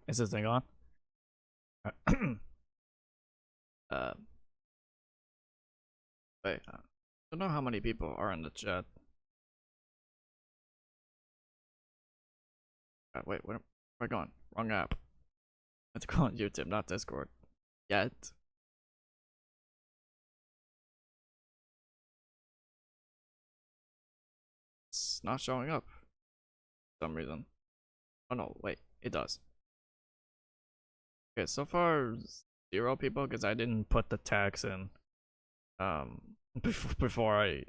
Is this thing on? uh, wait, I don't know how many people are in the chat. Wait, where am I going? Wrong app. I have to go on YouTube, not Discord. Yet. It's not showing up for some reason. Oh no, wait, it does. Okay, so far 0 people because I didn't put the tags in before I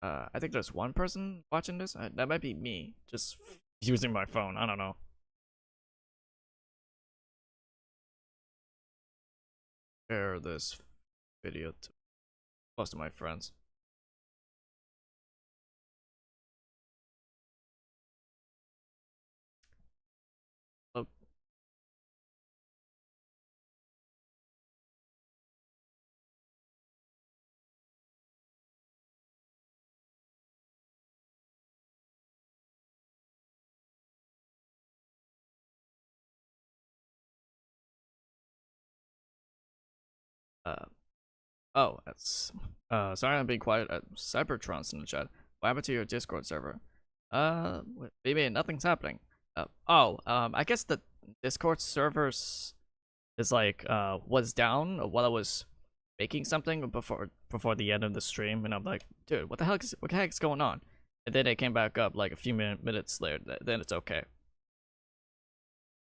I think there's one person watching this. That might be me just using my phone. I don't know. Share this video to most of my friends. Oh, that's sorry I'm being quiet. Cybertron's in the chat. What happened to your Discord server? What do you mean nothing's happening? I guess the Discord servers is like was down while I was making something before the end of the stream, and I'm like, dude, what the heck is going on? And then it came back up like a few minutes later. Then it's okay.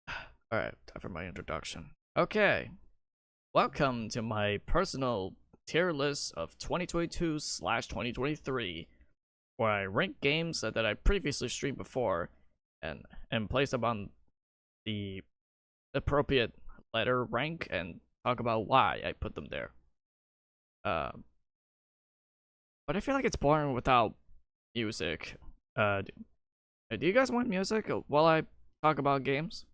All right, time for my introduction. Okay. Welcome to my personal tier list of 2022/2023, where I rank games that I previously streamed before and place them on the appropriate letter rank and talk about why I put them there. But I feel like it's boring without music. Do you guys want music while I talk about games?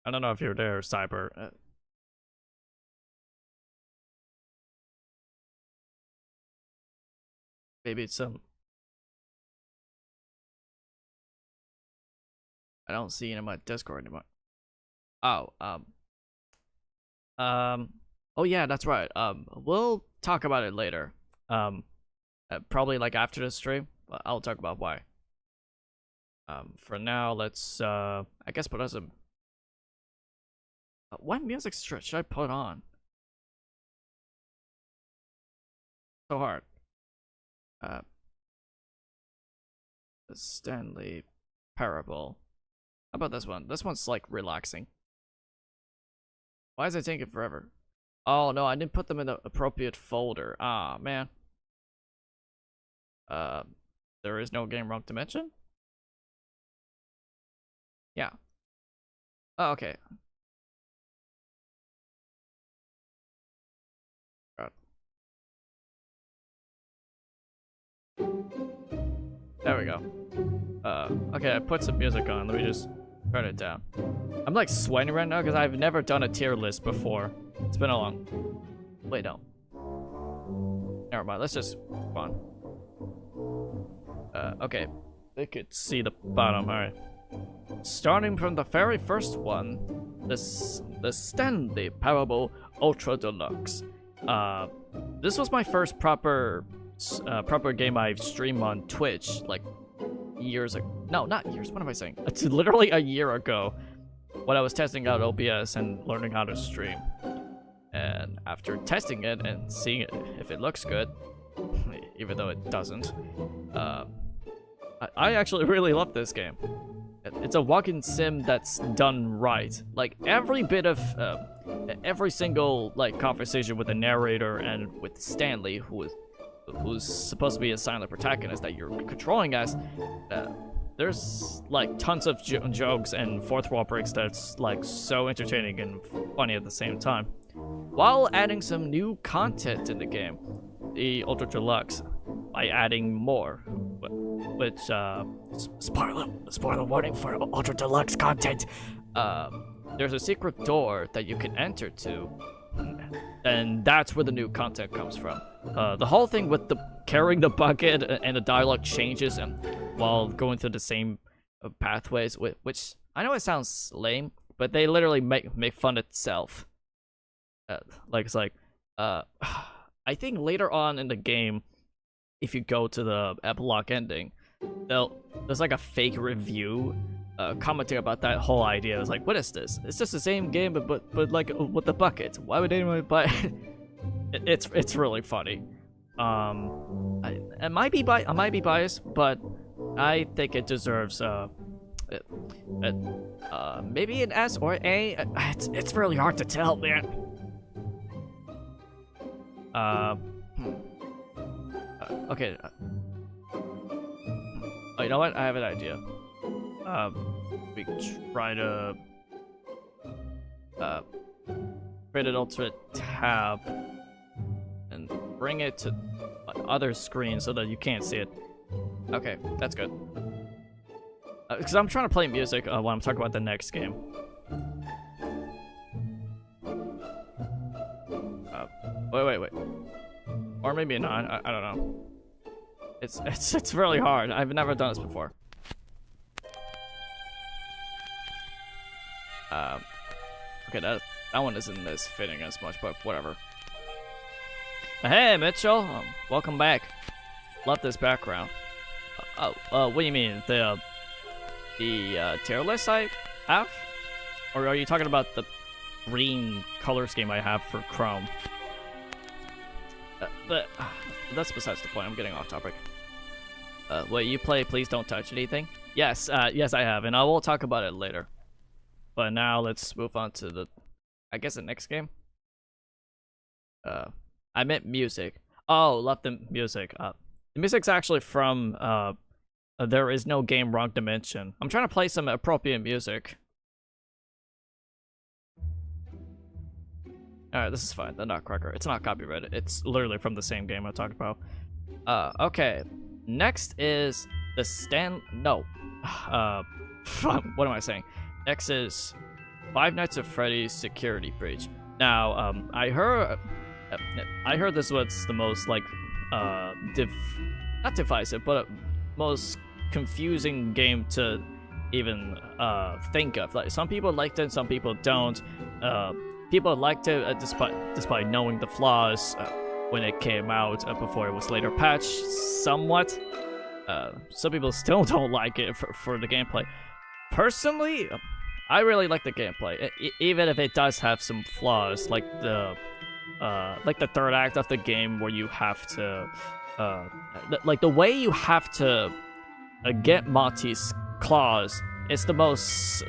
I don't know if you're there, Cyber. Maybe it's some. I don't see it in my Discord anymore. Oh, oh yeah, that's right. We'll talk about it later. Probably like after the stream. I'll talk about why. For now, let's I guess put us a. What music should I put on? So hard. The Stanley Parable. How about this one? This one's like relaxing. Why is it taking forever? Oh no, I didn't put them in the appropriate folder. Ah, man. There is no game wrong to mention? Yeah. Oh, okay. There we go. Okay, I put some music on. Let me just turn it down. I'm like sweating right now because I've never done a tier list before. It's been a long. Wait, no. Never mind. Let's just go on. Okay. They could see the bottom. All right. Starting from the very first one, the Stanley Parable Ultra Deluxe. This was my first proper game I've streamed on Twitch like years ago. No, not years. What am I saying? It's literally a year ago when I was testing out OBS and learning how to stream. And after testing it and seeing if it looks good, even though it doesn't, I actually really love this game. It's a walking sim that's done right. Like every bit of every single like conversation with the narrator and with Stanley, who's supposed to be a silent protagonist that you're controlling as, there's like tons of jokes and fourth wall breaks that's like so entertaining and funny at the same time, while adding some new content in the game, the Ultra Deluxe, by adding more, which spoiler warning for Ultra Deluxe content. There's a secret door that you can enter to, and that's where the new content comes from. The whole thing with the carrying the bucket and the dialogue changes and while going through the same pathways, which I know it sounds lame, but they literally make fun itself. Like it's like, I think later on in the game, if you go to the epilogue ending, there's like a fake review commenting about that whole idea. It's like, what is this? It's just the same game, but like with the bucket. Why would anyone buy it? It's really funny. I might be biased, but I think it deserves maybe an S or A. It's really hard to tell, man. Okay. Oh, you know what? I have an idea. We try to create an alternate tab and bring it to other screens so that you can't see it. Okay, that's good. Because I'm trying to play music when I'm talking about the next game. Wait. Or maybe not. I don't know. It's really hard. I've never done this before. Okay, that one isn't as fitting as much, but whatever. Hey, Mitchell, welcome back. Love this background. What do you mean the tier list I have, or are you talking about the green color scheme I have for Chrome? But that's besides the point. I'm getting off topic. What you play? Please don't touch anything. Yes, yes, I have, and I will talk about it later. But now let's move on to the, I guess, the next game. I meant music. Oh, love the music. The music's actually from There Is No Game Wrong Dimension. I'm trying to play some appropriate music. Alright, this is fine. The Nutcracker. It's not copyrighted. It's literally from the same game I talked about. Okay. Next is the No. What am I saying? Next is Five Nights at Freddy's Security Breach. Now, I heard this was the most, like, not divisive, but most confusing game to even think of. Like, some people liked it, some people don't. People liked it despite knowing the flaws when it came out before it was later patched somewhat. Some people still don't like it for the gameplay. Personally, I really like the gameplay, even if it does have some flaws, like the third act of the game where you have to, like the way you have to get Monty's claws. It's the most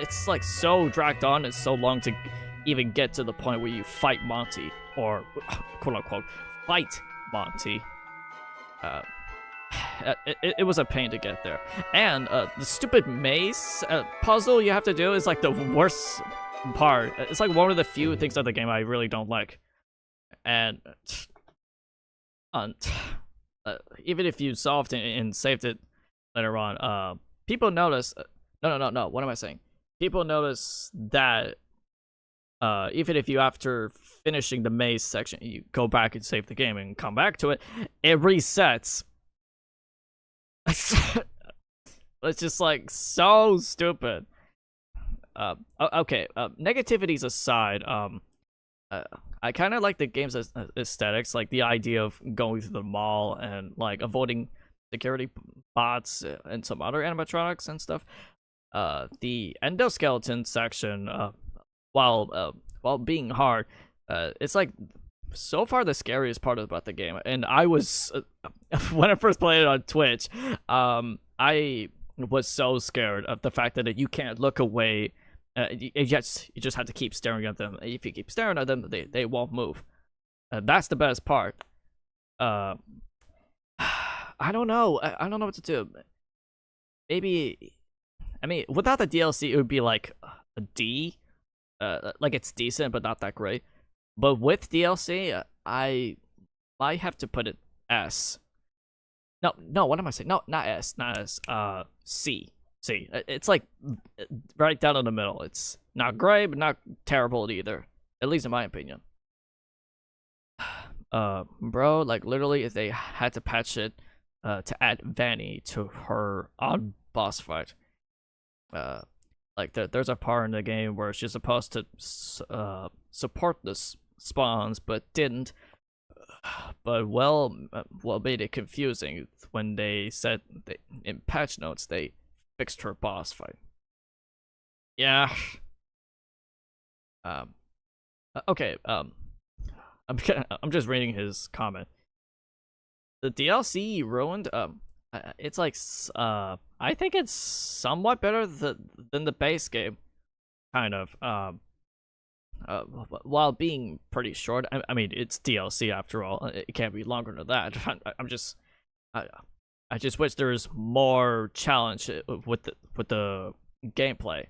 it's like so dragged on and so long to even get to the point where you fight Monty, or quote unquote fight Monty. It was a pain to get there, and the stupid maze puzzle you have to do is like the worst part. It's like one of the few things of the game I really don't like, and even if you solved it and saved it later on, people notice. No. What am I saying? People notice that even if you, after finishing the maze section, you go back and save the game and come back to it, it resets. It's just like so stupid. Okay, negativities aside, I kind of like the game's aesthetics, like the idea of going through the mall and like avoiding security bots and some other animatronics and stuff. The endoskeleton section, while being hard, it's like so far the scariest part about the game. And I was when I first played it on Twitch, I was so scared of the fact that you can't look away. You just have to keep staring at them. If you keep staring at them, they won't move. That's the best part. I don't know. I don't know what to do. Maybe, I mean, without the DLC, it would be like a D. Like it's decent, but not that great. But with DLC, I might have to put it S. No. What am I saying? No, not S. C. C. It's like right down in the middle. It's not great, but not terrible either. At least in my opinion. bro, like literally they had to patch it to add Vanny to her on boss fight. Like there's a part in the game where she's supposed to support the spawns but didn't, but made it confusing when they said in patch notes they fixed her boss fight. Yeah. Okay. I'm just reading his comment. The DLC ruined. It's like I think it's somewhat better than the base game, kind of. While being pretty short. I mean, it's DLC after all. It can't be longer than that. I just wish there was more challenge with the gameplay.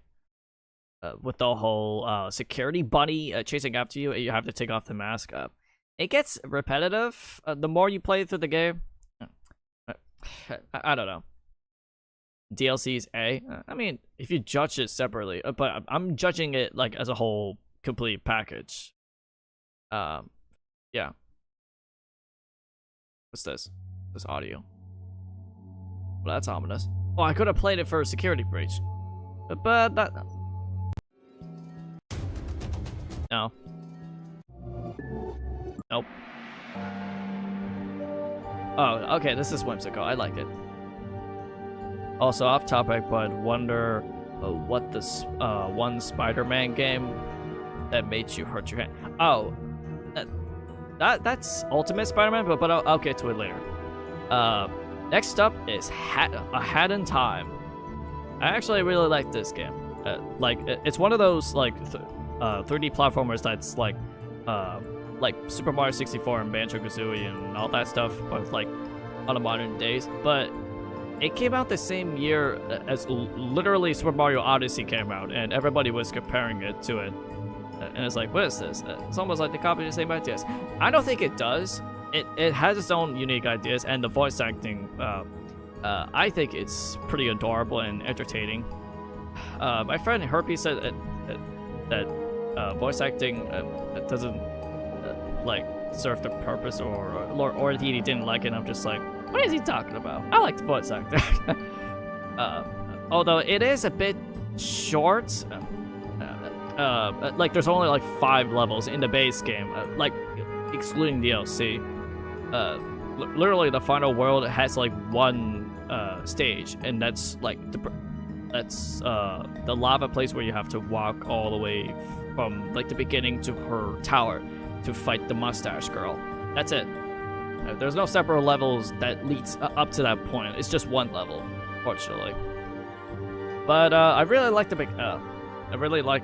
With the whole security bunny chasing after you, you have to take off the mask. It gets repetitive the more you play through the game. I don't know. DLC's A. I mean, if you judge it separately, but I'm judging it like as a whole complete package. Yeah. What's this? This audio. Well, that's ominous. Oh, I could have played it for a security breach, but that. No. Nope. Oh, okay, this is whimsical. I like it. Also, off topic, but wonder what this one Spider-Man game that made you hurt your hand. Oh, that's Ultimate Spider-Man, but I'll get to it later. Next up is A Hat in Time. I actually really like this game. Like it's one of those like 3D platformers that's like Super Mario 64 and Banjo-Kazooie and all that stuff, but like on the modern days. But it came out the same year as literally Super Mario Odyssey came out, and everybody was comparing it to it. And it's like, what is this? It's almost like they copied the same ideas. I don't think it does. It has its own unique ideas, and the voice acting, I think it's pretty adorable and entertaining. My friend Herbie said that voice acting doesn't like serve the purpose, or he didn't like it. And I'm just like, what is he talking about? I like the voice acting. Although it is a bit short. Like there's only like 5 levels in the base game, like excluding DLC. Literally the final world has like 1 stage, and that's like the lava place where you have to walk all the way from like the beginning to her tower to fight the mustache girl. That's it. There's no separate levels that leads up to that point. It's just 1 level, fortunately. But I really like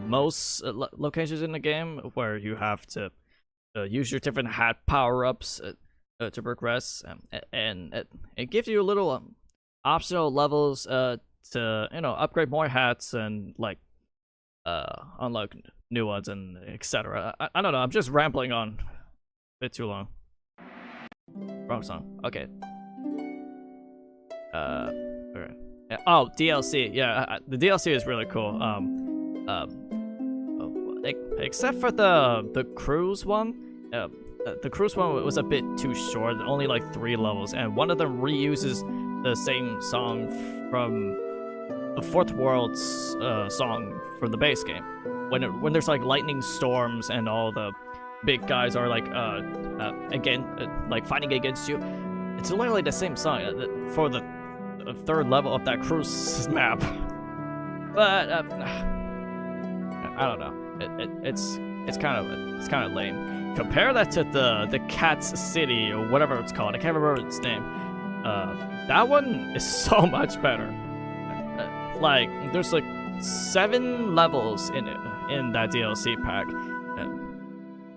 most locations in the game where you have to use your different hat power-ups to progress, and it gives you little optional levels to upgrade more hats and like unlock new ones and etc. I don't know. I'm just rambling on a bit too long. Wrong song. Okay. Okay. Yeah. Oh, DLC. Yeah, the DLC is really cool. Except for the cruise one. The cruise one was a bit too short, only like 3 levels, and one of them reuses the same song from the Fourth World's song from the base game. When there's like lightning storms and all the big guys are like like fighting against you, it's literally the same song for the 3rd level of that cruise map. But I don't know. It's kind of lame. Compare that to the Cat's City or whatever it's called. I can't remember its name. That one is so much better. Like there's like 7 levels in that DLC pack,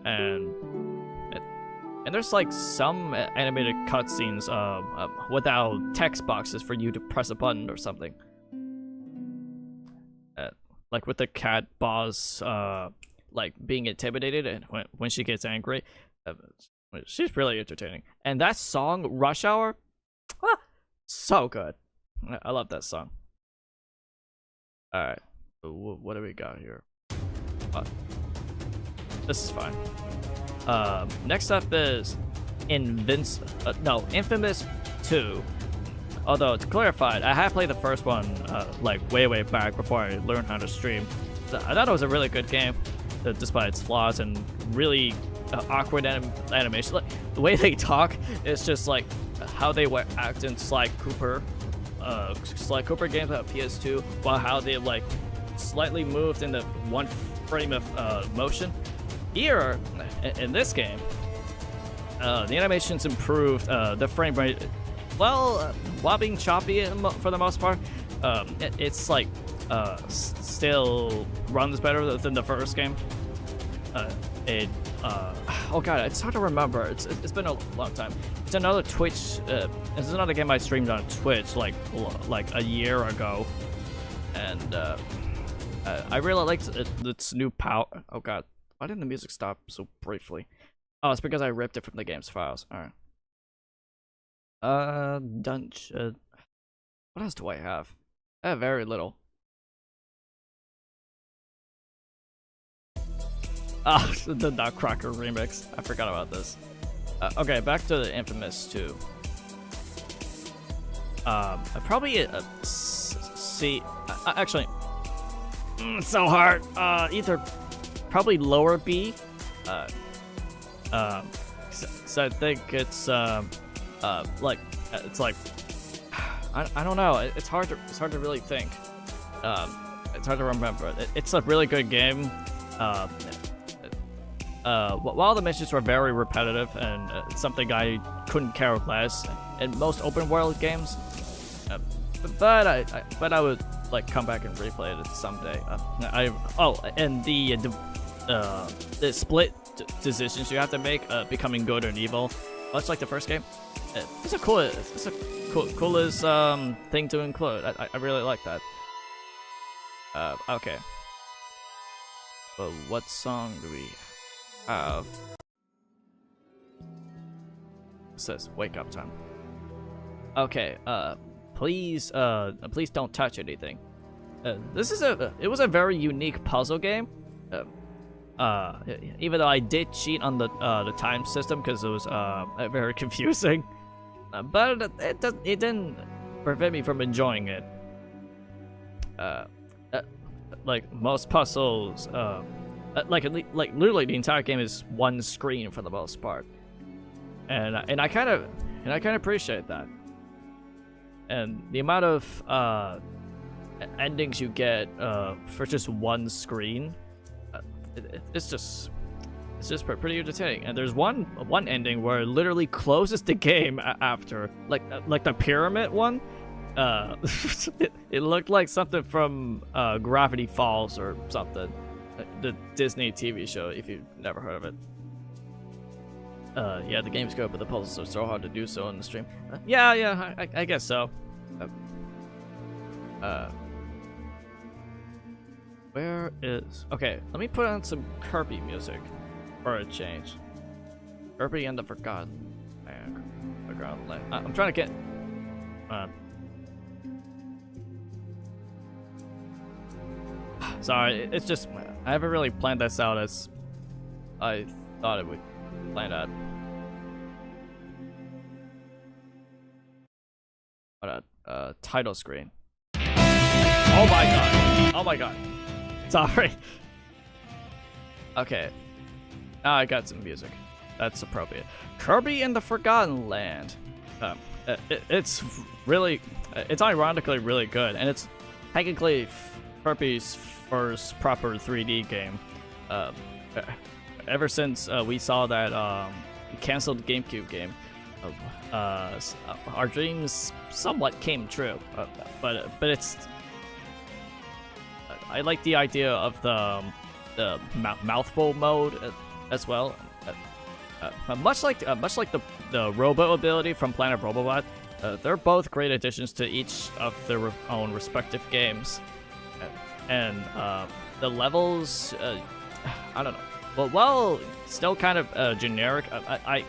and there's like some animated cutscenes without text boxes for you to press a button or something. Like with the cat boss, like being intimidated, and when she gets angry, she's really entertaining. And that song, Rush Hour, so good. I love that song. All right, what do we got here? This is fine. Next up is Infamous 2. Although, to clarify, I had played the first one like way back before I learned how to stream. So I thought it was a really good game, despite its flaws and really awkward animation. Like, the way they talk is just like how they were acting Sly Cooper games on PS2, while how they like slightly moved into one frame of motion. Here, in this game, the animations improved, the frame rate, while being choppy for the most part, it's like still runs better than the first game. Oh god, it's hard to remember. It's been a long time. It's another Twitch. It's another game I streamed on Twitch like a year ago, and I really liked its new power. Oh god, why didn't the music stop so briefly? Oh, it's because I ripped it from the game's files. All right. Dungeon. What else do I have? I have very little. Ah, the Nutcracker remix. I forgot about this. Okay, back to the Infamous 2. Probably C. Actually, it's so hard. Either probably lower B. So I think it's it's like I don't know. It's hard to really think. It's hard to remember. It's a really good game. While the missions were very repetitive and it's something I couldn't care less in most open world games, but I would like come back and replay it someday. And the split decisions you have to make, becoming good and evil, much like the first game. It's a coolest thing to include. I really like that. Okay. But what song do we have? It says wake up time. Okay, please don't touch anything. It was a very unique puzzle game. Even though I did cheat on the time system because it was very confusing, but it didn't prevent me from enjoying it. Like most puzzles, like literally the entire game is one screen for the most part, and I kind of appreciate that. And the amount of endings you get for just one screen, it's just pretty entertaining. And there's one ending where it literally closes the game after, like the pyramid one. It looked like something from Gravity Falls or something, the Disney TV show, if you've never heard of it. Yeah, the game's good, but the puzzles are so hard to do so on the stream. Yeah, I guess so. Where is... Okay, let me put on some Kirby music for a change. Kirby and the Forgotten Land. I'm trying to get... Sorry, it's just... I haven't really planned this out as I thought it would plan out. What a title screen. Oh my god. Oh my god. Sorry. Okay. Now I got some music. That's appropriate. Kirby and the Forgotten Land. It's really... It's ironically really good, and it's technically Kirby's first proper 3D game. Ever since we saw that canceled GameCube game, our dreams somewhat came true. But it's... I like the idea of the mouthful mode as well. Much like the Robo ability from Planet Robobot, they're both great additions to each of their own respective games. And the levels, I don't know. Well, still kind of generic. I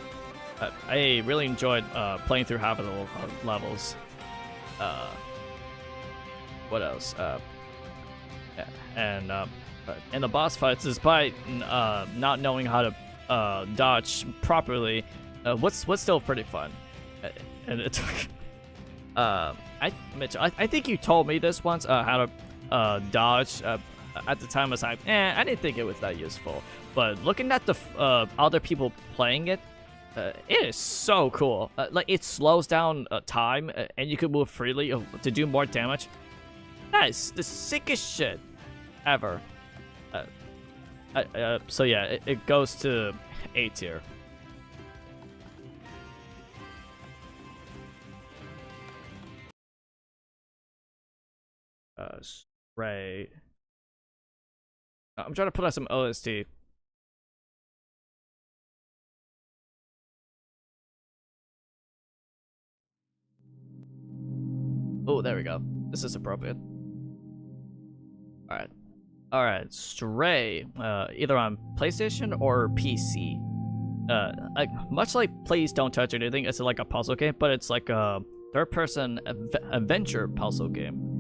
really enjoyed playing through half of the levels. What else? And in the boss fights, despite not knowing how to dodge properly, what's still pretty fun. And it took Mitch, I think you told me this once, how to dodge. At the time I was like, I didn't think it was that useful. But looking at the other people playing it, it is so cool. Like, it slows down time, and you can move freely to do more damage. That is the sickest shit ever. So yeah, it goes to A tier. Right. I'm trying to put out some OST. Oh, there we go. This is appropriate. Alright, Stray, either on PlayStation or PC. Like, much like Please Don't Touch Anything, it's like a puzzle game, but it's like a third-person adventure puzzle game.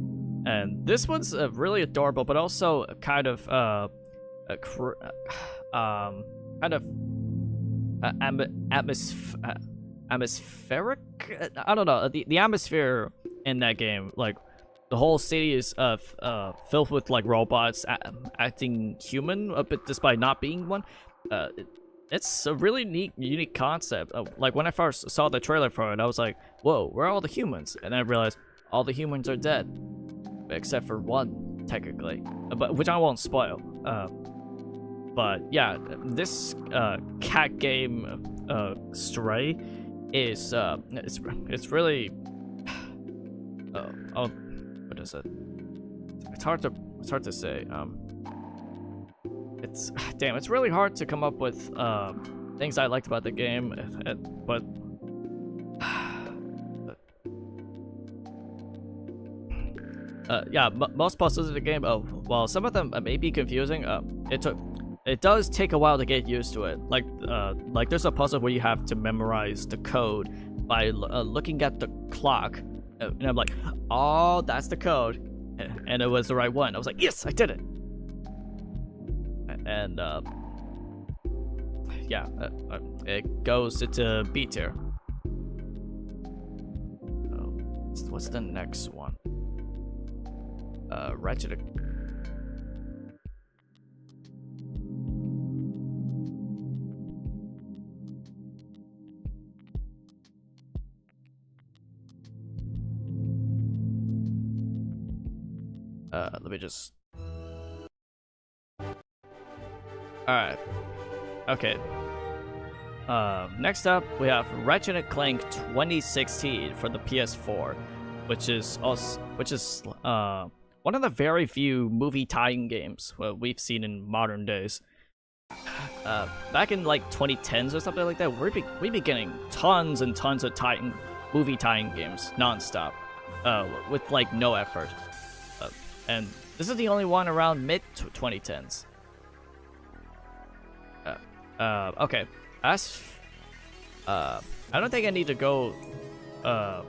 And this one's really adorable, but also kind of atmospheric. I don't know, the atmosphere in that game, like the whole city is filled with like robots acting human, but despite not being one. It's a really neat, unique concept. Like, when I first saw the trailer for it, I was like, "Whoa, where are all the humans?" And then I realized all the humans are dead, except for one, technically, but which I won't spoil. But yeah, this cat game, Stray, is it's really what is it? It's hard to say. It's really hard to come up with things I liked about the game, but yeah, most puzzles in the game, while some of them may be confusing, it does take a while to get used to it. Like there's a puzzle where you have to memorize the code by looking at the clock, and I'm like, oh, that's the code, and it was the right one. I was like, yes, I did it. And yeah, it goes into B tier. What's the next one? Ratchet. Let me just. Alright. Okay. Next up, we have Ratchet Clank 2016 for the PS4, which is one of the very few movie tie-in games we've seen in modern days. Back in like 2010s or something like that, we'd be getting tons and tons of movie tie-in games non-stop, with like no effort. And this is the only one around mid 2010s. Okay. I don't think I need to go. I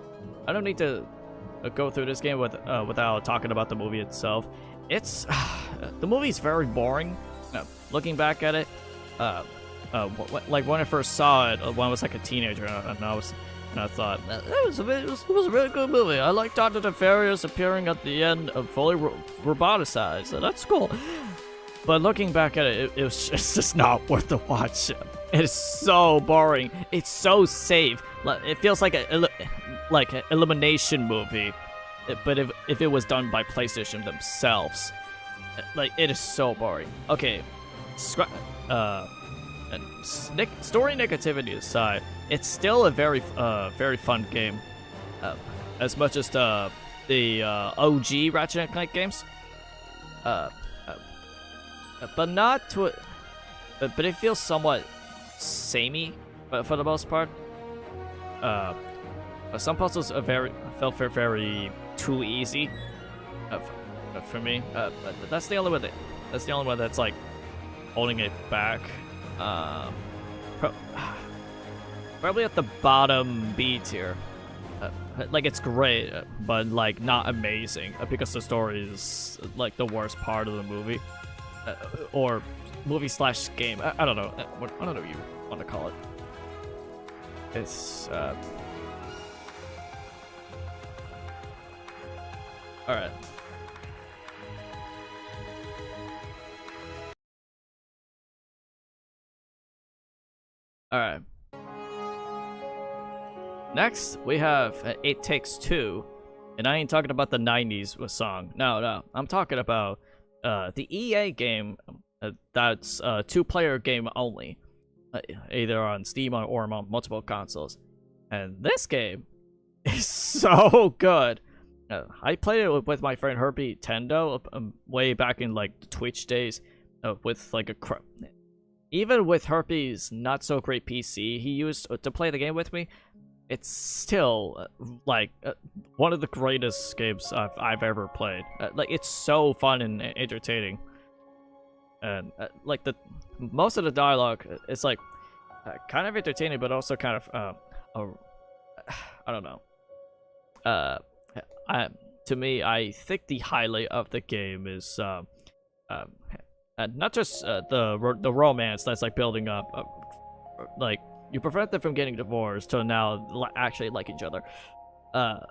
don't need to go through this game without talking about the movie itself. It's the movie's very boring. Looking back at it, like when I first saw it, when I was like a teenager, and I thought it was a really good movie. I like Dr. Nefarious appearing at the end of fully roboticized, so that's cool. But looking back at it, it's just not worth the watch. It is so boring. It's so safe. It feels like an elimination movie, but if it was done by PlayStation themselves, like, it is so boring. Okay, story negativity aside, it's still a very fun game. As much as the OG Ratchet Clank games. But not to but it feels somewhat samey, but for the most part. Some puzzles felt very too easy for me. But that's the only one that's like holding it back. Probably at the bottom B tier. Like, it's great, but like not amazing, because the story is like the worst part of the movie. or movie slash game. I don't know. I don't know what you want to call it. It's all right. All right. Next, we have It Takes Two, and I ain't talking about the '90s song. No, I'm talking about the EA game that's a two-player game only, either on Steam or on multiple consoles. And this game is so good. I played it with my friend Herbie Tendo way back in like the Twitch days, with like even with Herbie's not so great PC he used to play the game with me. It's still like one of the greatest games I've ever played. Like it's so fun and entertaining, and like most of the dialogue is like kind of entertaining, but also kind of I don't know. To me, I think the highlight of the game is not just the romance that's like building up, like you prevent them from getting divorced to now actually like each other. The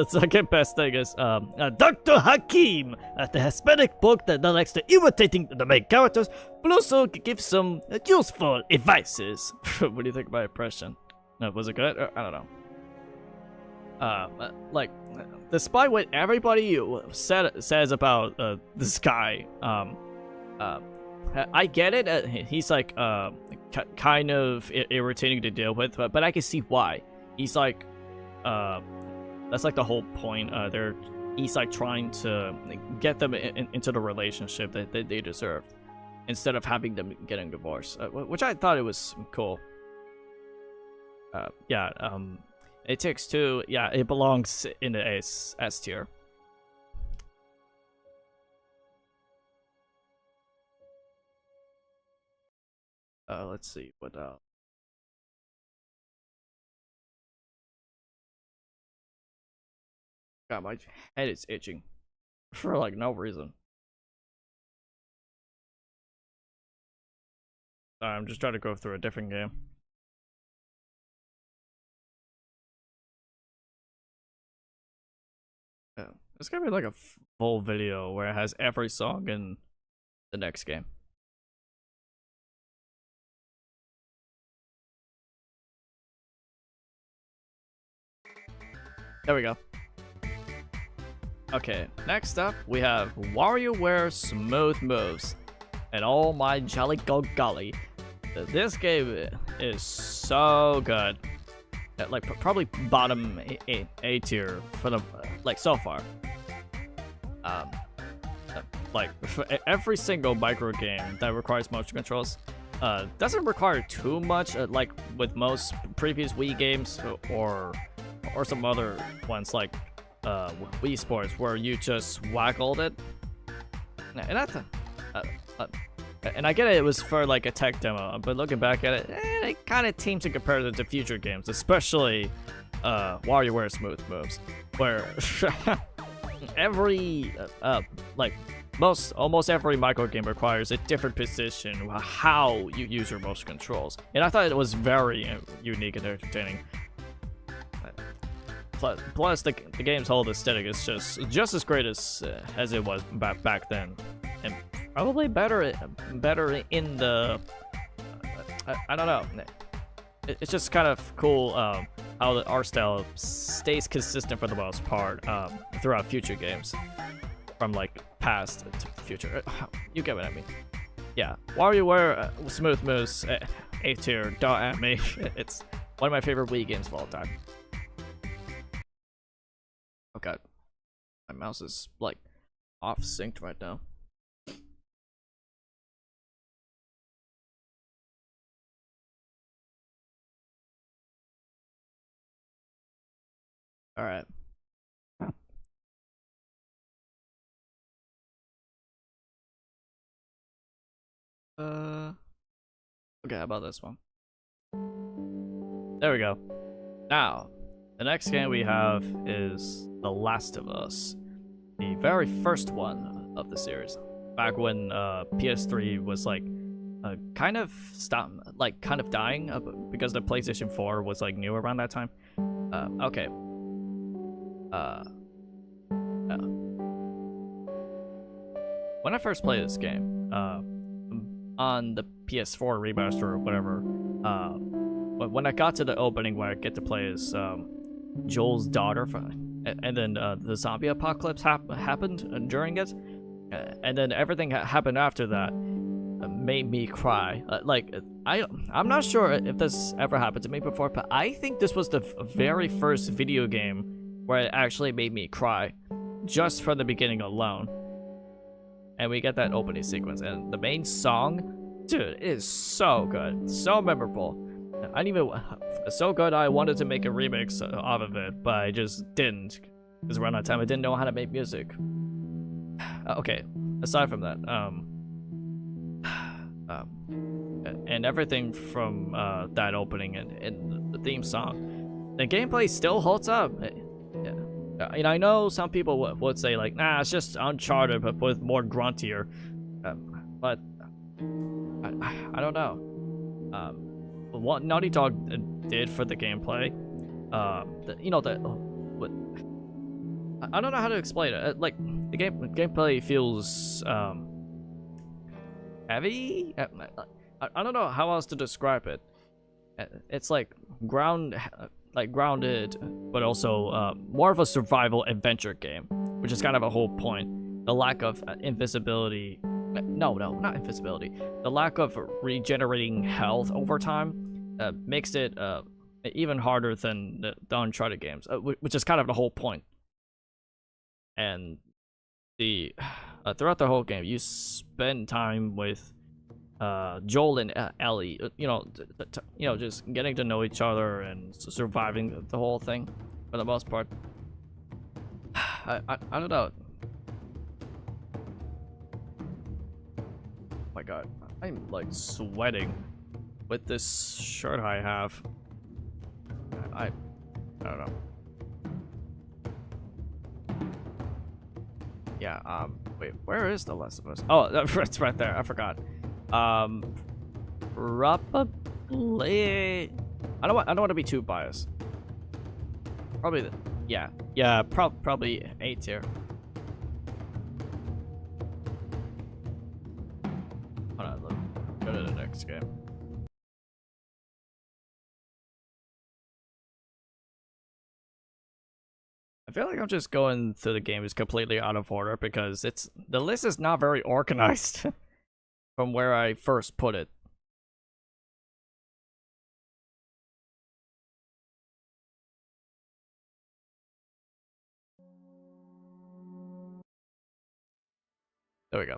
second best thing is Dr. Hakim, the Hispanic book that likes to imitating the main characters, but also gives some useful advices. What do you think of my impression? Was it good? I don't know. Like, despite what everybody says about this guy, I get it. He's like kind of irritating to deal with, but I can see why. He's like, that's like the whole point. He's like trying to get them into the relationship that they deserve, instead of having them getting divorced, which I thought it was cool. Yeah. It Takes Two. Yeah, it belongs in the S tier. Let's see what God, my head is itching for like no reason. Sorry, I'm just trying to go through a different game. Yeah, it's gonna be like a full video where it has every song in the next game. There we go. Okay, next up we have WarioWare Smooth Moves. And oh my jolly golly, this game is so good. Like probably bottom A tier for the like so far. Like every single micro game that requires motion controls doesn't require too much, like with most previous Wii games or some other ones like Wii Sports, where you just waggled it. And I thought, and I get it was for like a tech demo, but looking back at it, it kind of seems to compare it to future games, especially WarioWare Smooth Moves, where every like almost every micro game requires a different position how you use your motion controls, and I thought it was very unique and entertaining. Plus the game's whole aesthetic is just as great as it was back then, and probably better in the I don't know. It's just kind of cool how the art style stays consistent for the most part throughout future games, from like past to future. You get what I mean? Yeah, WarioWare Smooth Moves A tier. Don't at me. It's one of my favorite Wii games of all time. Oh god, my mouse is like off synced right now. All right. Okay, how about this one? There we go. Now, the next game we have is The Last of Us. the very first one of the series, back when PS3 was like kind of dying because the PlayStation 4 was like new around that time. Okay. When I first played this game, on the PS4 remaster or whatever, when I got to the opening where I get to play as Joel's daughter, and then the zombie apocalypse happened during it, and then everything happened after that, made me cry. I'm not sure if this ever happened to me before, but I think this was the very first video game where it actually made me cry, just from the beginning alone. And we get that opening sequence, and the main song, dude, it is so good, so memorable. I didn't even so good I wanted to make a remix off of it, but I just didn't, because around that time I didn't know how to make music. Okay, aside from that, and everything from that opening and the theme song, the gameplay still holds up. And I know some people would say like, nah, it's just Uncharted but with more gruntier, but I don't know. What Naughty Dog did for the gameplay, I don't know how to explain it. Like the gameplay feels heavy. I don't know how else to describe it. It's like grounded, but also more of a survival adventure game, which is kind of a whole point. The lack of invisibility. No, not invisibility. The lack of regenerating health over time makes it even harder than the Uncharted games, which is kind of the whole point. And the throughout the whole game, you spend time with Joel and Ellie, just getting to know each other and surviving the whole thing for the most part. I don't know. Oh my god, I'm like sweating with this shirt I have. I don't know. Yeah, wait, where is The Last of Us? Oh, it's right there, I forgot. Probably. I don't want to be too biased. Probably probably A tier. Hold on, let's go to the next game. I feel like I'm just going through the games completely out of order because the list is not very organized from where I first put it. There we go.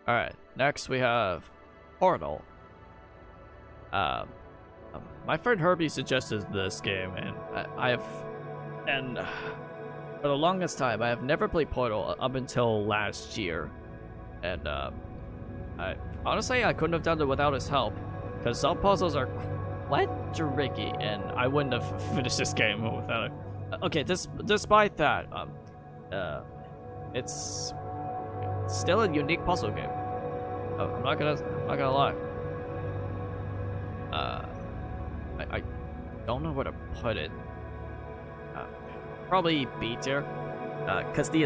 Alright, next we have Portal. My friend Herbie suggested this game, and for the longest time, I have never played Portal up until last year. And I honestly couldn't have done it without his help, because some puzzles are quite tricky, and I wouldn't have finished this game without it. Okay, despite that, it's still a unique puzzle game. I'm not gonna lie. I don't know where to put it. Probably B tier, because the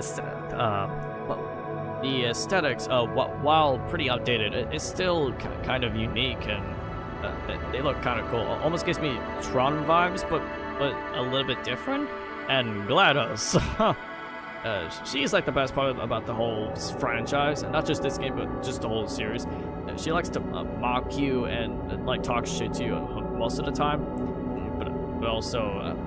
aesthetics, while pretty outdated, it's still kind of unique, and they look kind of cool. Almost gives me Tron vibes, but a little bit different. And GLaDOS, she's like the best part about the whole franchise, and not just this game, but just the whole series. She likes to mock you and like talk shit to you most of the time, but also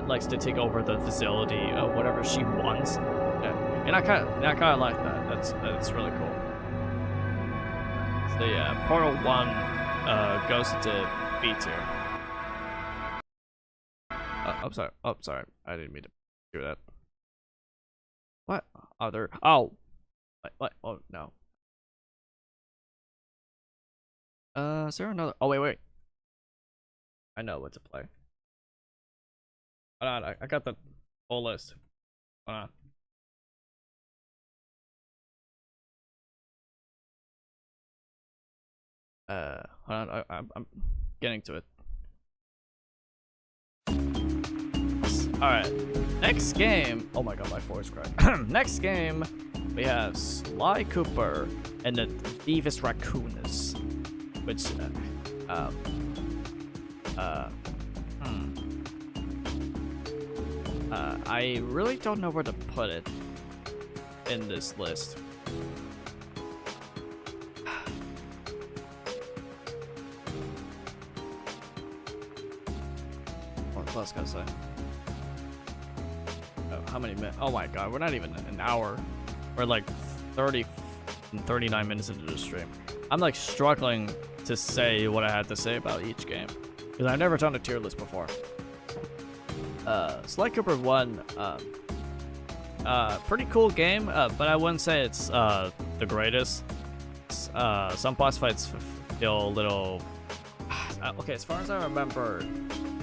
likes to take over the facility whatever she wants. And I kind of like that. That's really cool. So yeah, Portal 1 goes to B tier. I'm sorry. Oh, sorry. I didn't mean to do that. What other? Oh, what? Oh no. Is there another? Oh wait. I know what to play. Hold on, I got the whole list. Hold on, I'm getting to it. Alright, next game. Oh my god, my voice cracked. Next game, we have Sly Cooper and the Thievius Raccoonus. Which, I really don't know where to put it in this list. What was I gonna say? How many minutes? Oh my god, we're not even an hour. We're like 30 and 39 minutes into the stream. I'm like struggling to say what I had to say about each game because I've never done a tier list before. Sly Cooper 1, pretty cool game, but I wouldn't say it's the greatest. Some boss fights feel a little okay. As far as I remember,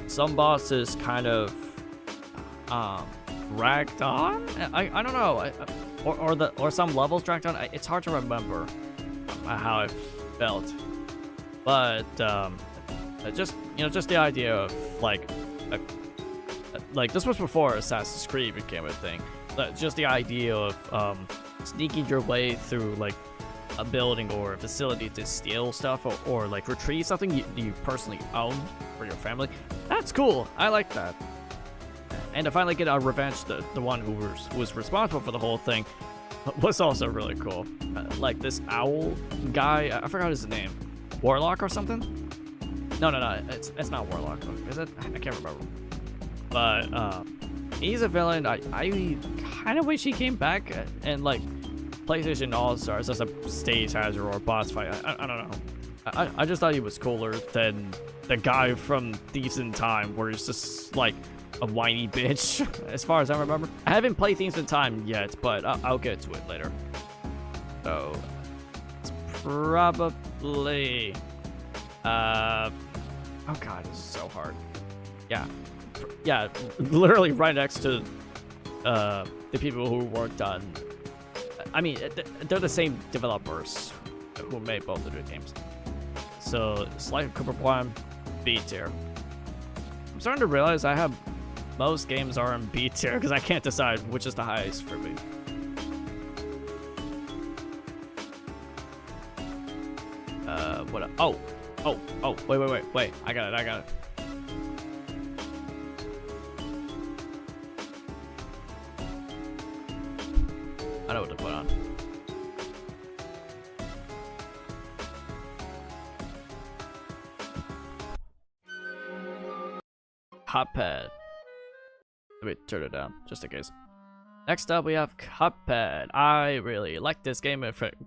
some bosses kind of dragged on. I don't know, or some levels dragged on. It's hard to remember how I felt, but just just the idea of like this was before Assassin's Creed became a thing. Just the idea of sneaking your way through like a building or a facility to steal stuff or like retrieve something you personally own for your family. That's cool. I like that. And to finally get revenge, the one who was responsible for the whole thing, was also really cool. Like this owl guy, I forgot his name, Warlock or something. No, it's not Warlock. Is it? I can't remember. But he's a villain. I kind of wish he came back and like PlayStation All-Stars as a stage hazard or a boss fight. I don't know. I just thought he was cooler than the guy from Thieves in Time, where he's just like a whiny bitch, as far as I remember. I haven't played Thieves in Time yet, but I'll get to it later. So it's probably oh god, this is so hard. Yeah, literally right next to the people who worked on. I mean, they're the same developers who made both of the games. So Sly Cooper 1, B tier. I'm starting to realize I have most games are in B tier because I can't decide which is the highest for me. What? Oh, wait. I got it. I know what to put on. Cuphead. Let me turn it down, just in case. Next up, we have Cuphead. I really like this game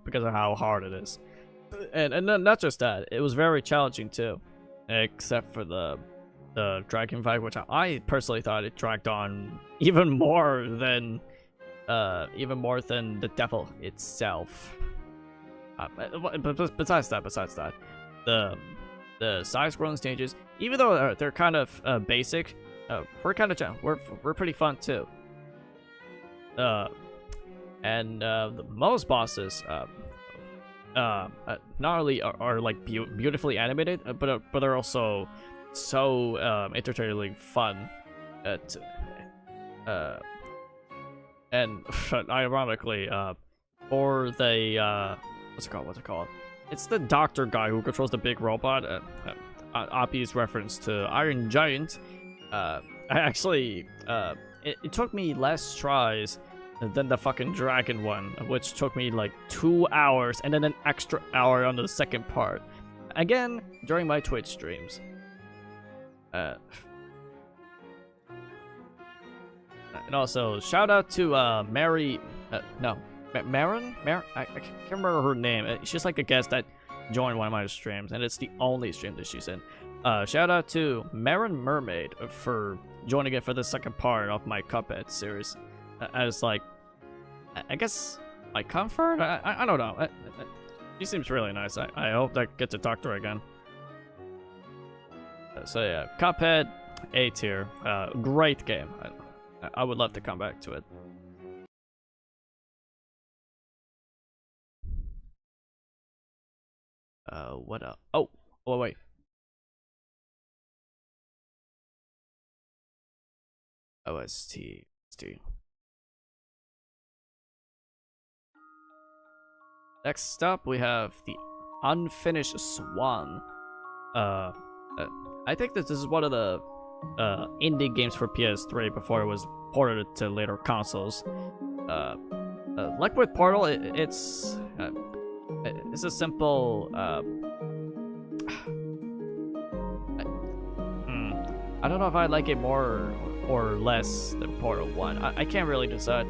because of how hard it is. And not just that, it was very challenging too. Except for the dragon fight, which I personally thought it dragged on even more than the devil itself. But besides that, the side-scrolling stages, even though they're kind of basic, we're pretty fun too. And most bosses not only are like beautifully animated, but they're also so entertainingly fun. And ironically, for the what's it called? It's the doctor guy who controls the big robot. Oppie's reference to Iron Giant. I actually, it took me less tries than the fucking dragon one, which took me like 2 hours and then an extra hour on the second part. Again, during my Twitch streams. And also, shout out to Marin? I can't remember her name. She's like a guest that joined one of my streams, and it's the only stream that she's in. Shout out to Marin Mermaid for joining it for the second part of my Cuphead series. As like, I guess, my comfort? I don't know. She seems really nice. I hope I get to talk to her again. So yeah, Cuphead, A tier. Great game. I would love to come back to it. What up? Oh, wait. OST. Next up, we have the Unfinished Swan. I think that this is one of the indie games for PS3 before it was ported to later consoles. Like with Portal, it's a simple. I don't know if I like it more or less than Portal 1. I can't really decide.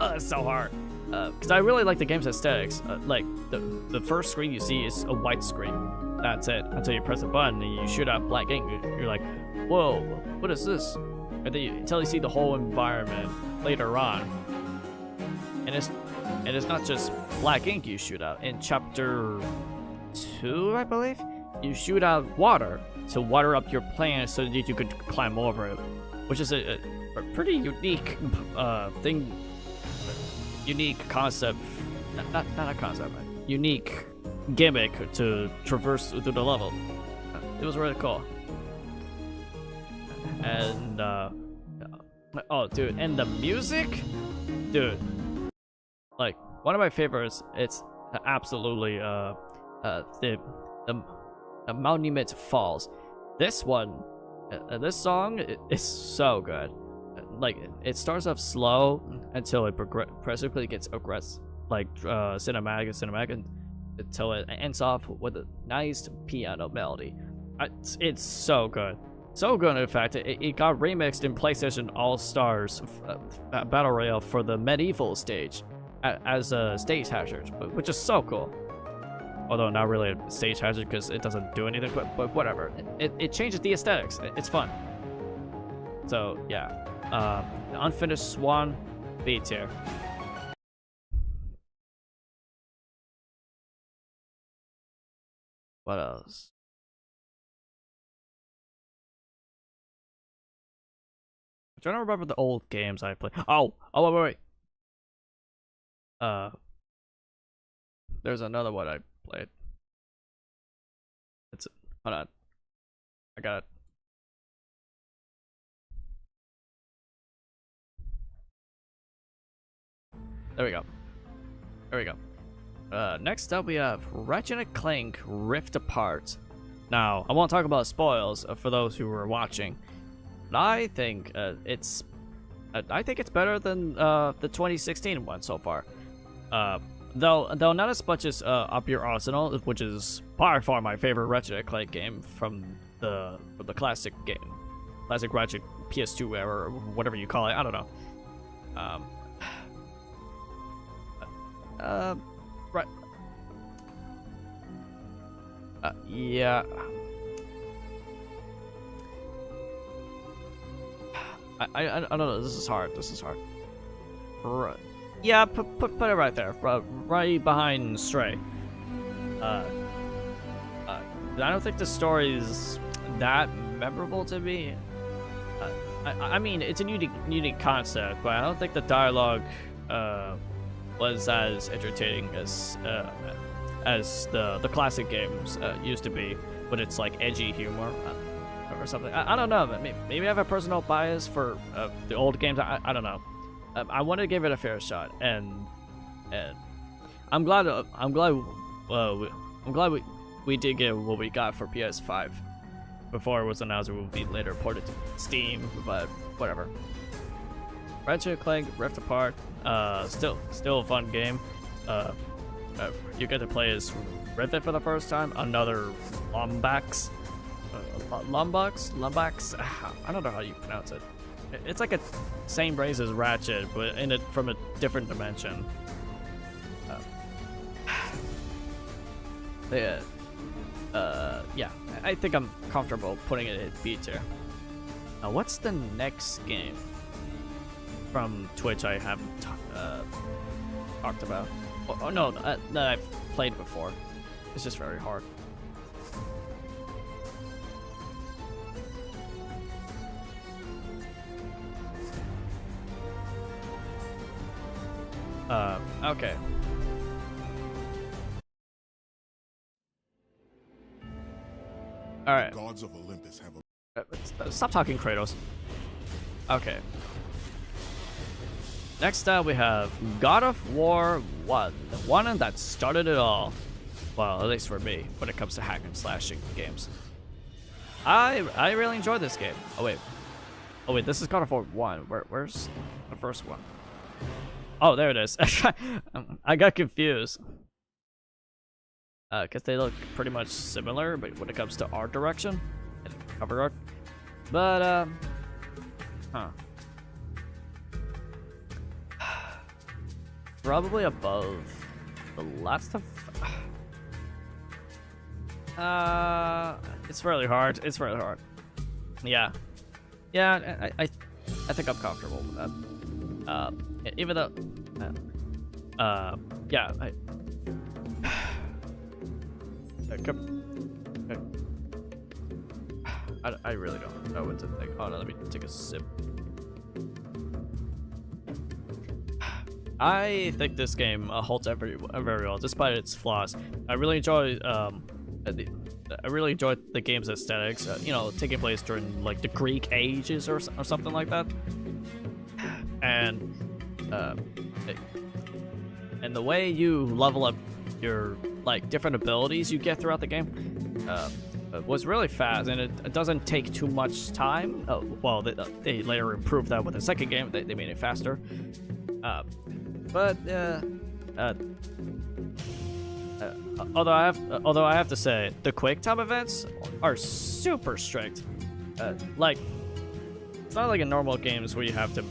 It's so hard. Because I really like the game's aesthetics. Like, the first screen you see is a white screen. That's it. Until you press a button and you shoot out black ink. You're like, whoa, what is this? And then until you see the whole environment later on. And it's not just black ink you shoot out. In chapter 2, I believe, you shoot out water to water up your plant so that you could climb over it, which is a pretty unique thing. Unique concept, not a concept, but unique gimmick to traverse through the level. It was really cool. And oh, dude, and the music, dude, like one of my favorites. It's absolutely the Monument Falls. This one, this song is so good. Like, it starts off slow until it progressively gets aggressive, like cinematic, until it ends off with a nice piano melody. It's so good. So good, in fact, it got remixed in PlayStation All-Stars Battle Royale for the medieval stage as a stage hazard, which is so cool. Although not really a stage hazard because it doesn't do anything, but whatever. It changes the aesthetics. It's fun. So yeah. The Unfinished Swan, B tier. What else? I'm trying to remember the old games I played. Oh, wait. There's another one I played. Hold on. I got it. There we go. Next up we have Ratchet Clank Rift Apart. Now, I won't talk about spoils for those who were watching, but I think it's better than the 2016 one so far. Though not as much as Up Your Arsenal, which is by far my favorite Ratchet Clank game from the classic game, classic Ratchet PS2 era, or whatever you call it. I don't know. Right. Yeah. I don't know. This is hard. Right. Yeah, put it right there, right behind Stray. I don't think the story is that memorable to me. I mean, it's a unique concept, but I don't think the dialogue was as entertaining as the classic games used to be, but it's like edgy humor or something. I don't know. Maybe I have a personal bias for the old games. I don't know. I want to give it a fair shot, and I'm glad we did get what we got for PS5 before it was announced it would be later ported to Steam, but whatever. Ratchet Clank Rift Apart, still a fun game. You get to play as Rivet for the first time, another Lombax. Lombax? I don't know how you pronounce it. It's like a same race as Ratchet, but from a different dimension. Yeah, I think I'm comfortable putting it at B tier. Now, what's the next game from Twitch I haven't talked about? Oh no, that I've played before. It's just very hard. Okay. All right. Gods of Olympus have Stop talking, Kratos. Okay. Next up, we have God of War 1, the one that started it all. Well, at least for me, when it comes to hack and slashing games. I really enjoyed this game. Oh wait, this is God of War 1. Where's the first one? Oh, there it is. I got confused. Cause they look pretty much similar, but when it comes to art direction and cover art. But probably above the last of. It's really hard. It's really hard. Yeah, I think I'm comfortable with that. Even though, yeah, I really don't know what to think. Oh no, let me take a sip. I think this game holds very well, despite its flaws. I really enjoy the game's aesthetics. You know, taking place during like the Greek ages or something like that, and the way you level up your like different abilities you get throughout the game was really fast, and it doesn't take too much time. Well, they later improved that with the second game. They made it faster. Although I have to say, the quick time events are super strict. Like, it's not like in normal games where you have to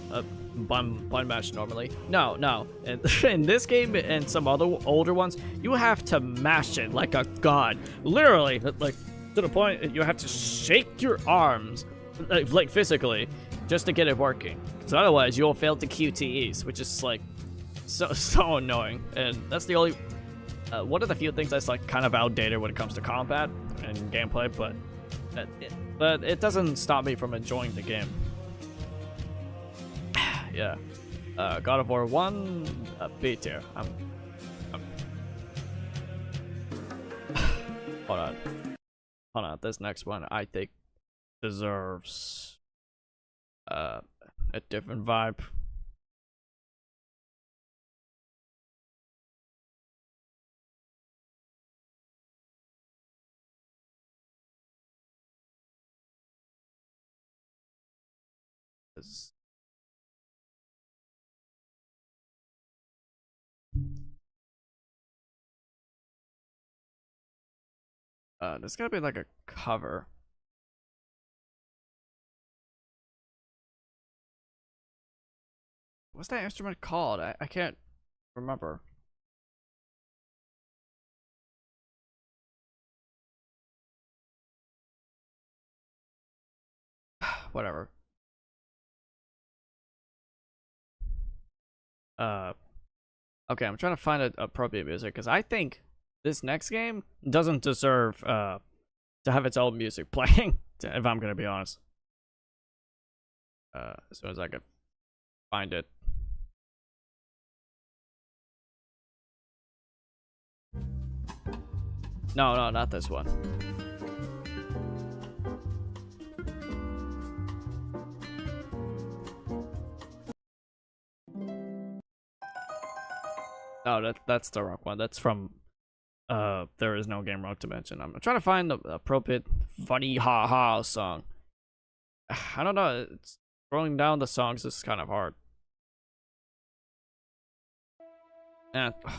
button mash normally. No. In this game and some other older ones, you have to mash it like a god. Literally, like to the point you have to shake your arms, like physically, just to get it working. So otherwise, you'll fail to QTEs, which is like so annoying. And that's the only one of the few things that's like kind of outdated when it comes to combat and gameplay, but it doesn't stop me from enjoying the game. Yeah, God of War 1, B tier. Hold on. This next one I think deserves a different vibe. There's gotta be like a cover. What's that instrument called? I can't remember. Whatever. Okay, I'm trying to find appropriate music because I think this next game doesn't deserve to have its own music playing, if I'm gonna be honest. As soon as I can find it. No, not this one. No, that's the wrong one. That's from There Is No Game Wrong to Mention. I'm trying to find the appropriate funny ha song. I don't know. Scrolling down the songs is kind of hard.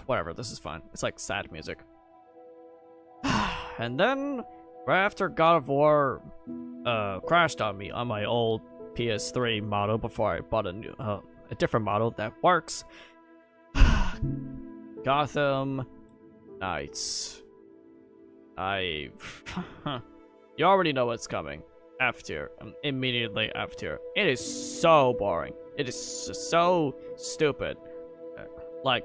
Whatever. This is fine. It's like sad music. And then right after God of War crashed on me on my old PS3 model before I bought a different model that works. Gotham Knights. You already know what's coming. F tier. Immediately F tier. It is so boring. It is so stupid. Like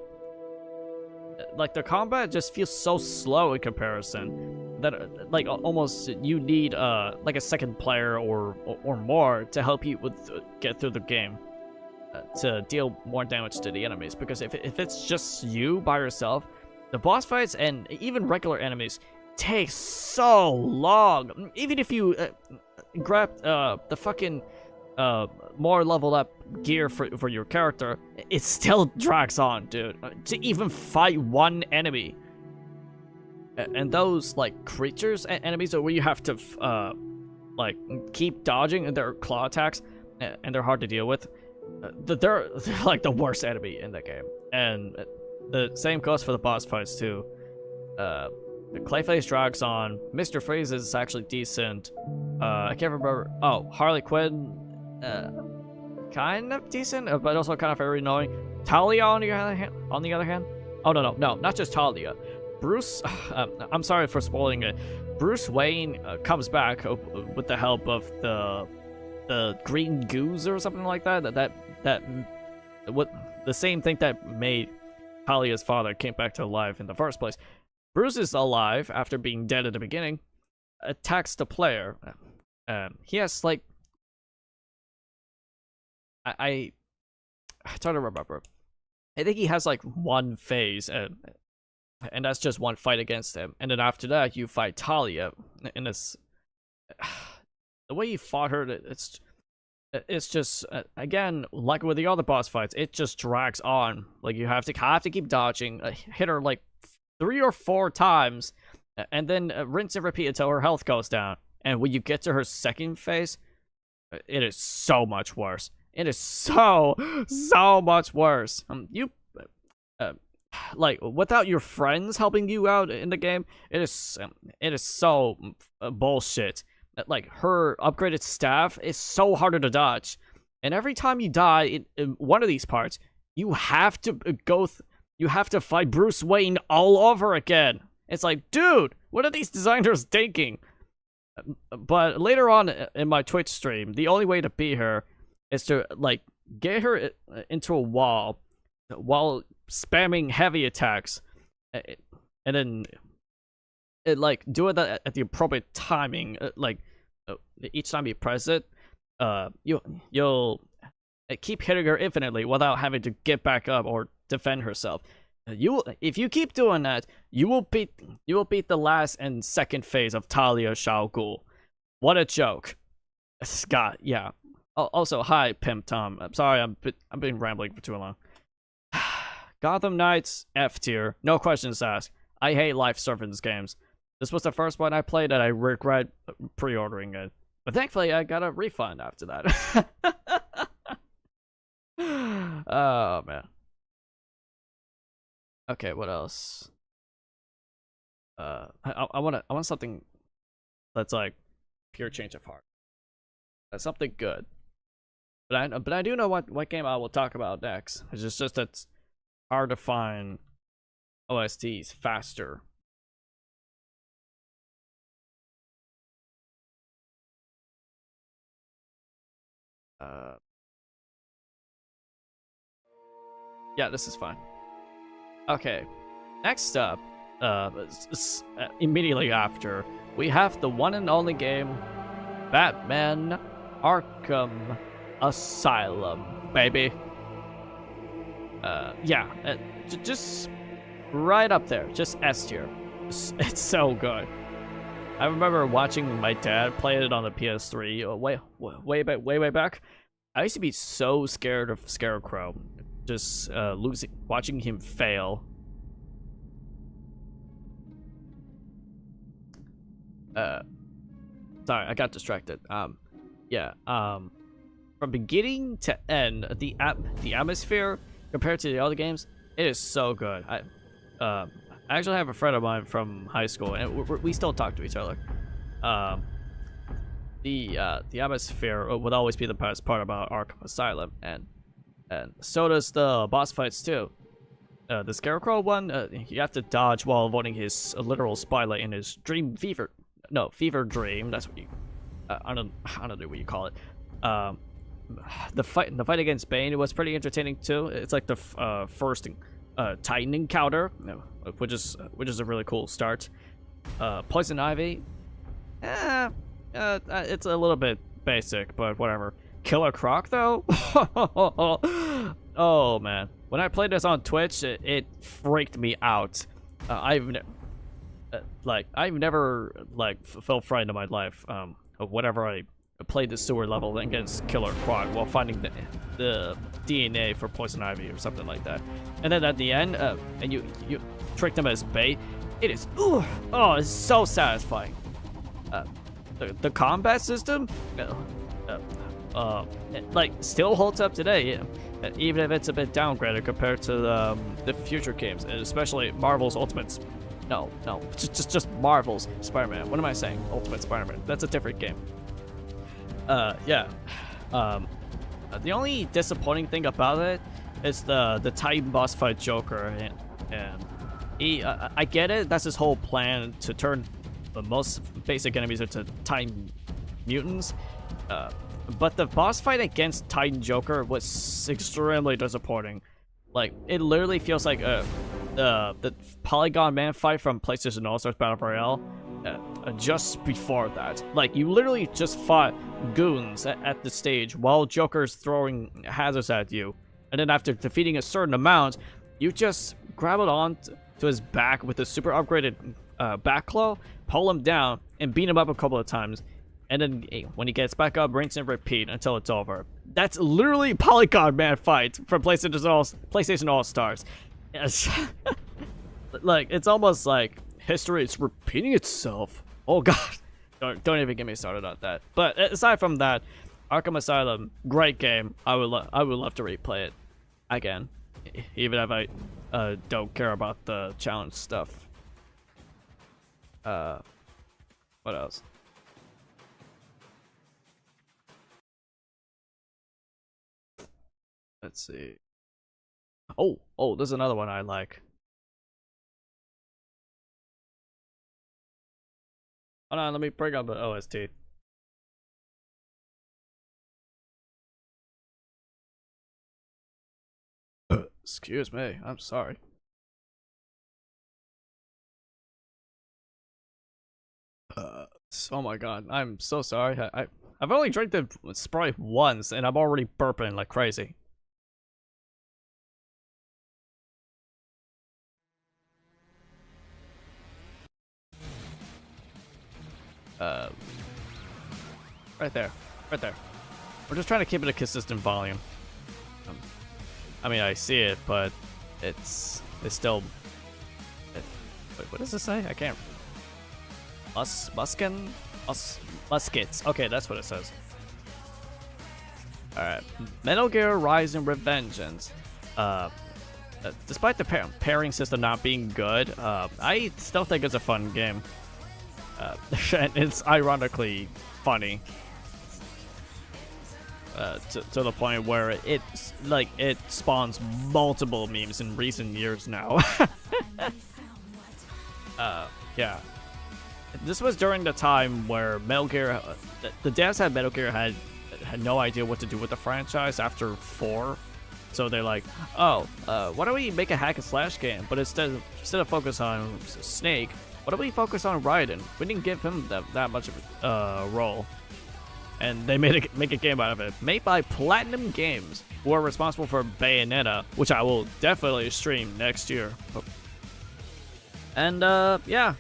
the combat just feels so slow in comparison that like almost you need like a second player or more to help you with get through the game. To deal more damage to the enemies, because if it's just you by yourself, the boss fights and even regular enemies takes so long. Even if you grab the fucking more leveled up gear for your character, it still drags on, dude. To even fight one enemy. And those, like, creatures, enemies, where you have to, like, keep dodging their claw attacks, and they're hard to deal with. They're like the worst enemy in the game. And the same goes for the boss fights, too. The Clayface drags on. Mr. Freeze is actually decent. I can't remember. Oh, Harley Quinn, kind of decent, but also kind of very annoying. Talia, on the other hand. Oh, no, not just Talia. Bruce, I'm sorry for spoiling it. Bruce Wayne comes back with the help of the green goose or something like that. The same thing that made Talia's father came back to life in the first place. Bruce is alive after being dead at the beginning. Attacks the player. He has, like, I try to remember. I think he has like one phase, and that's just one fight against him. And then after that, you fight Talia, and it's the way you fought her. It's just again, like with the other boss fights, it just drags on. Like you have to keep dodging, hit her like 3 or 4 times, and then rinse and repeat until her health goes down. And when you get to her second phase, it is so much worse. It is so much worse. Like without your friends helping you out in the game, it is so bullshit. Like her upgraded staff is so harder to dodge, and every time you die in one of these parts, you have to you have to fight Bruce Wayne all over again. It's like, dude, what are these designers thinking? But later on in my Twitch stream, the only way to beat her is to like get her into a wall while spamming heavy attacks, and then like do it at the appropriate timing. Like each time you press it, you'll keep hitting her infinitely without having to get back up or defend herself. If you keep doing that, you will beat the last and second phase of Talia Shao Ghul. What a joke, Scott. Yeah. Also, hi, Pimp Tom. I'm sorry, I've been rambling for too long. Gotham Knights, F tier. No questions asked. I hate live service games. This was the first one I played and I regret pre-ordering it. But thankfully, I got a refund after that. Oh, man. Okay, what else? I want something that's like pure change of heart. That's something good. But I do know what game I will talk about next. It's just it's hard to find OSTs faster. Yeah, this is fine. Okay, next up, immediately after, we have the one and only game, Batman Arkham Asylum, baby. Yeah, just right up there, just S tier. It's so good. I remember watching my dad play it on the PS3 way back. I used to be so scared of Scarecrow, just watching him fail. Sorry, I got distracted. Yeah. From beginning to end, the atmosphere compared to the other games, it is so good. I actually have a friend of mine from high school, and we still talk to each other. The atmosphere would always be the best part about Arkham Asylum, and so does the boss fights too. The Scarecrow one, you have to dodge while avoiding his literal spotlight in his fever dream. That's what you, I don't know what you call it. The fight against Bane was pretty entertaining too. It's like the first Titan encounter, which is a really cool start. Poison Ivy, it's a little bit basic, but whatever. Killer Croc though, oh man, when I played this on Twitch, it freaked me out. Like I've never like felt frightened in my life of whenever I played the sewer level against Killer Quad while finding the DNA for Poison Ivy or something like that. And then at the end, and you tricked them as bait. It is it's so satisfying. The combat system, like still holds up today, even if it's a bit downgraded compared to the future games, and especially Marvel's Ultimates. No, just Marvel's Spider-Man. What am I saying? Ultimate Spider-Man. That's a different game. Yeah. The only disappointing thing about it is the Titan boss fight Joker, and I get it. That's his whole plan, to turn the most basic enemies into Titan mutants. But the boss fight against Titan Joker was extremely disappointing. Like, it literally feels like the Polygon Man fight from PlayStation All-Stars Battle Royale just before that. Like, you literally just fought goons at the stage while Joker's throwing hazards at you. And then after defeating a certain amount, you just grab it on to his back with a super upgraded back claw, pull him down, and beat him up a couple of times. And then when he gets back up, rinse and repeat until it's over. That's literally Polygon Man fight from PlayStation All-Stars. Yes. Like, it's almost like history is repeating itself. Oh god. Don't even get me started on that. But aside from that, Arkham Asylum, great game. I would love to replay it again, even if I don't care about the challenge stuff. What else? Let's see. Oh, there's another one I like. Hold on, let me bring up the OST. Excuse me, I'm sorry. Oh my god, I'm so sorry. I've only drank the Sprite once, and I'm already burping like crazy. Right there. We're just trying to keep it a consistent volume. I mean, I see it, but it's still... Wait, what does this say? I can't... Muskets. Okay, that's what it says. Alright. Metal Gear Rising Revengeance. Despite the pairing system not being good, I still think it's a fun game. And it's ironically funny. To the point where it spawns multiple memes in recent years now. Yeah. This was during the time where Metal Gear, the devs at Metal Gear had no idea what to do with the franchise after 4. So they're like, oh, why don't we make a hack and slash game? But instead of focus on Snake, why don't we focus on Raiden? We didn't give him that much of a role. And they make a game out of it, made by Platinum Games, who are responsible for Bayonetta, which I will definitely stream next year. And yeah,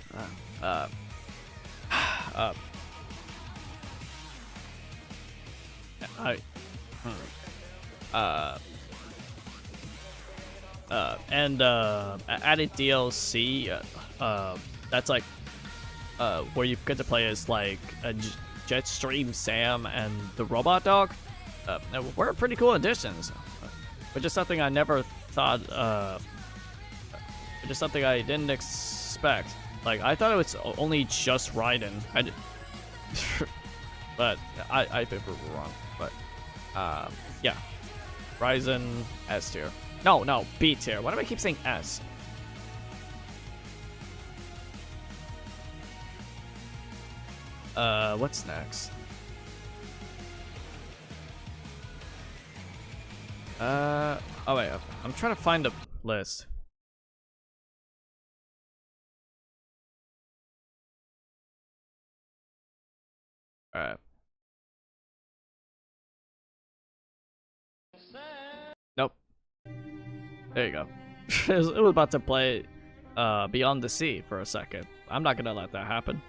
added DLC. That's like where you get to play as like a Jetstream Sam and the Robot Dog. Were pretty cool additions, but just something I never thought. Just something I didn't expect. Like, I thought it was only just Raiden. But I think we're wrong. But yeah, Ryzen S tier. No, B tier. Why do I keep saying S? What's next? Oh wait, I'm trying to find the list. Alright. Nope. There you go. It was about to play beyond the sea for a second. I'm not gonna let that happen.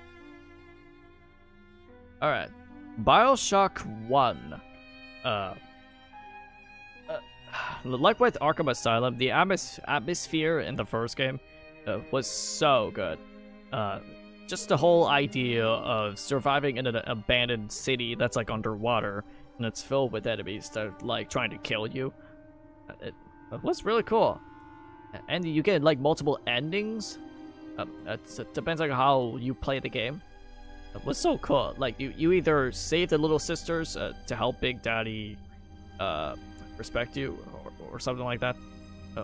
Alright. Bioshock 1. Like with Arkham Asylum, the atmosphere in the first game was so good. Just the whole idea of surviving in an abandoned city that's like underwater and it's filled with enemies that are like trying to kill you. It was really cool. And you get like multiple endings. It depends on how you play the game. It was so cool. Like you either save the little sisters to help Big Daddy respect you or something like that,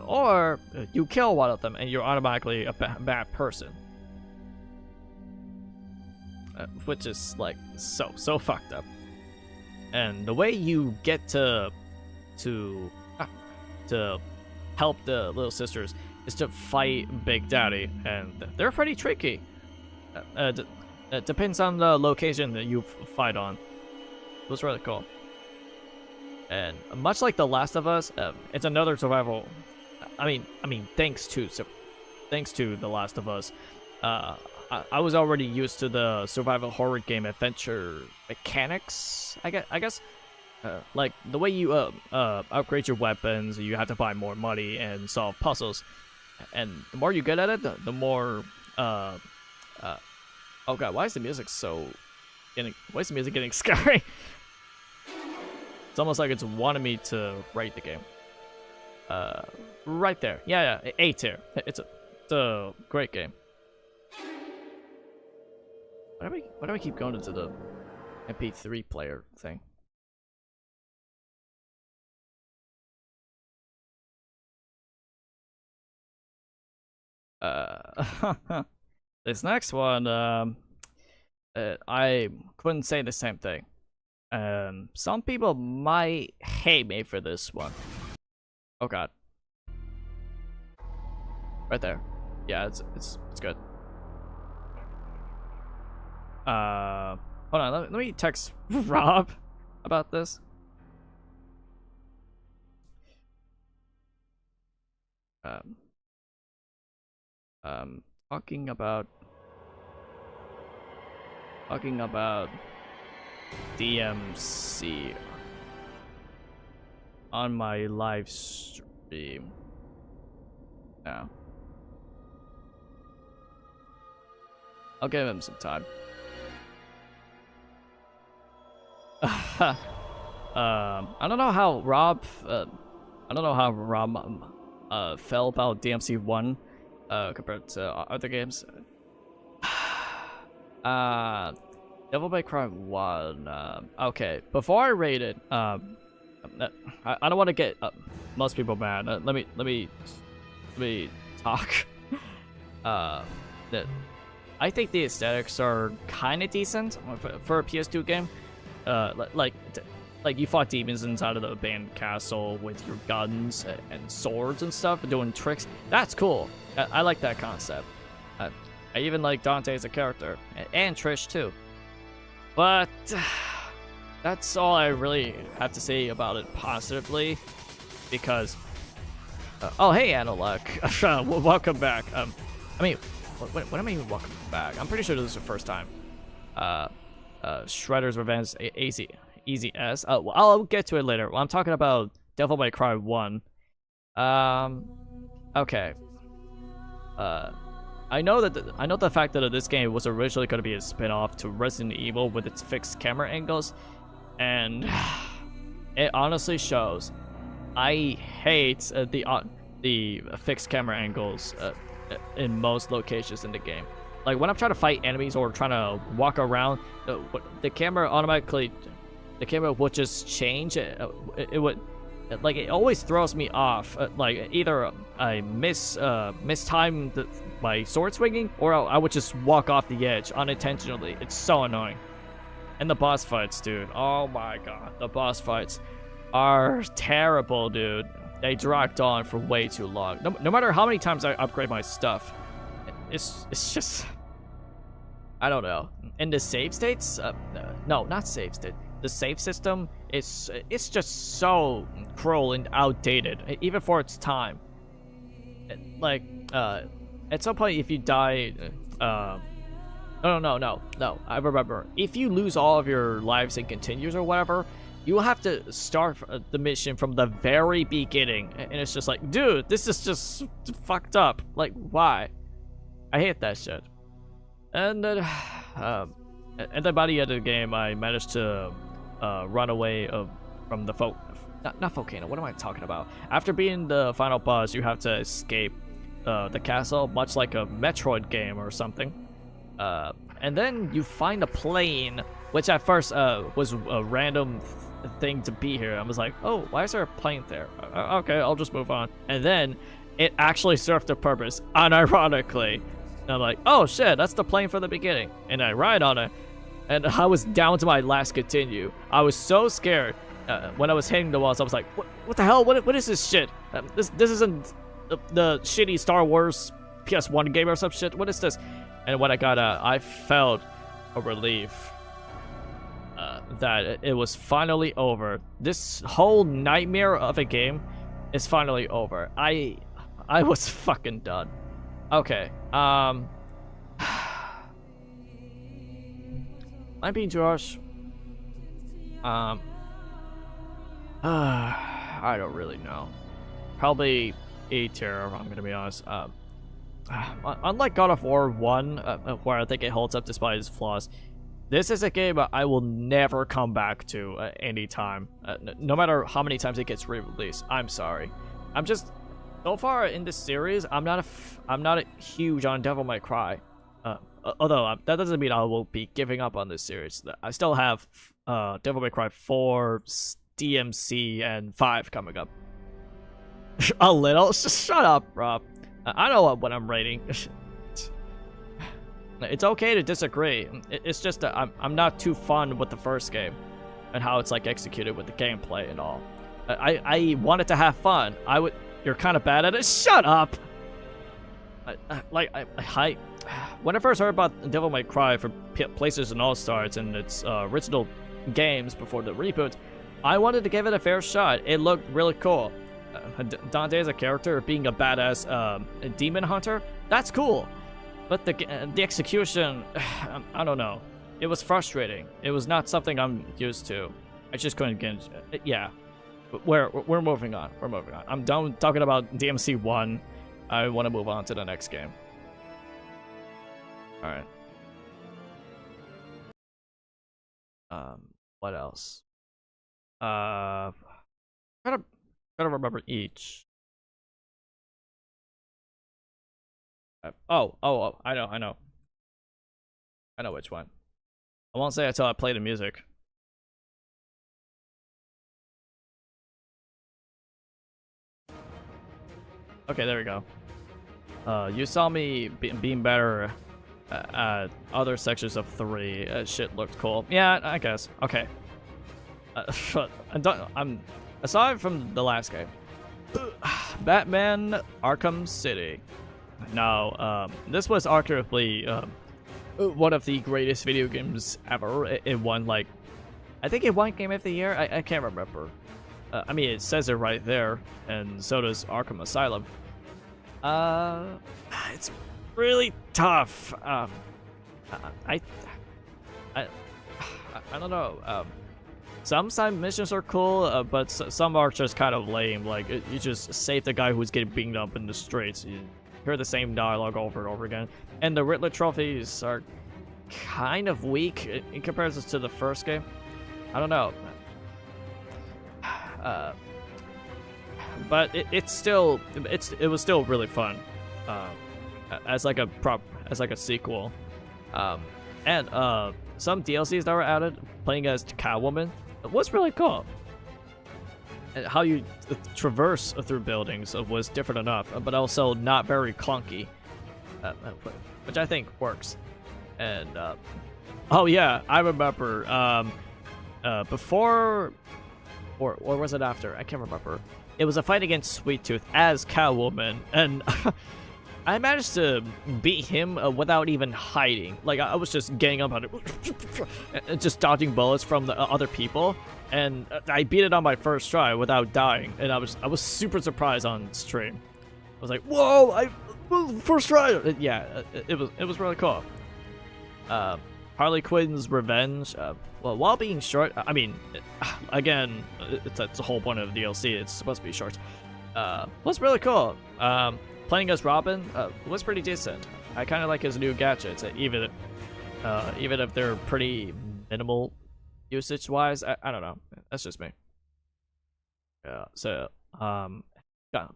or you kill one of them and you're automatically a bad person, which is like so fucked up. And the way you get to help the little sisters is to fight Big Daddy, and they're pretty tricky. It depends on the location that you fight on. It was really cool. And much like The Last of Us, it's another survival. I mean, thanks to The Last of Us, I was already used to the survival horror game adventure mechanics. I guess, like the way you upgrade your weapons, you have to buy more money and solve puzzles, and the more you get at it, the more. Oh god, why is the music getting scary? It's almost like it's wanting me to rate the game. Right there. Yeah, A tier. It's a great game. Why do I keep going into the MP3 player thing? This next one, I couldn't say the same thing. Some people might hate me for this one. Oh god. Right there. Yeah, it's good. Hold on, let me text Rob about this. Talking about DMC on my live stream. Yeah. I'll give him some time. I don't know how Rob felt about DMC 1 compared to other games. Devil May Cry 1. Okay, before I rate it, I don't want to get most people mad. Let me talk. That I think the aesthetics are kind of decent for a PS2 game. Like you fought demons inside of the abandoned castle with your guns and swords and stuff, doing tricks. That's cool. I like that concept. I even like Dante as a character, and Trish too. But that's all I really have to say about it positively, because oh hey Analog, welcome back. I mean, what am I even welcome back? I'm pretty sure this is your first time. Shredder's Revenge, Easy S. Well, I'll get to it later. Well, I'm talking about Devil May Cry 1. Okay. I know the fact that this game was originally going to be a spin-off to Resident Evil with its fixed camera angles, and it honestly shows. I hate the fixed camera angles in most locations in the game. Like when I'm trying to fight enemies or trying to walk around, the camera would just change. It would, like, it always throws me off. Like either I mistime my sword swinging, or I would just walk off the edge unintentionally. It's so annoying. And the boss fights, dude. Oh my god, the boss fights are terrible, dude. They dragged on for way too long. No matter how many times I upgrade my stuff, it's just, I don't know. In the save states, no, not save state. The save system it's just so cruel and outdated, even for its time. Like at some point, if you die, no, I remember. If you lose all of your lives and continues or whatever, you will have to start the mission from the very beginning. And it's just like, dude, this is just fucked up. Like, why? I hate that shit. And then, by the end of the game, I managed to run away from the not volcano. What am I talking about? After being the final boss, you have to escape the castle, much like a Metroid game or something. And then you find a plane, which at first was a random thing to be here. I was like, oh, why is there a plane there? Okay, I'll just move on. And then it actually served a purpose, unironically. And I'm like, oh shit, that's the plane from the beginning. And I ride on it, and I was down to my last continue. I was so scared when I was hitting the walls. I was like, what the hell? What is this shit? This isn't the shitty Star Wars PS1 game or some shit. What is this? And when I got out, I felt a relief that it was finally over. This whole nightmare of a game is finally over. I was fucking done. Okay. Am I being too harsh? I don't really know. Probably A tier, I'm gonna be honest. Unlike God of War 1, where I think it holds up despite its flaws, this is a game I will never come back to anytime. No matter how many times it gets re-released. I'm sorry. I'm just, so far in this series, I'm not huge on Devil May Cry. Although that doesn't mean I will be giving up on this series. I still have Devil May Cry 4, DMC, and 5 coming up. A little? Just shut up, Rob. I know what I'm rating. It's okay to disagree. It's just that I'm not too fun with the first game and how it's like executed with the gameplay and all. I wanted to have fun. You're kind of bad at it. Shut up. When I first heard about Devil May Cry for PlayStation All-Stars and its original games before the reboot, I wanted to give it a fair shot. It looked really cool. Dante as a character being a badass demon hunter, that's cool. But the execution, I don't know. It was frustrating. It was not something I'm used to. I just couldn't get it. Yeah. We're moving on. We're moving on. I'm done talking about DMC 1. I want to move on to the next game. Alright. What else? Gotta remember each. Oh, I know which one. I won't say until I play the music. Okay, there we go. You saw me being better at other sections of 3. Shit looked cool. Yeah, I guess. Okay. I'm aside from the last game. Batman Arkham City. Now, this was arguably one of the greatest video games ever. It won, like, I think it won Game of the Year. I can't remember. I mean, it says it right there, and so does Arkham Asylum. It's really tough. I don't know. Some side missions are cool, but some are just kind of lame. Like, you just save the guy who's getting beaten up in the streets. You hear the same dialogue over and over again. And the Riddler trophies are kind of weak in comparison to the first game. I don't know. But it was still really fun. As like a sequel. And some DLCs that were added, playing as Catwoman, was really cool. And how you traverse through buildings was different enough, but also not very clunky, which I think works. And oh yeah, I remember before, or was it after? I can't remember. It was a fight against Sweet Tooth as Catwoman, and I managed to beat him without even hiding. Like, I was just getting up on it and just dodging bullets from the other people, and I beat it on my first try without dying. And I was super surprised on stream. I was like, "Whoa! well, first try. Yeah, it was really cool. Harley Quinn's revenge. Well, while being short, I mean, again, that's the whole point of the DLC. It's supposed to be short. Was really cool. Playing as Robin was pretty decent. I kind of like his new gadgets, even if they're pretty minimal usage-wise. I don't know. That's just me. Yeah. So yeah.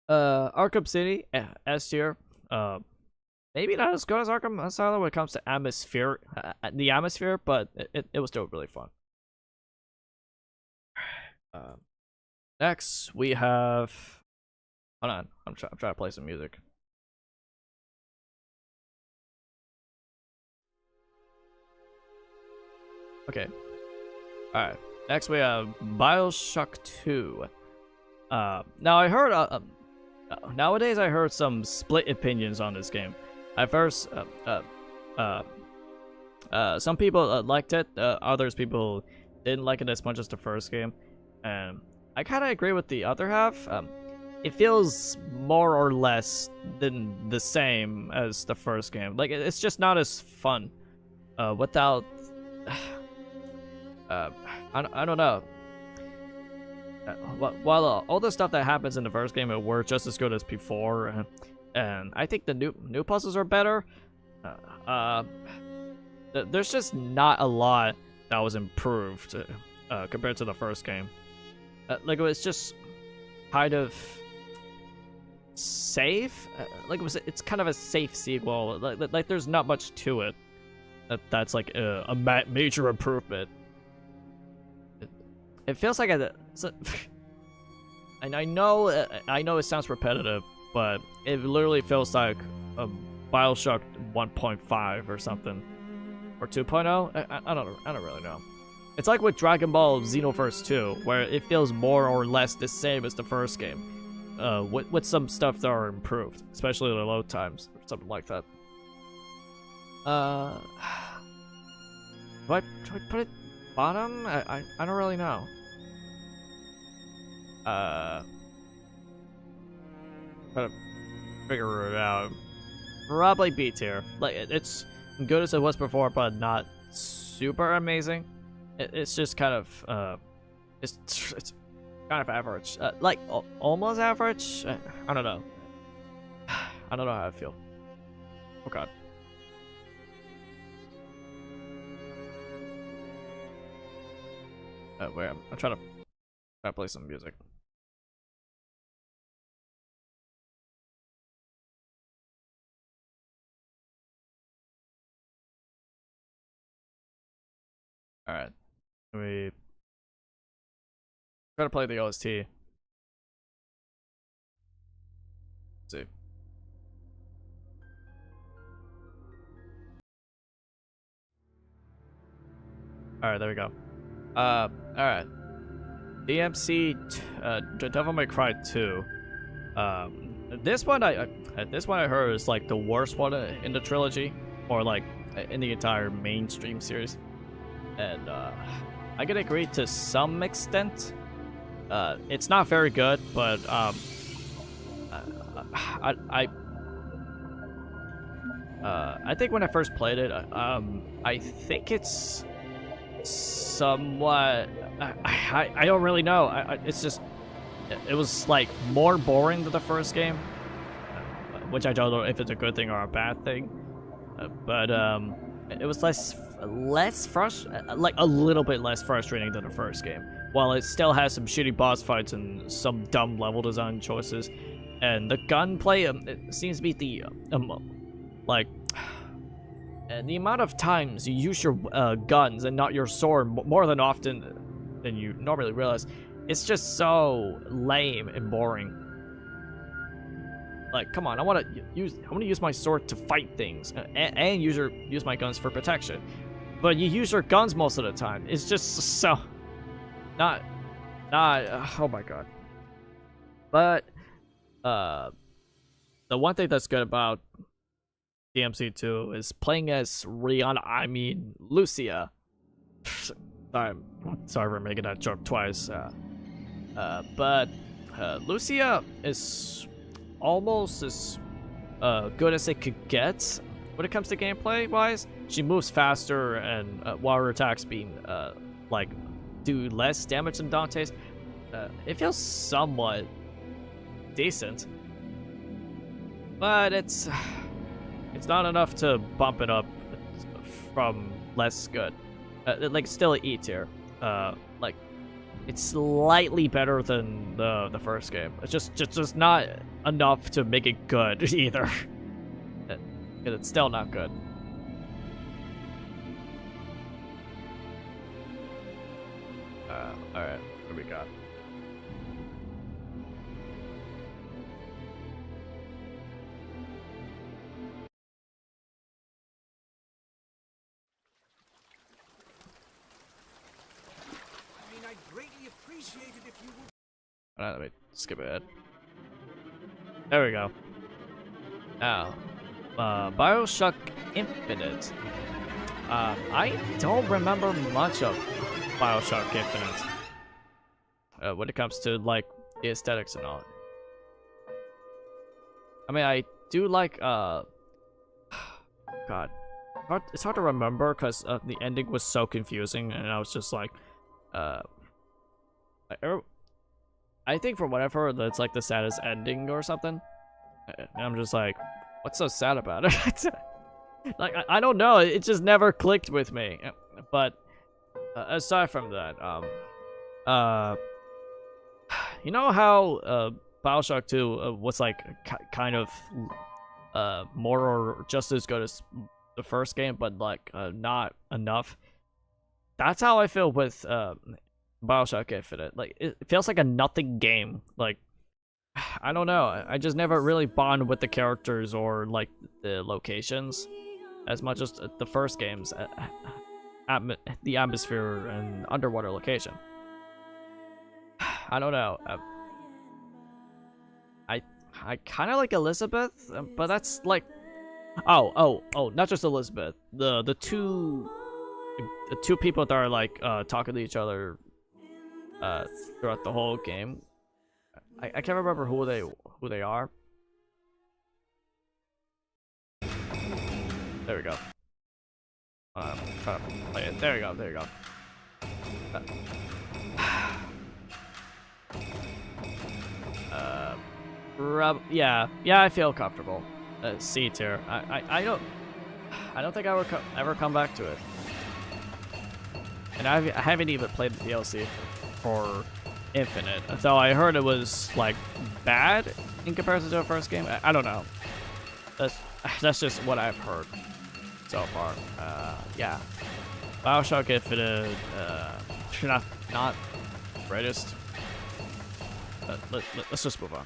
Arkham City S tier. Maybe not as good as Arkham Asylum when it comes to the atmosphere, but it was still really fun. Next we have. Hold on, I'm trying to play some music. Okay. All right. Next we have Bioshock 2. Now I heard nowadays I heard some split opinions on this game. At first, some people liked it, others people didn't like it as much as the first game, and I kind of agree with the other half. It feels more or less than the same as the first game. Like it's just not as fun without. I don't know. While all the stuff that happens in the first game it worked just as good as before, and I think the new puzzles are better. There's just not a lot that was improved compared to the first game. Like it was just kind of safe. It's kind of a safe sequel. Like there's not much to it that's like a major improvement. It feels like and I know it sounds repetitive, but it literally feels like a Bioshock 1.5 or something, or 2.0. I don't really know. It's like with Dragon Ball Xenoverse 2, where it feels more or less the same as the first game, with some stuff that are improved, especially the load times or something like that. Do I put it bottom? I don't really know. Try to figure it out. Probably B tier. Like it's good as it was before, but not super amazing. It's just kind of it's kind of average. Like almost average. I don't know. I don't know how I feel. Oh god. Wait, I'm trying to play some music. All right, we try to play the OST. Let's see. All right, there we go. All right. DMC, Devil May Cry 2. This one I heard is like the worst one in the trilogy, or like in the entire mainstream series, and I can agree to some extent. It's not very good, but I think when I first played it, I think it's somewhat. I don't really know. It's just it was like more boring than the first game, which I don't know if it's a good thing or a bad thing. But it was less frustrating, like a little bit less frustrating than the first game. While it still has some shitty boss fights and some dumb level design choices, and the gunplay it seems to be the like. The amount of times you use your guns and not your sword more than often than you normally realize, it's just so lame and boring. Like, come on, I want to use my sword to fight things and use my guns for protection, but you use your guns most of the time. It's just so not. Oh my god. But the one thing that's good about DMC2 is playing as Lucia. Sorry for making that joke twice. But Lucia is almost as good as it could get when it comes to gameplay wise. She moves faster, and while her attacks being like do less damage than Dante's, it feels somewhat decent, but it's not enough to bump it up from less good. Like still an E tier. Like it's slightly better than the first game. It's just not enough to make it good either. It's still not good. All right, what do we got? Alright, let me skip ahead. There we go. Now, Bioshock Infinite. I don't remember much of Bioshock Infinite when it comes to like the aesthetics and all. I mean, I do like God, it's hard to remember because the ending was so confusing, and I was just like, I think from what I've heard, that's like the saddest ending or something. And I'm just like, what's so sad about it? Like, I don't know. It just never clicked with me. But aside from that, you know how Bioshock 2 was like kind of more or just as good as the first game, but like not enough. That's how I feel with Bioshock Infinite. Like, it feels like a nothing game. Like, I don't know. I just never really bond with the characters or like the locations as much as the first game's the atmosphere and underwater location. I don't know. I kind of like Elizabeth, but that's like, oh, not just Elizabeth. The two people that are like talking to each other throughout the whole game. I can't remember who they are. There we go. Try to play it. There you go. There you go. Yeah, I feel comfortable. C tier. I don't think I would ever come back to it. And I haven't even played the DLC for Infinite, though I heard it was like bad in comparison to the first game. I don't know. That's just what I've heard so far. Yeah, Bioshock Infinite, not greatest. Let's just move on.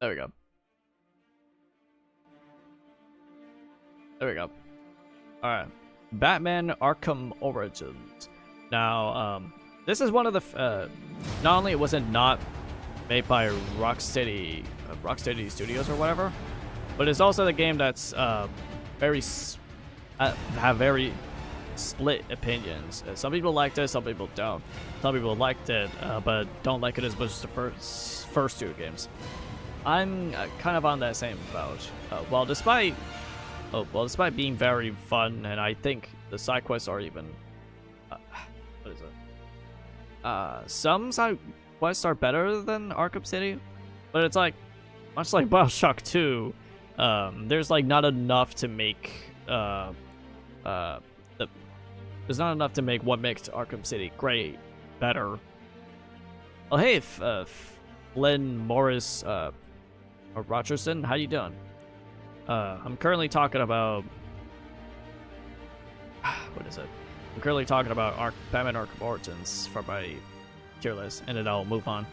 There we go. There we go. Alright. Batman Arkham Origins. Now, this is one of the, not only was it not made by Rocksteady Studios or whatever, but it's also the game that's, have very split opinions. Some people liked it, some people don't. Some people liked it, but don't like it as much as the first two games. I'm kind of on that same boat. Well, despite being very fun, and I think the side quests are even, what is it? Some side quests are better than Arkham City, but it's like, much like Bioshock 2, there's like not enough to make, there's not enough to make what makes Arkham City great better. Oh hey, Flynn Morris, or Rogerson, how you doing? I'm currently talking about what is it? I'm currently talking about Batman Arkham Origins for my tier list, and then I'll move on.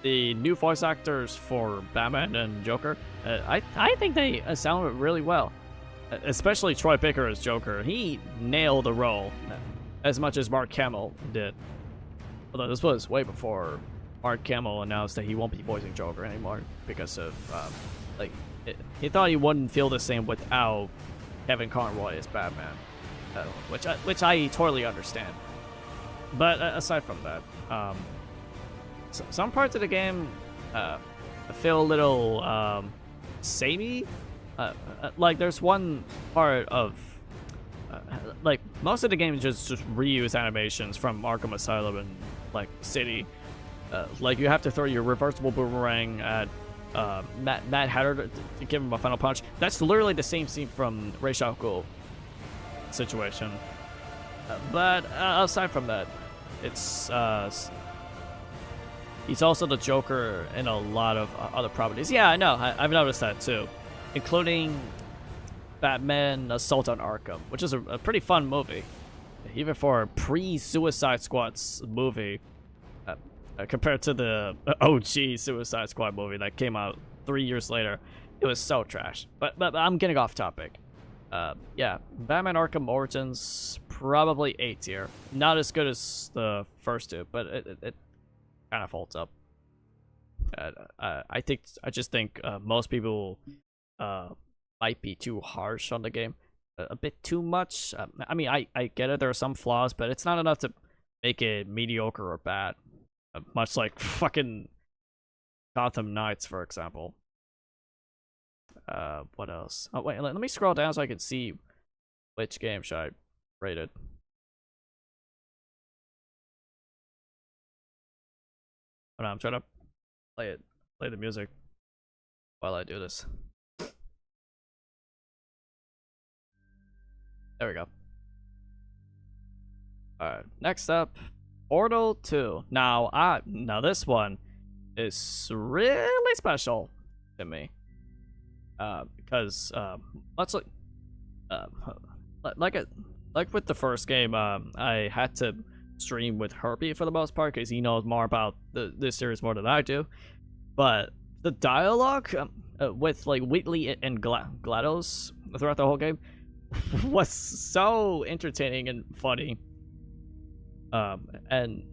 The new voice actors for Batman and Joker, I think they sound really well. Especially Troy Baker as Joker. He nailed the role as much as Mark Hamill did. Although this was way before Mark Hamill announced that he won't be voicing Joker anymore because of he thought he wouldn't feel the same without Kevin Conroy as Batman, which I totally understand. But aside from that, some parts of the game feel a little samey. Like there's one part of like most of the game just reuse animations from Arkham Asylum and like City. Like you have to throw your reversible boomerang at Mad Hatter to give him a final punch. That's literally the same scene from Ra's al Ghul situation. But aside from that, it's he's also the Joker in a lot of other properties. Yeah, I know. I've noticed that too, including Batman Assault on Arkham, which is a pretty fun movie, even for a pre-Suicide Squad's movie, compared to the OG Suicide Squad movie that came out 3 years later. It was so trash. But I'm getting off topic. Yeah, Batman Arkham Origins, probably A tier. Not as good as the first two, but it kind of holds up. I just think most people might be too harsh on the game, a bit too much. I mean, I get it. There are some flaws, but it's not enough to make it mediocre or bad. Much like fucking Gotham Knights, for example. What else? Oh wait, let me scroll down so I can see which game should I rate it. Oh, no, I'm trying to play the music while I do this. There we go. Alright, next up, Portal 2. Now this one is really special to me. Because much like with the first game, I had to stream with Kirby for the most part because he knows more about this series more than I do. But the dialogue with like Wheatley and GLaDOS throughout the whole game was so entertaining and funny. And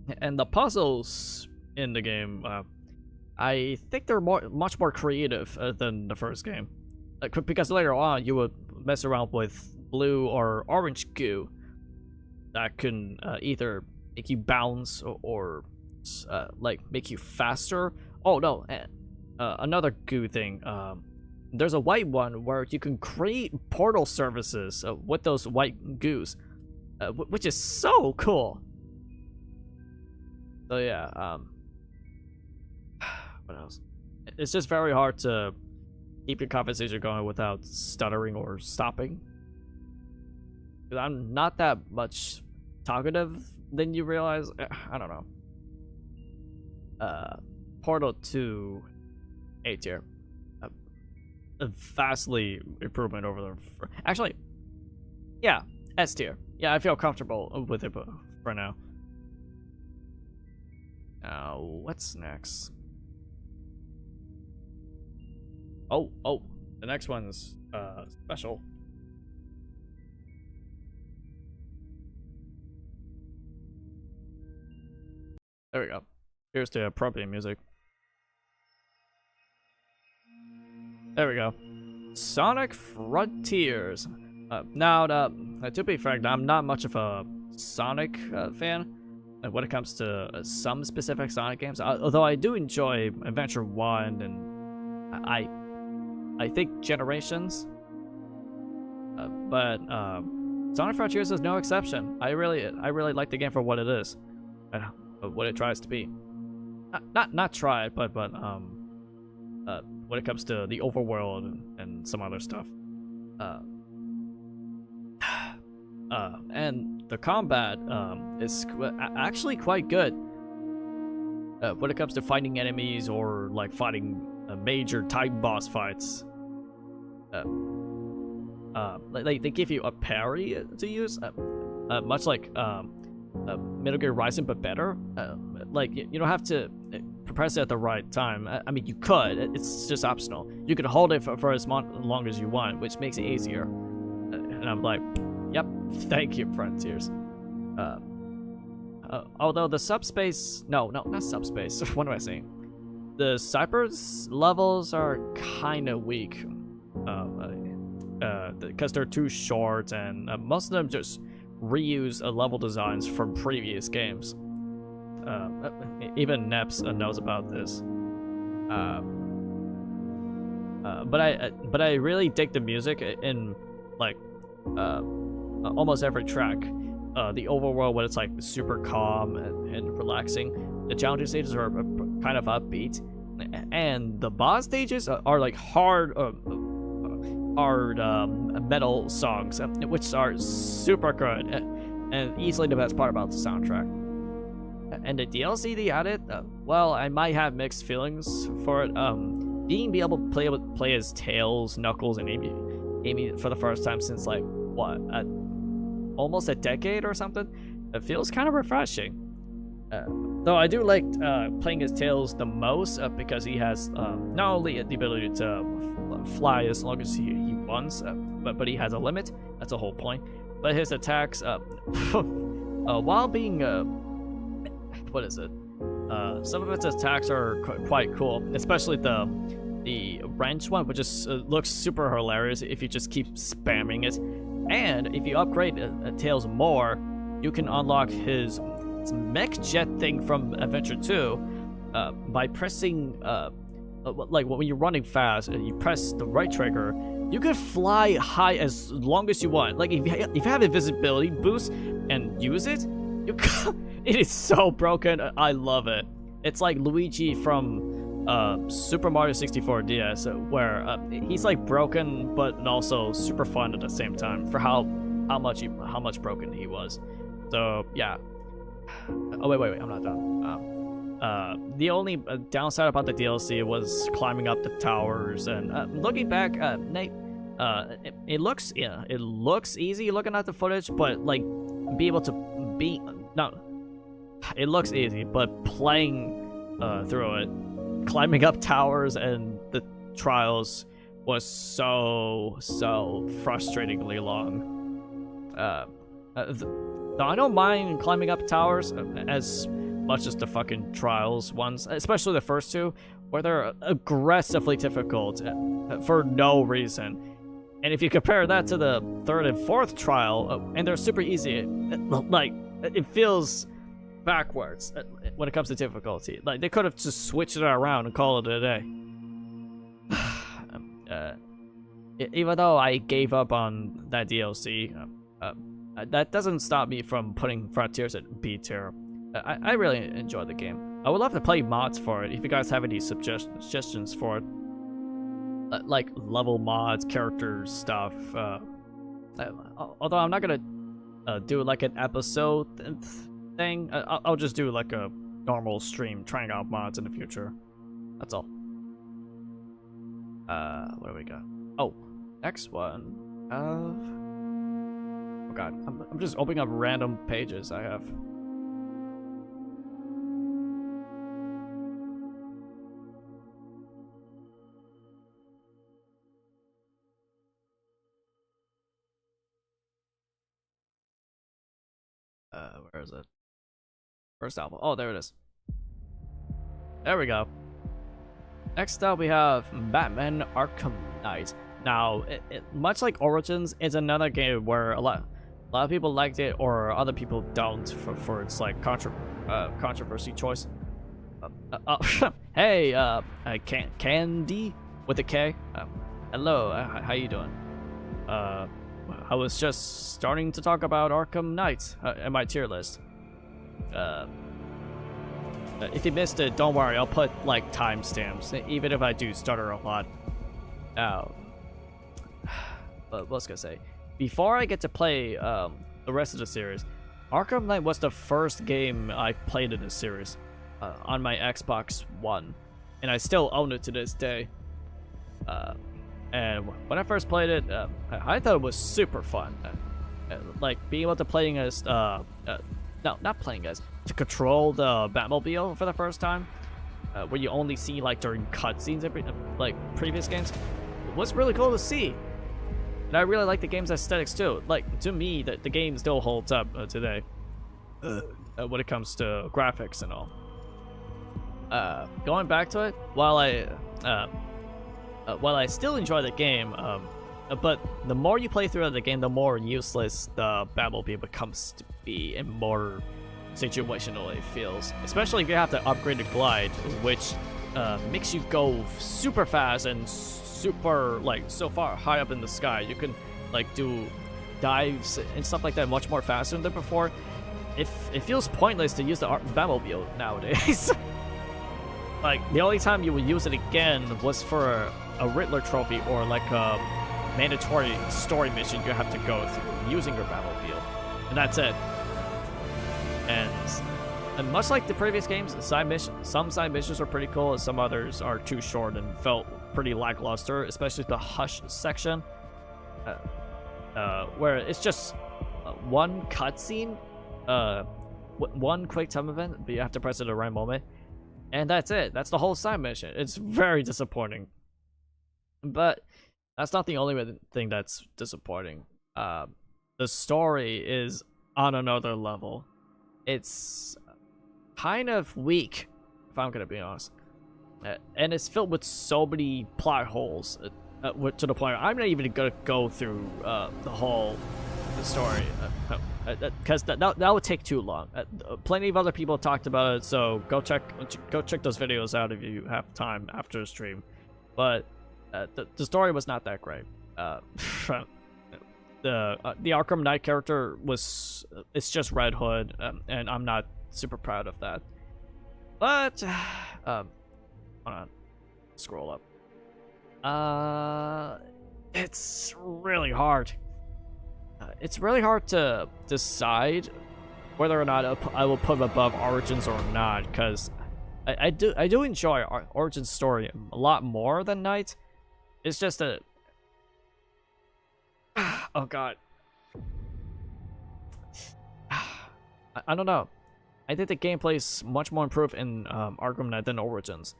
the puzzles in the game, I think they're much more creative than the first game, because later on you would mess around with blue or orange goo that can either make you bounce or like make you faster. Oh no, another goo thing. There's a white one where you can create portal services with those white goos, which is so cool. So yeah, what else? It's just very hard to keep your conversation going without stuttering or stopping. Because I'm not that much talkative than you realize. I don't know. Portal 2 A tier. A vastly improvement over the... Actually, yeah, S tier. Yeah, I feel comfortable with it for now. Now, what's next? Oh, the next one's special. There we go. Here's the appropriate music. There we go. Sonic Frontiers. Now, to be frank, I'm not much of a Sonic fan when it comes to some specific Sonic games. Although I do enjoy Adventure 1 and I think Generations. But Sonic Frontiers is no exception. I really like the game for what it is, what it tries to be. Not try it, but when it comes to the overworld and some other stuff. And the combat is actually quite good when it comes to fighting enemies or like fighting major type boss fights. They give you a parry to use, much like Metal Gear Rising, but better. Like you don't have to press it at the right time. I mean, you could. It's just optional. You could hold it for as long as you want, which makes it easier. And I'm like, yep, thank you, Frontiers. although the subspace, no, not subspace. What am I saying? The Cypress levels are kind of weak, because they're too short, and most of them just reuse level designs from previous games. Even Neps knows about this. But I really dig the music in like almost every track. The overworld, when it's like super calm and relaxing, the challenging stages are kind of upbeat, and the boss stages are like hard metal songs, which are super good and easily the best part about the soundtrack. And the DLC they added, well, I might have mixed feelings for it. Being able to play as Tails, Knuckles, and Amy for the first time since like what, almost a decade or something, it feels kind of refreshing. Though I do like playing as Tails the most because he has not only the ability to fly as long as he wants, but he has a limit. That's the whole point. But his attacks, while being what is it? Some of its attacks are quite cool, especially the wrench one, which just looks super hilarious if you just keep spamming it. And if you upgrade Tails more, you can unlock his mech jet thing from Adventure 2 by pressing like when you're running fast and you press the right trigger, you can fly high as long as you want. Like if you have invisibility boost and use it, you it is so broken. I love it. It's like Luigi from Super Mario 64 DS, where he's like broken but also super fun at the same time for how much broken he was. So yeah. Oh wait, I'm not done. The only downside about the DLC was climbing up the towers, and looking back, Nate, it looks easy looking at the footage, but like it looks easy, but playing through it, climbing up towers and the trials was so frustratingly long. I don't mind climbing up towers as much as the fucking trials ones, especially the first two, where they're aggressively difficult for no reason. And if you compare that to the third and fourth trial, and they're super easy, like it feels backwards when it comes to difficulty. Like they could have just switched it around and called it a day. Even though I gave up on that DLC, that doesn't stop me from putting FNAF at B tier. I really enjoy the game. I would love to play mods for it if you guys have any suggestions for it. Like level mods, character stuff. Although I'm not gonna do like an episode thing. I'll just do like a normal stream trying out mods in the future. That's all. What do we got? Oh, next one. Oh god, I'm just opening up random pages I have. Where is it? First album. Oh, there it is. There we go. Next up, we have Batman Arkham Knight. Now, much like Origins, it's another game where a lot of people liked it, or other people don't for its like controversy choice. Hey, Candy with a K. Hello, how you doing? I was just starting to talk about Arkham Knight in my tier list. If you missed it, don't worry, I'll put like timestamps, even if I do stutter a lot. Now, what was I gonna say? Before I get to play the rest of the series, Arkham Knight was the first game I played in this series on my Xbox One, and I still own it to this day. And when I first played it, I thought it was super fun. Like being able to playing as no, not playing as, to control the Batmobile for the first time, where you only see like during cutscenes like previous games, was really cool to see. And I really like the game's aesthetics too. Like to me, the game still holds up today. when it comes to graphics and all. Going back to it, while I still enjoy the game, but the more you play through the game, the more useless the Batmobile becomes to be, and more situational it feels. Especially if you have to upgrade the glide, which makes you go super fast and super, like, so far high up in the sky. You can, like, do dives and stuff like that much more faster than before. It feels pointless to use the Batmobile nowadays. Like, the only time you would use it again was for a Riddler trophy or like a mandatory story mission you have to go through using your Batmobile, and that's it. And much like the previous games, some side missions are pretty cool, and some others are too short and felt pretty lackluster, especially the Hush section, where it's just one cutscene, one quick time event, but you have to press it at the right moment, and that's it. That's the whole side mission. It's very disappointing. But that's not the only thing that's disappointing. The story is on another level. It's kind of weak, if I'm gonna be honest. And it's filled with so many plot holes to the point I'm not even gonna go through the whole story, because that would take too long. Plenty of other people talked about it, so go check those videos out if you have time after the stream. But the story was not that great. The Arkham Knight character it's just Red Hood, and I'm not super proud of that. But hold on, scroll up. It's really hard. It's really hard to decide whether or not I will put it above Origins or not, because I do enjoy Origins story a lot more than Knight. It's just a oh god, I don't know. I think the gameplay is much more improved in Arkham Knight than Origins,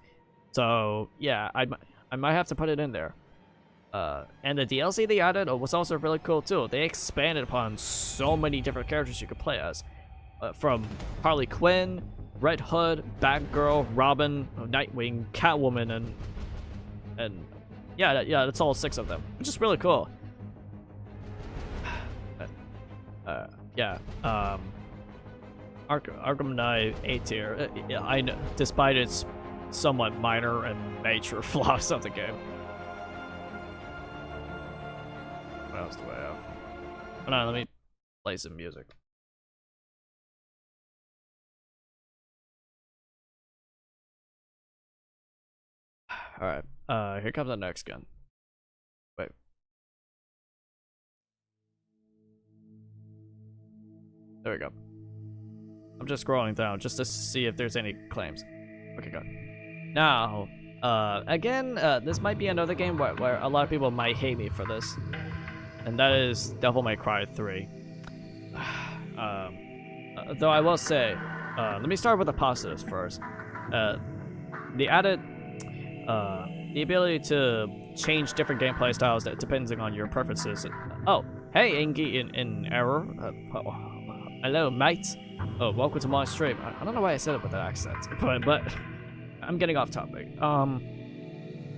so yeah, I might have to put it in there. And the DLC they added was also really cool too. They expanded upon so many different characters you could play as, from Harley Quinn, Red Hood, Batgirl, Robin, Nightwing, Catwoman, and yeah, that's all 6 of them, which is really cool. Yeah, Arkham Knight A tier. I know, despite its somewhat minor and major flaws of the game. What else do I have? Hold on, let me play some music. Alright, here comes the next gun. Wait. There we go. I'm just scrolling down just to see if there's any claims. Okay, good. Now, again, this might be another game where a lot of people might hate me for this. And that is Devil May Cry 3. Though I will say, let me start with the positives first. They added the ability to change different gameplay styles depending on your preferences. Oh, hey, Ingi in error. Hello, mate. Oh, welcome to my stream. I don't know why I said it with that accent, but I'm getting off topic.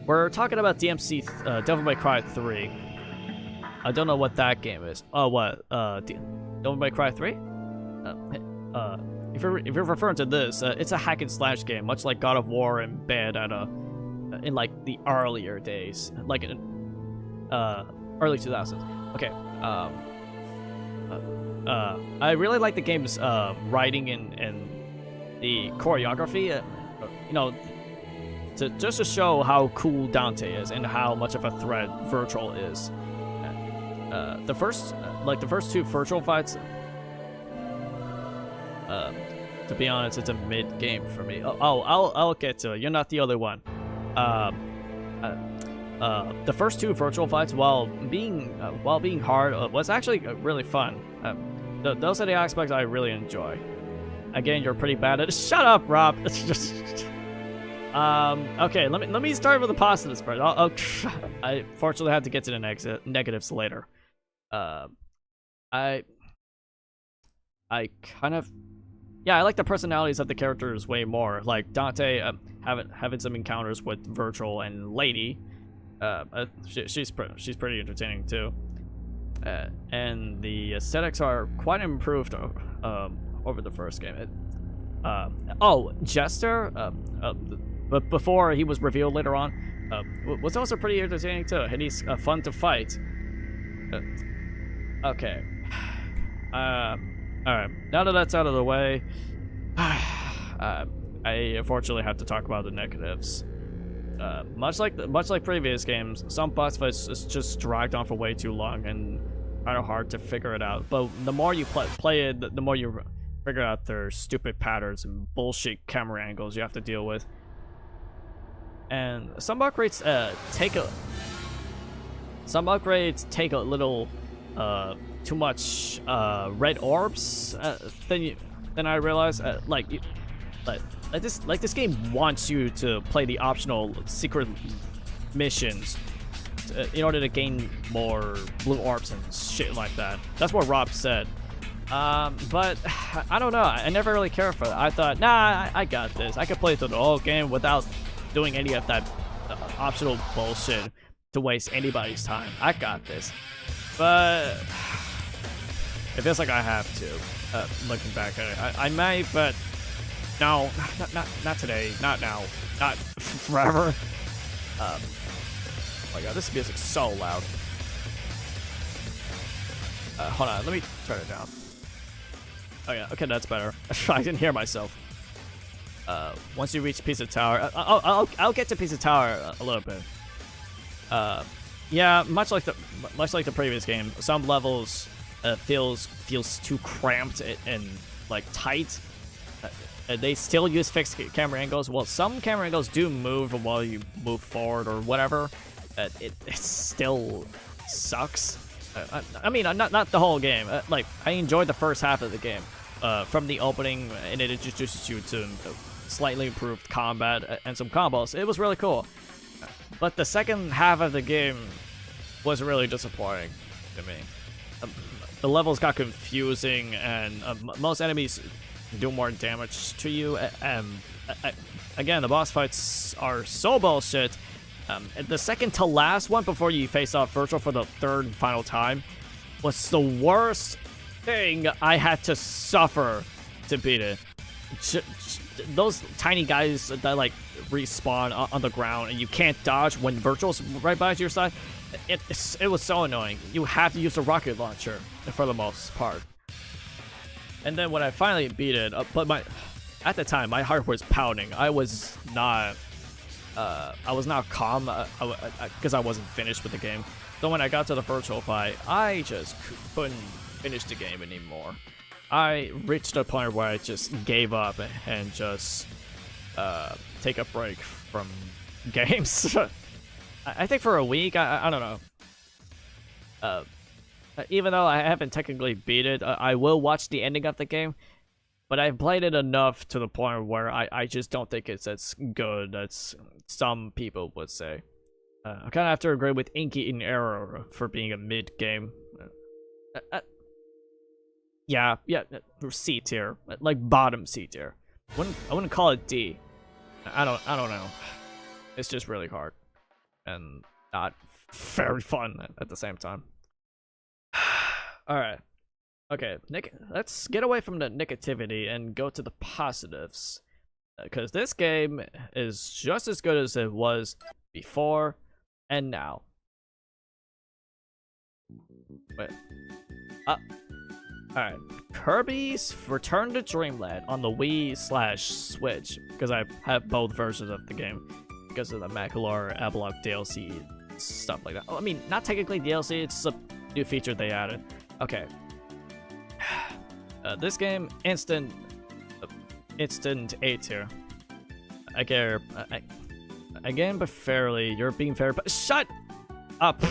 We're talking about DMC Devil May Cry 3. I don't know what that game is. Oh, what? Devil May Cry 3? If you're referring to this, it's a hack and slash game, much like God of War and Bad in like the earlier days, like in early 2000s. Okay. I really like the game's writing and the choreography. You know, just to show how cool Dante is and how much of a threat Virtual is. The first 2 Virtual fights, to be honest, it's a mid game for me. I'll get to it. You're not the only one. The first 2 Virtual fights, while being hard, was actually really fun. Those are the aspects I really enjoy. Again, you're pretty bad at it. Shut up, Rob. It's just okay. Let me start with the positives first. I fortunately had to get to the negatives later. I kind of yeah, I like the personalities of the characters way more. Like Dante, having some encounters with Virtual and Lady. She's pretty entertaining too. And the aesthetics are quite improved over the first game. Oh, Jester, but before he was revealed later on, was also pretty entertaining too, and he's fun to fight. Okay. Alright, now that that's out of the way, I unfortunately have to talk about the negatives. Much like previous games, some boss fights is just dragged on for way too long and kind of hard to figure it out. But the more you play it, the more you figure out their stupid patterns and bullshit camera angles you have to deal with. And some upgrades take a little too much red orbs than I realized. Like this game wants you to play the optional secret missions in order to gain more blue orbs and shit like that. That's what Rob said. But I don't know. I never really cared for that. I thought, nah, I got this. I could play through the whole game without doing any of that optional bullshit to waste anybody's time. I got this. But it feels like I have to. Looking back at it, I might, but no, not today, not now, not forever. Oh my god, this music's so loud. Hold on, let me turn it down. Oh yeah, okay, that's better. I didn't hear myself. Once you reach Pizza Tower, I'll get to Pizza Tower a little bit. Yeah, much like the previous game, some levels feels too cramped and like tight. They still use fixed camera angles. Well, some camera angles do move while you move forward or whatever. It still sucks. I mean, not the whole game. Like, I enjoyed the first half of the game. From the opening, and it introduces you to slightly improved combat and some combos. It was really cool. But the second half of the game was really disappointing to me. The levels got confusing, and most enemies do more damage to you. Again, the boss fights are so bullshit. The second to last one before you face off Virtual for the third and final time was the worst thing I had to suffer to beat it. Those tiny guys that like respawn on the ground and you can't dodge when Virtual's right by your side. It was so annoying. You have to use a rocket launcher for the most part. And then when I finally beat it, but at the time my heart was pounding. I was not calm because I wasn't finished with the game. So when I got to the Virtual fight, I just couldn't finish the game anymore. I reached a point where I just gave up and just take a break from games. I think for a week, I don't know. Even though I haven't technically beat it, I will watch the ending of the game. But I've played it enough to the point where I just don't think it's as good as some people would say. I kind of have to agree with Inky in Error for being a mid-game. Yeah, C tier, like bottom C tier. I wouldn't call it D. I don't know. It's just really hard and not very fun at the same time. All right. Okay, let's get away from the negativity and go to the positives. Because this game is just as good as it was before and now. Wait. Alright. Kirby's Return to Dreamland on the Wii/Switch. Because I have both versions of the game. Because of the Magolor Epilogue DLC, stuff like that. Oh, I mean, not technically DLC, it's a new feature they added. Okay. This game, instant A tier. Again, but fairly, you're being fair, but shut up.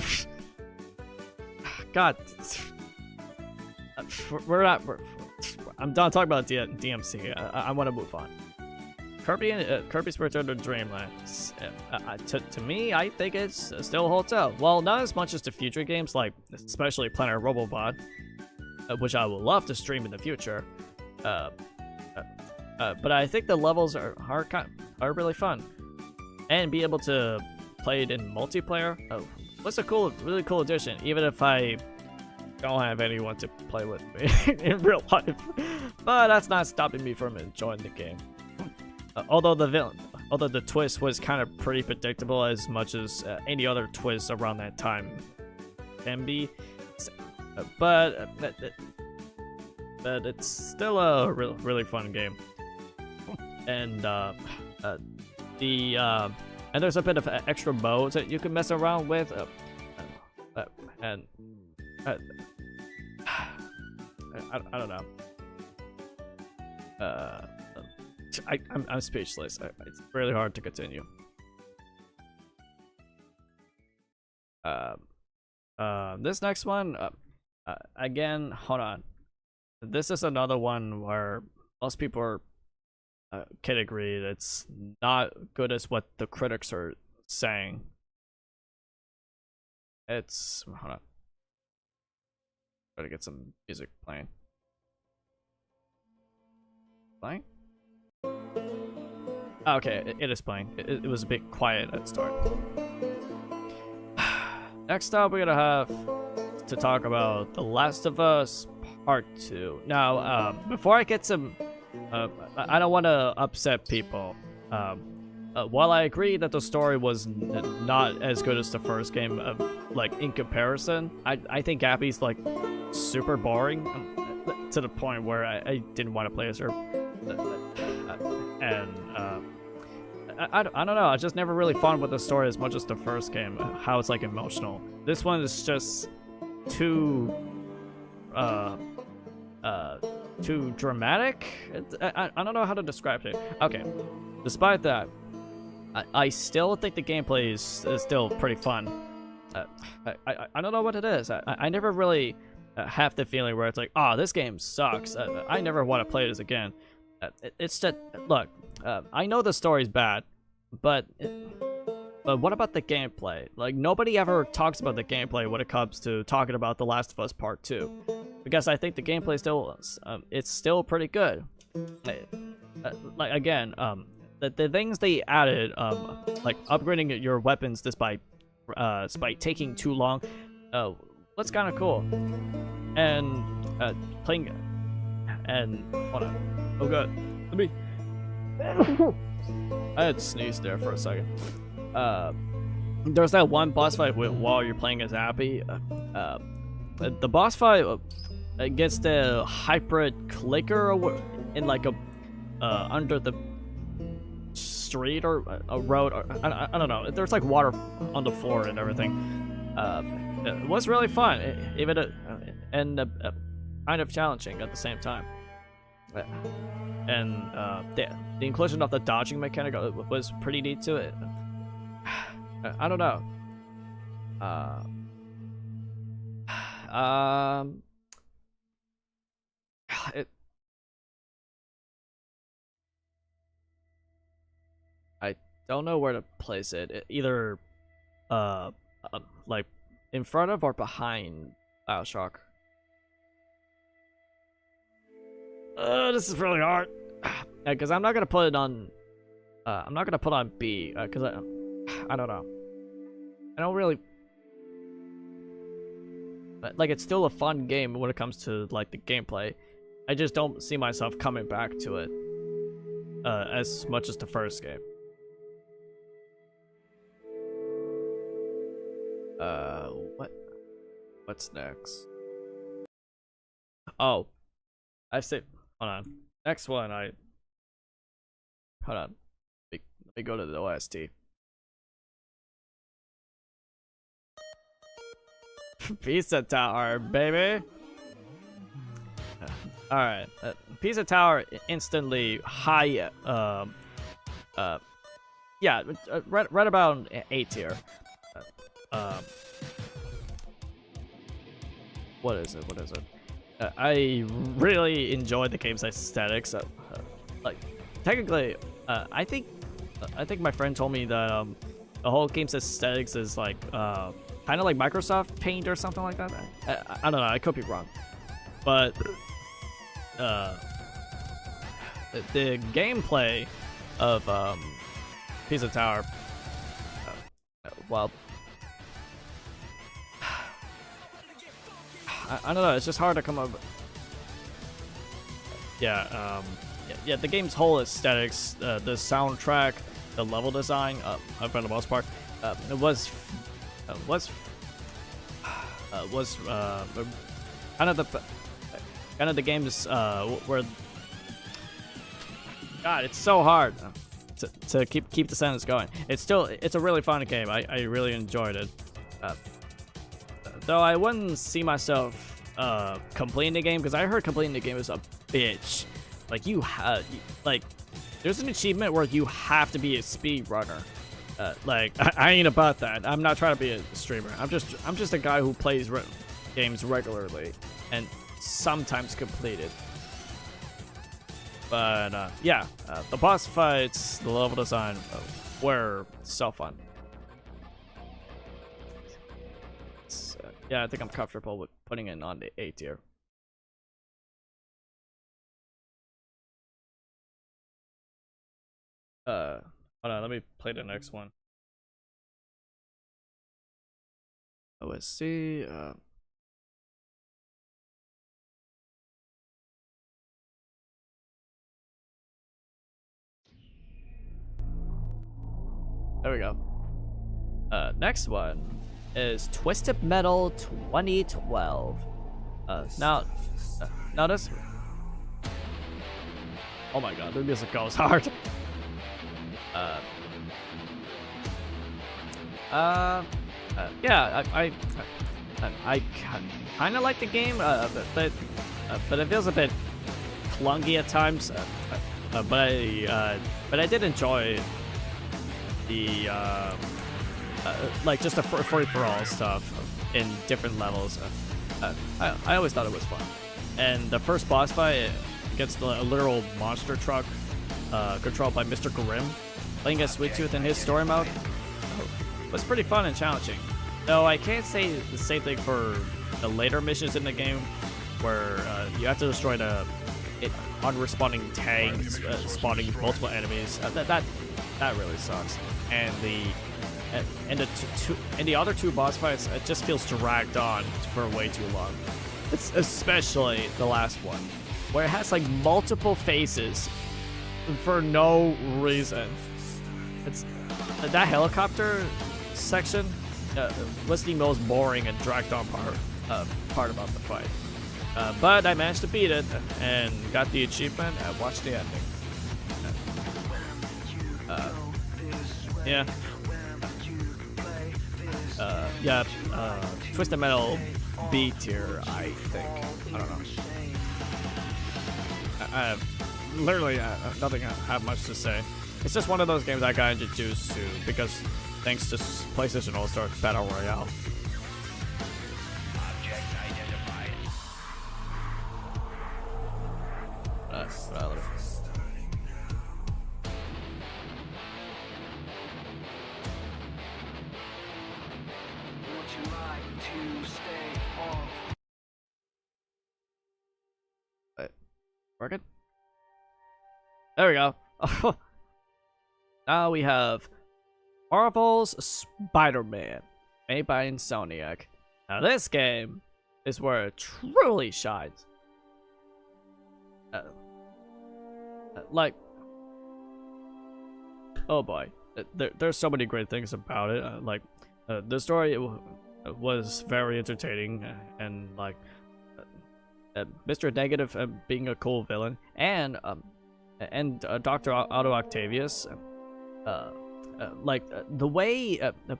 God, I'm done talking about DMC. I want to move on. Kirby's Return to Dreamland. To me, I think it's still holds out. Well, not as much as the future games, like especially Planet Robobot, which I would love to stream in the future. but I think the levels are really fun, and be able to play it in multiplayer. Oh, what's a really cool addition. Even if I don't have anyone to play with me in real life, but that's not stopping me from enjoying the game. Although the twist was kind of pretty predictable, as much as any other twist around that time can be, but it's still a really fun game. And and there's a bit of extra modes that you can mess around with, and I don't know. I'm speechless. It's really hard to continue. This next one, again, hold on. This is another one where most people can agree that it's not good as what the critics are saying. It's, hold on. Try to get some music playing. Playing? Okay, it is playing. It was a bit quiet at the start. Next up, we're gonna have to talk about The Last of Us Part 2. Now, before I get some, I don't want to upset people. While I agree that the story was not as good as the first game, like in comparison, I think Abby's like super boring to the point where I didn't want to play as her. And I don't know. I just never really fun with the story as much as the first game. How it's like emotional. This one is just too dramatic. I don't know how to describe it. Okay. Despite that, I still think the gameplay is still pretty fun. I don't know what it is. I never really have the feeling where it's like, oh, this game sucks. I never want to play this again. It's just, look, I know the story's bad, but what about the gameplay? Like, nobody ever talks about the gameplay when it comes to talking about The Last of Us Part 2. Because I think the gameplay still, it's still pretty good. Like, again, the things they added, like upgrading your weapons despite taking too long, was kind of cool. And playing, and hold on, oh god, let me. I had sneezed there for a second. There's that one boss fight while you're playing as Abby. The boss fight against the hybrid clicker in like a under the street or a road, or I don't know. There's like water on the floor and everything. It was really fun, even and kind of challenging at the same time. And the inclusion of the dodging mechanic was pretty neat to it. I don't know. I don't know where to place it. Either like in front of or behind Bioshock. This is really hard. Because I'm not gonna put it on. I'm not gonna put on B. Because I don't know. I don't really. Like, it's still a fun game when it comes to like the gameplay. I just don't see myself coming back to it as much as the first game. What's next? Oh, I say, hold on. Next one, hold on. Let me go to the OST. Pizza Tower, baby. All right, Pizza Tower instantly high. Yeah, right about A tier. What is it? I really enjoyed the game's aesthetics. Like, technically, I think my friend told me that the whole game's aesthetics is like kind of like Microsoft Paint or something like that. I don't know. I could be wrong, but the gameplay of Pizza Tower, well, I don't know. It's just hard to come up. Yeah, yeah. The game's whole aesthetics, the soundtrack, the level design, for the most part, was kind of the games where. God, it's so hard to keep the sentence going. It's a really fun game. I really enjoyed it. Though I wouldn't see myself completing the game, because I heard completing the game is a bitch. Like there's an achievement where you have to be a speedrunner. Like I ain't about that. I'm not trying to be a streamer. I'm just a guy who plays games regularly and sometimes complete it. But yeah, the boss fights, the level design were so fun. Yeah, I think I'm comfortable with putting it on the A tier. Hold on, let me play the next one. OSC, there we go. Next one is Twisted Metal 2012. Now this. Oh my god, the music goes hard. Yeah, I kind of like the game, but it feels a bit clunky at times. But I did enjoy the like just the free-for-all stuff in different levels. I always thought it was fun. And the first boss fight against a literal monster truck controlled by Mr. Grimm, playing as Sweet Tooth in his story mode, was pretty fun and challenging. Though I can't say the same thing for the later missions in the game, where you have to destroy the unresponding tanks, spawning multiple enemies. That really sucks. And the other two boss fights, it just feels dragged on for way too long. It's especially the last one, where it has like multiple phases for no reason. It's that helicopter section was the most boring and dragged on part about the fight. But I managed to beat it and got the achievement and watched the ending. Yeah. Yeah, Twisted Metal B tier, I think. I don't know. I literally nothing I have much to say. It's just one of those games I got introduced to because thanks to PlayStation All-Star Battle Royale. Working? There we go. Now we have Marvel's Spider-Man, made by Insomniac. Now this game is where it truly shines. Like, oh boy, there's so many great things about it. The story was very entertaining, and like Mr. Negative being a cool villain, and Dr. Otto Octavius. The way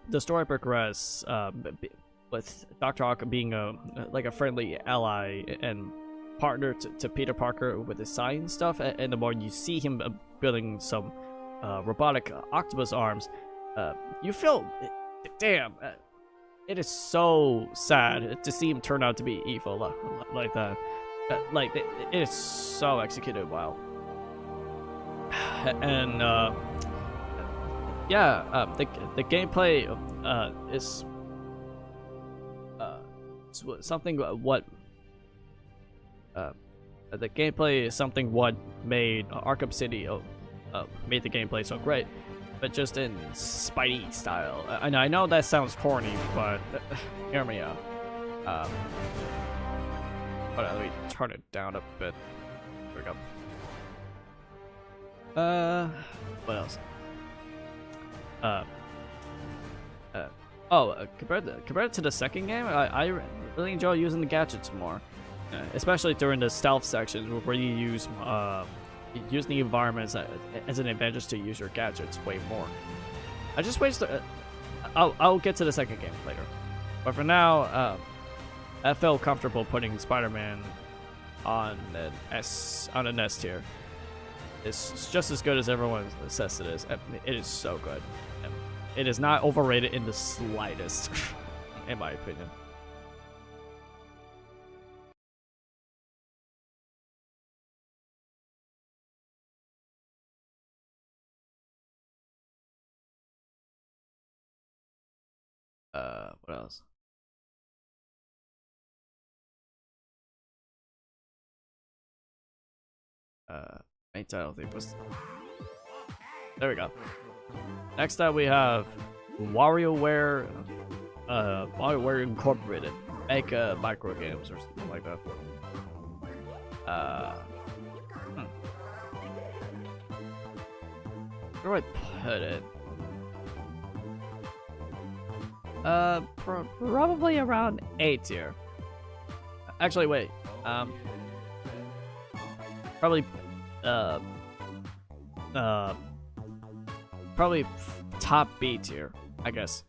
the story progressed, with Dr. Ock being a friendly ally and partner to Peter Parker with his science stuff, and the more you see him building some robotic octopus arms, you feel, damn, it is so sad to see him turn out to be evil like that. It is so executed well. And yeah, the gameplay is something what the gameplay is something what made Arkham City made the gameplay so great, but just in Spidey style. I know that sounds corny, but hear me out. But let me turn it down a bit. There we go. What else? Compared to the second game, I really enjoy using the gadgets more, especially during the stealth sections where you use the environments as an advantage to use your gadgets way more. I just wish that I'll get to the second game later, but for now, I felt comfortable putting Spider-Man on an S tier. It's just as good as everyone says it is. It is so good. It is not overrated in the slightest, in my opinion. What else? Main title theme was. There we go. Next up, we have WarioWare, WarioWare Incorporated, make Microgames or something like that. Where do I put it? Probably around 8 tier. Actually, wait. Probably, probably top B tier, I guess.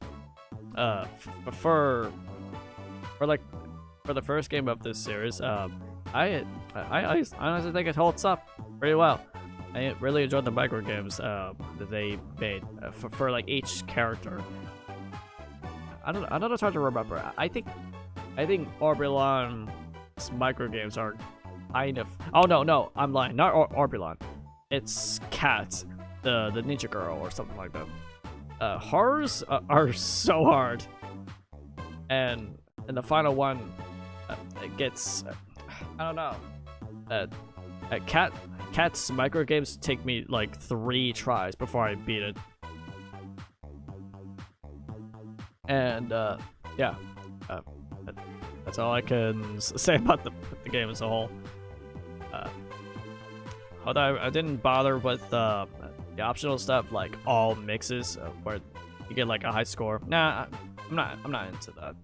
For the first game of this series, I honestly think it holds up pretty well. I really enjoyed the microgames that they made for like each character. I don't know, it's hard to remember. I think Orbulon's microgames are kind of. Oh no, I'm lying. Not Orbulon. It's Cat, the ninja girl or something like that. Hers are so hard, and the final one, it gets. I don't know. Cat's microgames take me like 3 tries before I beat it. And yeah, that's all I can say about the game as a whole. Although I didn't bother with the optional stuff like all mixes where you get like a high score. Nah, I'm not into that.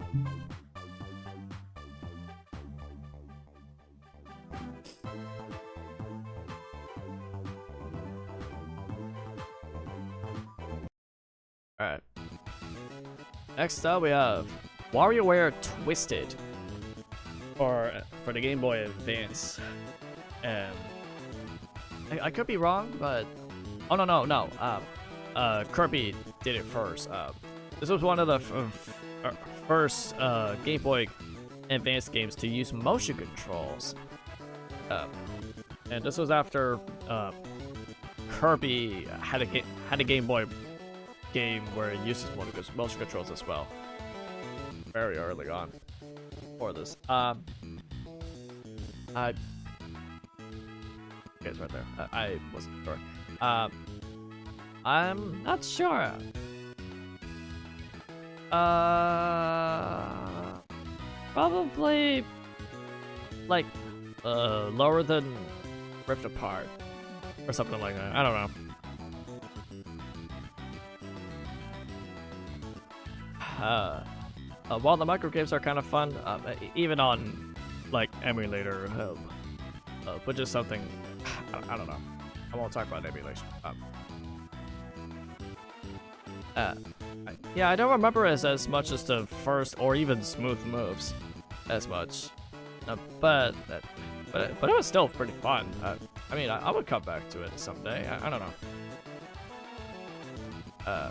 All right. Next up, we have WarioWare Twisted for the Game Boy Advance, and I could be wrong, but oh no, Kirby did it first. This was one of the first Game Boy Advance games to use motion controls, and this was after Kirby had a Game Boy game where it uses motion controls as well. Very early on for this. It's right there. I wasn't sure. I'm not sure. Probably like lower than Rift Apart or something like that. I don't know. While the microgames are kind of fun, even on like emulator, but just something I don't know. I won't talk about emulation. Yeah, I don't remember as much as the first or even Smooth Moves as much, but it was still pretty fun. I mean, I would come back to it someday. I don't know.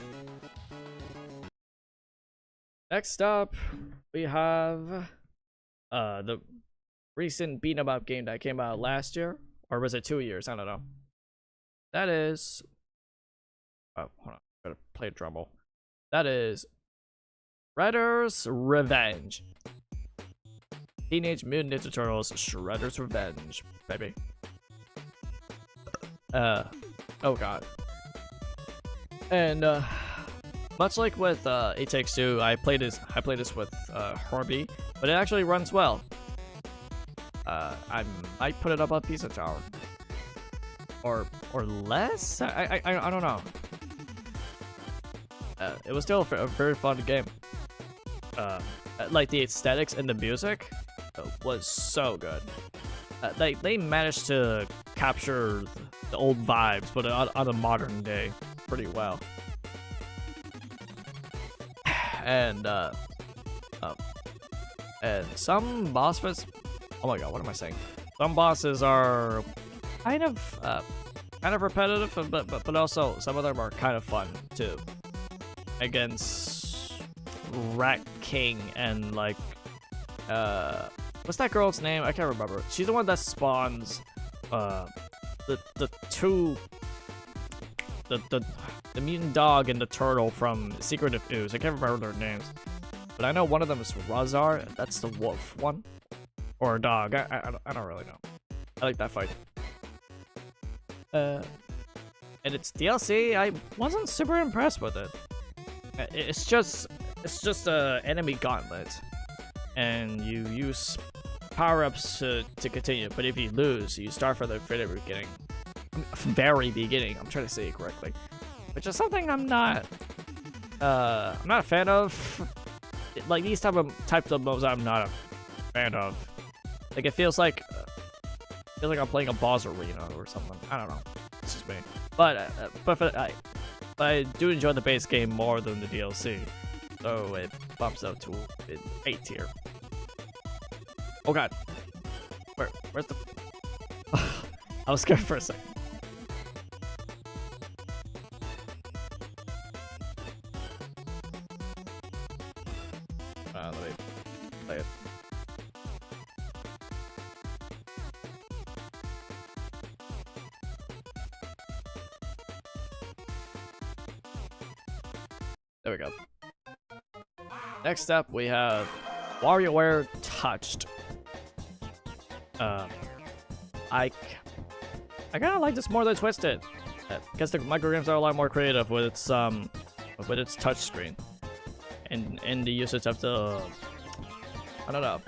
Next up, we have the recent beat 'em up game that came out last year, or was it 2 years? I don't know. That is, oh, hold on, gotta play a drum roll. That is Shredder's Revenge. Teenage Mutant Ninja Turtles Shredder's Revenge, baby. Oh god. And much like with It Takes Two, I played this with Kirby, but it actually runs well. I might put it up on Pizza Tower. Or less? I don't know. It was still a very fun game. Like the aesthetics and the music was so good. They managed to capture the old vibes, but on the modern day pretty well. And some bosses. Oh my god, what am I saying? Some bosses are kind of repetitive, but also some of them are kind of fun too. Against Rat King and like what's that girl's name? I can't remember. She's the one that spawns the mutant dog and the turtle from Secret of Ooze. I can't remember their names, but I know one of them is Razar. That's the wolf one, or a dog. I don't really know. I like that fight. And it's DLC. I wasn't super impressed with it. It's just a enemy gauntlet, and you use power-ups to continue. But if you lose, you start from the very beginning. I'm trying to say it correctly, which is something I'm not a fan of. Like these types of modes, I'm not a fan of. Like it feels like I'm playing a boss arena or something. I don't know. It's just me. But I do enjoy the base game more than the DLC, so it bumps up to an 8 tier. Oh god, where's the? I was scared for a second. Let me play it. There we go. Next up, we have WarioWare Touched. I kind of like this more than Twisted. I guess the Microgames are a lot more creative with its touch screen and the usage of the I don't know.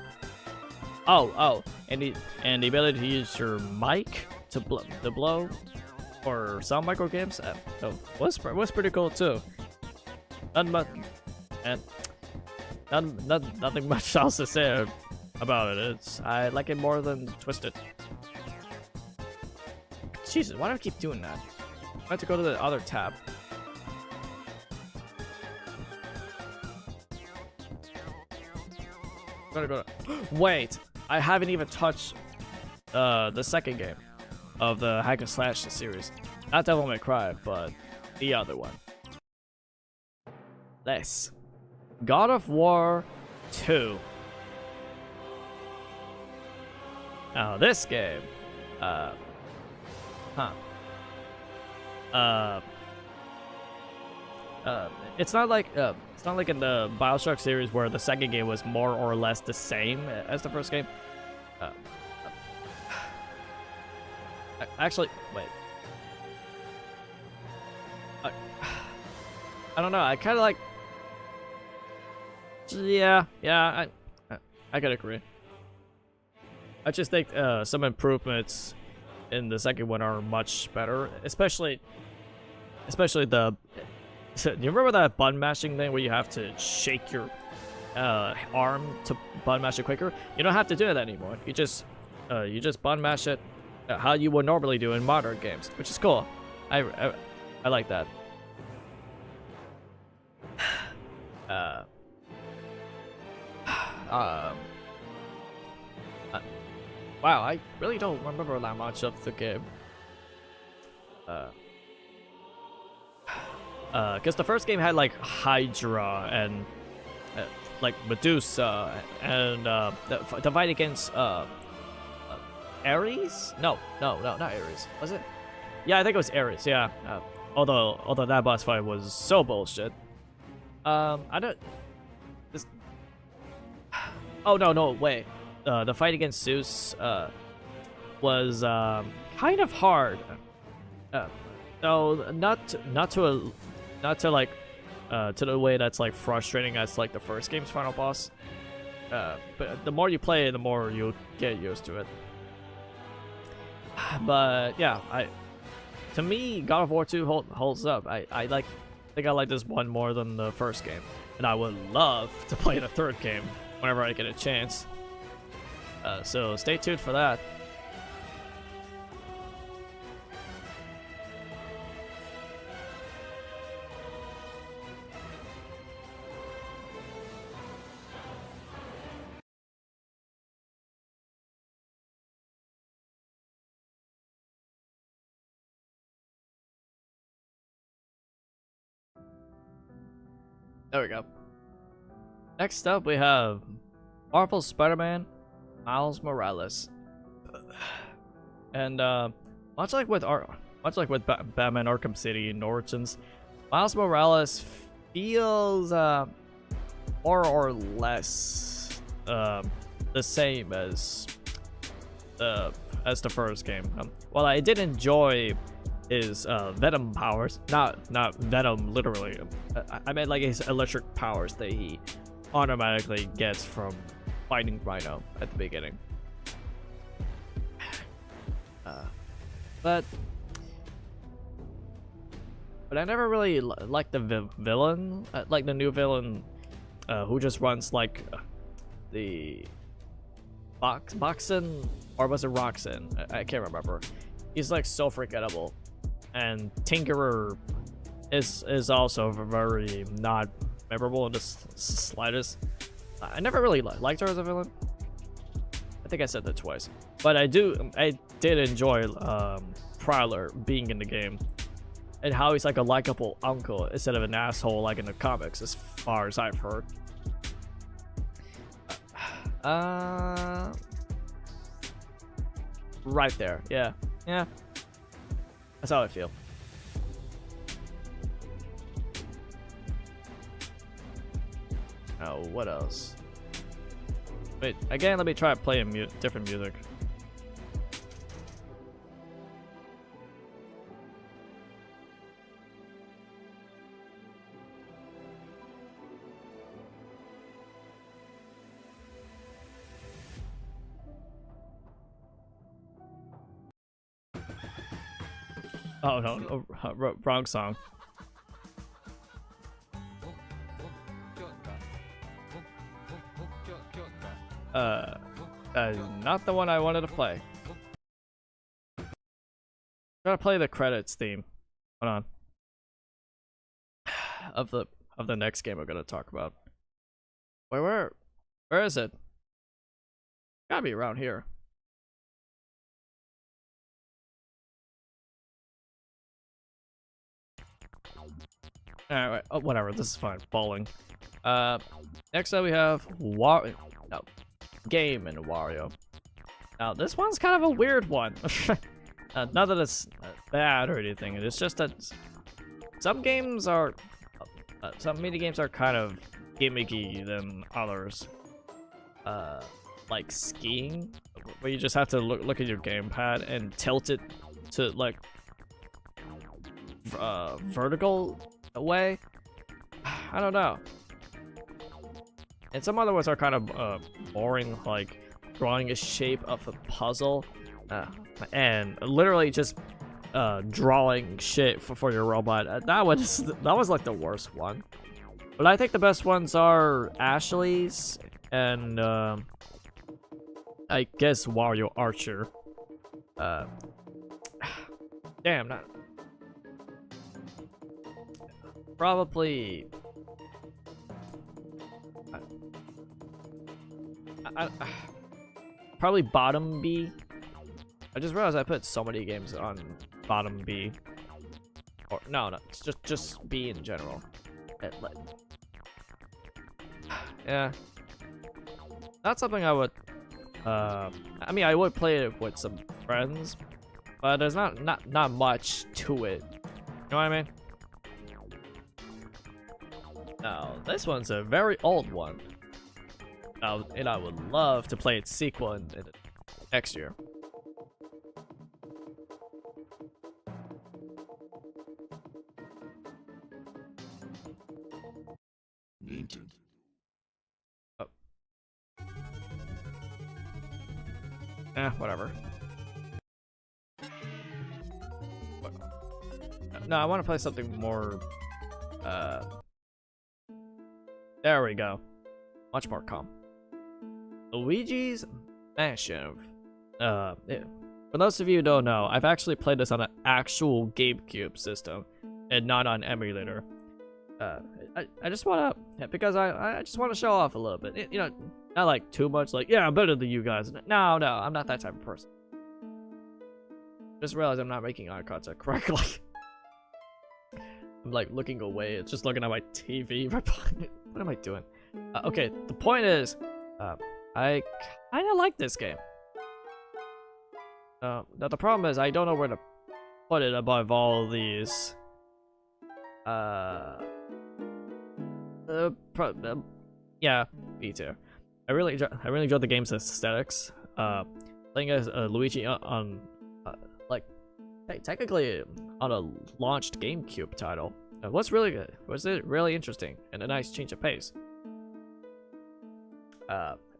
Oh, and the ability to use your mic to blow for some Microgames. Was pretty cool too. Nothing much else to say about it. I like it more than Twisted. Jesus, why do I keep doing that? I have to go to the other tab. I'm gonna go to wait, I haven't even touched the second game of the hack and slash series. Not Devil May Cry, but the other one. This God of War 2. Now this game, it's not like in the Bioshock series where the second game was more or less the same as the first game. Actually, wait. I don't know. I kind of like. Yeah, I could agree. I just think some improvements in the second one are much better, especially the. You remember that button mashing thing where you have to shake your arm to button mash it quicker? You don't have to do that anymore. You just button mash it how you would normally do in modern games, which is cool. I like that. Wow, I really don't remember that much of the game. Because the first game had like Hydra and like Medusa and the fight against Ares? No, not Ares. Was it? Yeah, I think it was Ares. Yeah. Although that boss fight was so bullshit. I don't. This. Oh no, wait. the fight against Zeus was kind of hard. So not to like to the way that's like frustrating as like the first game's final boss. But the more you play, the more you'll get used to it. But yeah, to me, God of War 2 holds up. I think I like this one more than the first game, and I would love to play the third game whenever I get a chance. So stay tuned for that. There we go. Next up, we have Marvel's Spider-Man, Miles Morales, and much like with Batman: Arkham City and Origins, Miles Morales feels more or less the same as the first game. While I did enjoy his Venom powers, not Venom literally. I meant like his electric powers that he automatically gets from fighting Rhino at the beginning. But I never really liked the villain, like the new villain, who just runs like the Boxen, or was it Roxen? I can't remember. He's like so forgettable. And Tinkerer is also very not memorable in the slightest. I never really liked her as a villain. I think I said that twice. But I did enjoy Prowler being in the game, and how he's like a likable uncle instead of an asshole like in the comics, as far as I've heard. Right there. Yeah. That's how I feel. Oh, what else? Wait, again, let me try playing different music. Oh no, wrong song. Not the one I wanted to play. I'm gonna play the credits theme. Hold on. Of the next game I'm gonna talk about. Where is it? Gotta be around here. Alright, oh, whatever, this is fine. Bowling. Next up we have Game and Wario. Now, this one's kind of a weird one. Not that it's bad or anything, it's just that some games are, some mini games are kind of gimmicky than others. Like skiing, where you just have to look at your gamepad and tilt it to like vertical way. I don't know. And some other ones are kind of boring, like drawing a shape of a puzzle and literally just drawing shit for your robot. That was like the worst one. But I think the best ones are Ashley's and I guess Wario Archer. Damn, not probably. Probably bottom B. I just realized I put so many games on bottom B. Or no, it's just B in general. Yeah, not something I would. I mean, I would play it with some friends, but there's not much to it. You know what I mean? Now, this one's a very old one. and I would love to play its sequel in next year. Oh. Whatever. No, I want to play something more. There we go. Much more calm. Luigi's Mansion. For those of you who don't know, I've actually played this on an actual GameCube system and not on emulator. I just want to, because I just want to show off a little bit. You know, not like too much, like, yeah, I'm better than you guys. No, I'm not that type of person. Just realized I'm not making eye contact correctly. I'm like looking away, it's just looking at my TV. What am I doing? Okay, the point is, I kind of like this game. Now the problem is I don't know where to put it above all these. Yeah, me too. I really enjoyed the game's aesthetics. Playing as Luigi on, like, technically on a launched GameCube title. What's really good? Was it really interesting and a nice change of pace?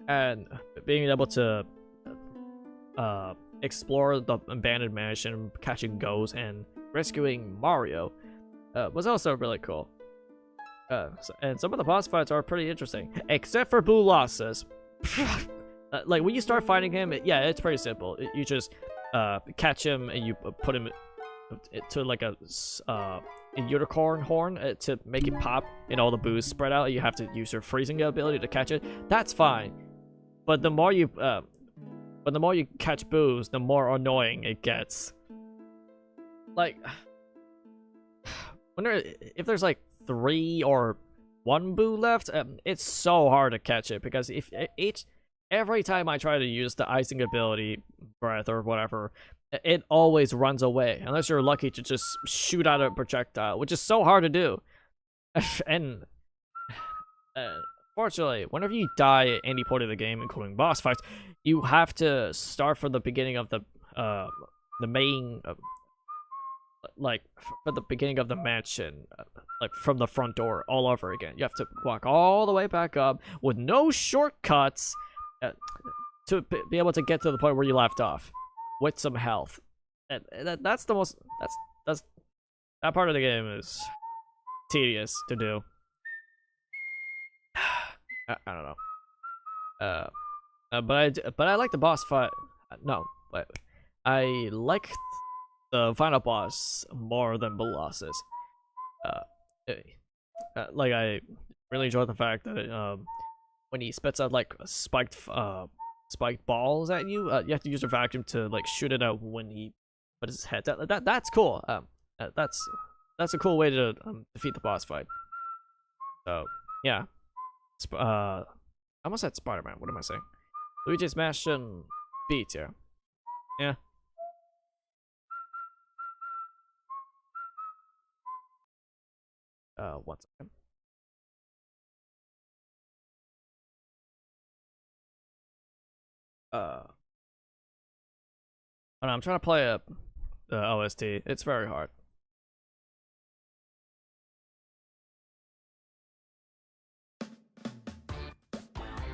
And being able to explore the abandoned mansion, catching ghosts, and rescuing Mario was also really cool. And some of the boss fights are pretty interesting, except for Boo Losses. Like when you start fighting him, yeah, it's pretty simple. You just catch him and you put him to like a unicorn horn to make it pop, and all the boos spread out. You have to use your freezing ability to catch it. That's fine, but the more you catch boos, the more annoying it gets. Like, if there's like 3 or 1 boo left, it's so hard to catch it, because if every time I try to use the icing ability, breath or whatever, it always runs away, unless you're lucky to just shoot out a projectile, which is so hard to do. And fortunately, whenever you die at any point of the game, including boss fights, you have to start from the beginning of the main, like from the beginning of the mansion, like from the front door all over again. You have to walk all the way back up with no shortcuts to be able to get to the point where you left off with some health. And that's the most, that's that part of the game is tedious to do. I don't know. But I like the boss fight. No, wait. I like the final boss more than the bosses. Like, I really enjoy the fact that when he spits out like spiked balls at you, you have to use your vacuum to like shoot it out when he put his head. That's cool. That's a cool way to defeat the boss fight. So yeah. I almost said Spider-Man. What am I saying? Luigi's Mansion B tier. Yeah. One second. Oh no, I'm trying to play up the OST. It's very hard.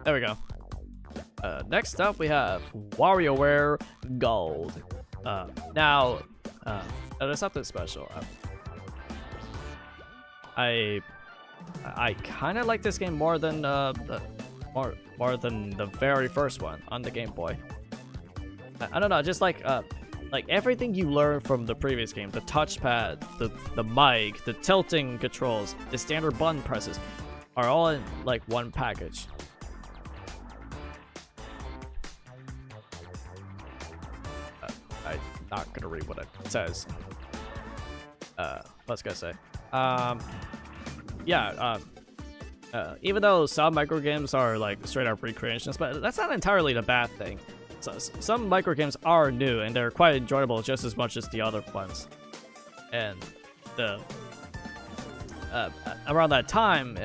There we go. Next up, we have WarioWare Gold. Now, there's something special. I kind of like this game more than more than the very first one on the Game Boy. I don't know, just like everything you learn from the previous game, the touchpad, the mic, the tilting controls, the standard button presses, are all in like one package. I'm not gonna read what it says. What's gonna say? Yeah. Even though some microgames are like straight up recreations, but that's not entirely the bad thing. So, some microgames are new and they're quite enjoyable just as much as the other ones. And around that time,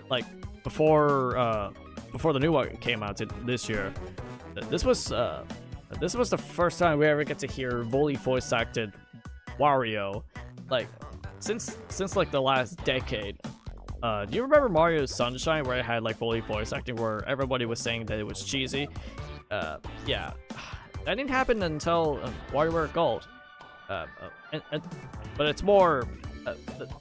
like before before the new one came out this year. This was the first time we ever get to hear fully voice acted Wario, like since like the last decade. Do you remember Mario Sunshine, where it had like fully voice acting, where everybody was saying that it was cheesy? Yeah, that didn't happen until WarioWare Gold. But it's more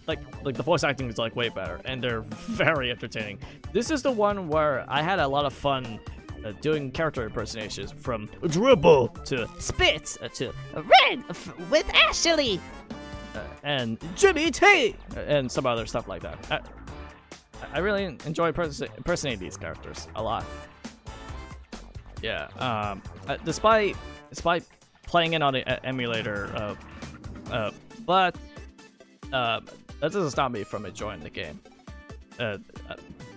like the voice acting is like way better, and they're very entertaining. This is the one where I had a lot of fun doing character impersonations, from Dribble to Spit to Red with Ashley and Jimmy T and some other stuff like that. I really enjoy impersonating these characters a lot. Yeah. Despite playing it on an emulator, but that doesn't stop me from enjoying the game.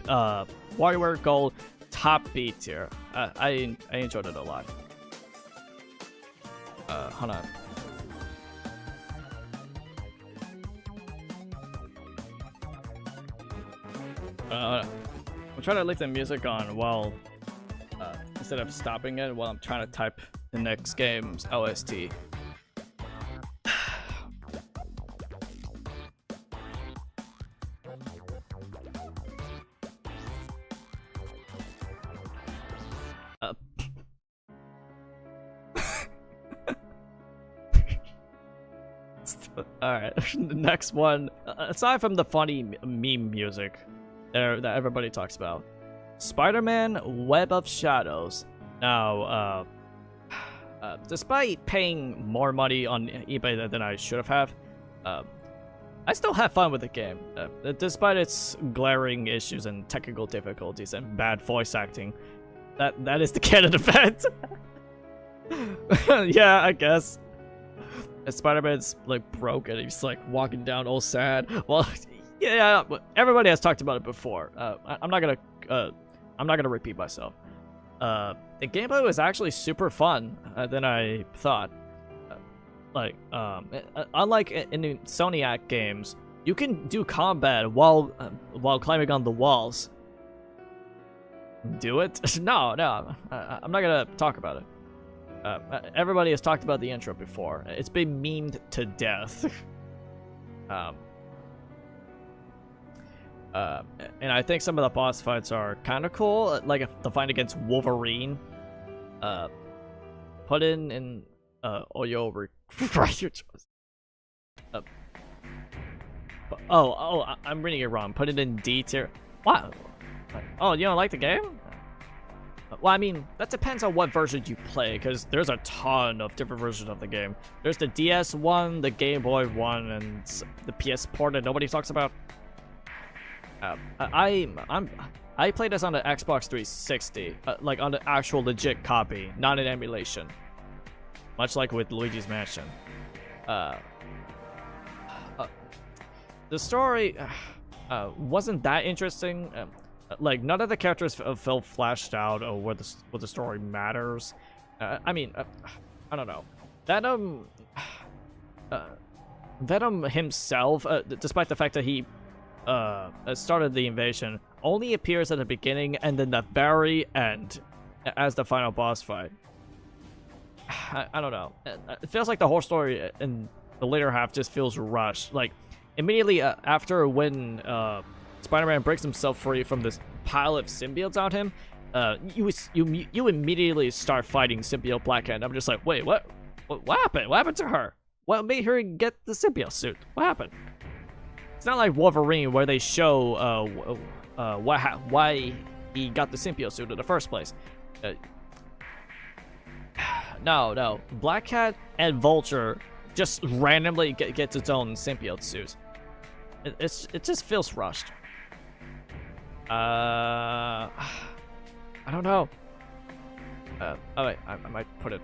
WarioWare Gold, top B tier. I enjoyed it a lot. Hold on. I'm trying to leave the music on while instead of stopping it while I'm trying to type the next game's OST. Alright, the next one, aside from the funny meme music that everybody talks about, Spider-Man Web of Shadows. Now, despite paying more money on eBay than I should have, I still have fun with the game. Despite its glaring issues and technical difficulties and bad voice acting, that is the canon event. Yeah, I guess. Spider-Man's like broke and he's like walking down all sad. Well, yeah, everybody has talked about it before. I'm not gonna repeat myself. The gameplay was actually super fun than I thought. Unlike in the Soniac games, you can do combat while climbing on the walls. Do it? No, I'm not gonna talk about it. Everybody has talked about the intro before. It's been memed to death. And I think some of the boss fights are kind of cool, like the fight against Wolverine. Put in Oyo right your choice. I'm reading it wrong. Put it in D tier. Wow. Oh, you don't like the game? Well, I mean, that depends on what version you play, because there's a ton of different versions of the game. There's the DS one, the Game Boy one, and the PS port that nobody talks about. I played this on the Xbox 360, like on the actual legit copy, not an emulation. Much like with Luigi's Mansion. The story wasn't that interesting. Like, none of the characters felt fleshed out or what the story matters. I mean, I don't know. Venom himself, despite the fact that he started the invasion, only appears at the beginning and then the very end as the final boss fight. I don't know. It feels like the whole story in the later half just feels rushed. Like, immediately after when Spider-Man breaks himself free from this pile of symbiotes on him, you immediately start fighting symbiote Black Hand. I'm just like, wait, what happened? What happened to her? What made her get the symbiote suit? What happened? It's not like Wolverine, where they show why he got the symbiote suit in the first place. No. Black Cat and Vulture just randomly gets its own symbiote suit. It just feels rushed. I don't know. Oh wait, I might put it.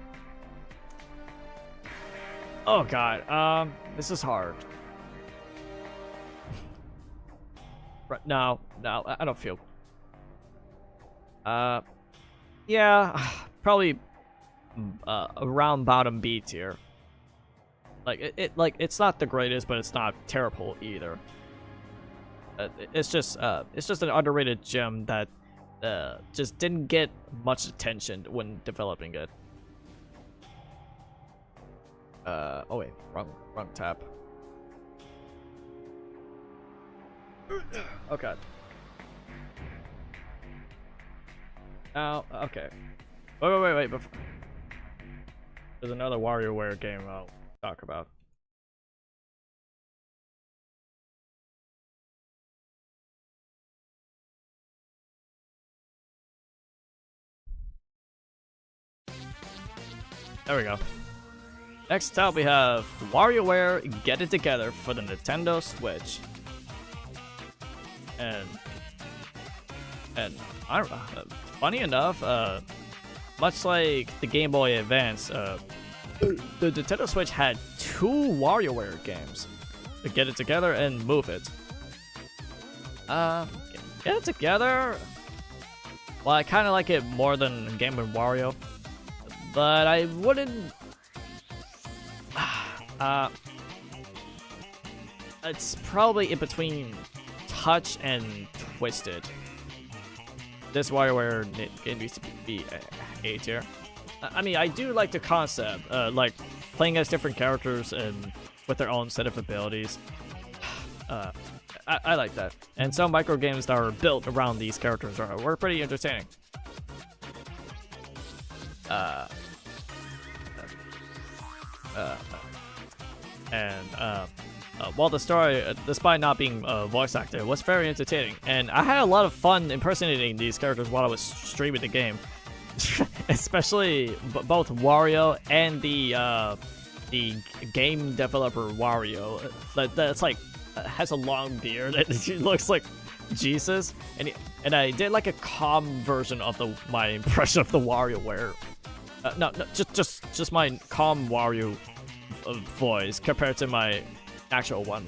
Oh god, this is hard. Right, no, I don't feel. Yeah, probably around bottom B tier. Like it's not the greatest, but it's not terrible either. It's just an underrated gem that just didn't get much attention when developing it. Oh wait, wrong tab. Okay. Now, okay. Wait. Before... There's another WarioWare game I'll talk about. There we go. Next up, we have WarioWare Get It Together for the Nintendo Switch. And I don't know, funny enough, much like the Game Boy Advance, the Nintendo Switch had 2 WarioWare games. To Get It Together and Move It. Get It Together? Well, I kind of like it more than Game Boy Wario. But I wouldn't... it's probably in between Touch and Twisted. This WarioWare game needs to be A tier. I mean, I do like the concept, like playing as different characters and with their own set of abilities. I like that. And some microgames that are built around these characters were pretty entertaining. While the story, despite not being voice acted, was very entertaining, and I had a lot of fun impersonating these characters while I was streaming the game. Especially both Wario and the game developer Wario. That's like has a long beard and he looks like Jesus, and I did like a calm version of my impression of the WarioWare. No, just my calm Wario voice compared to my actual one.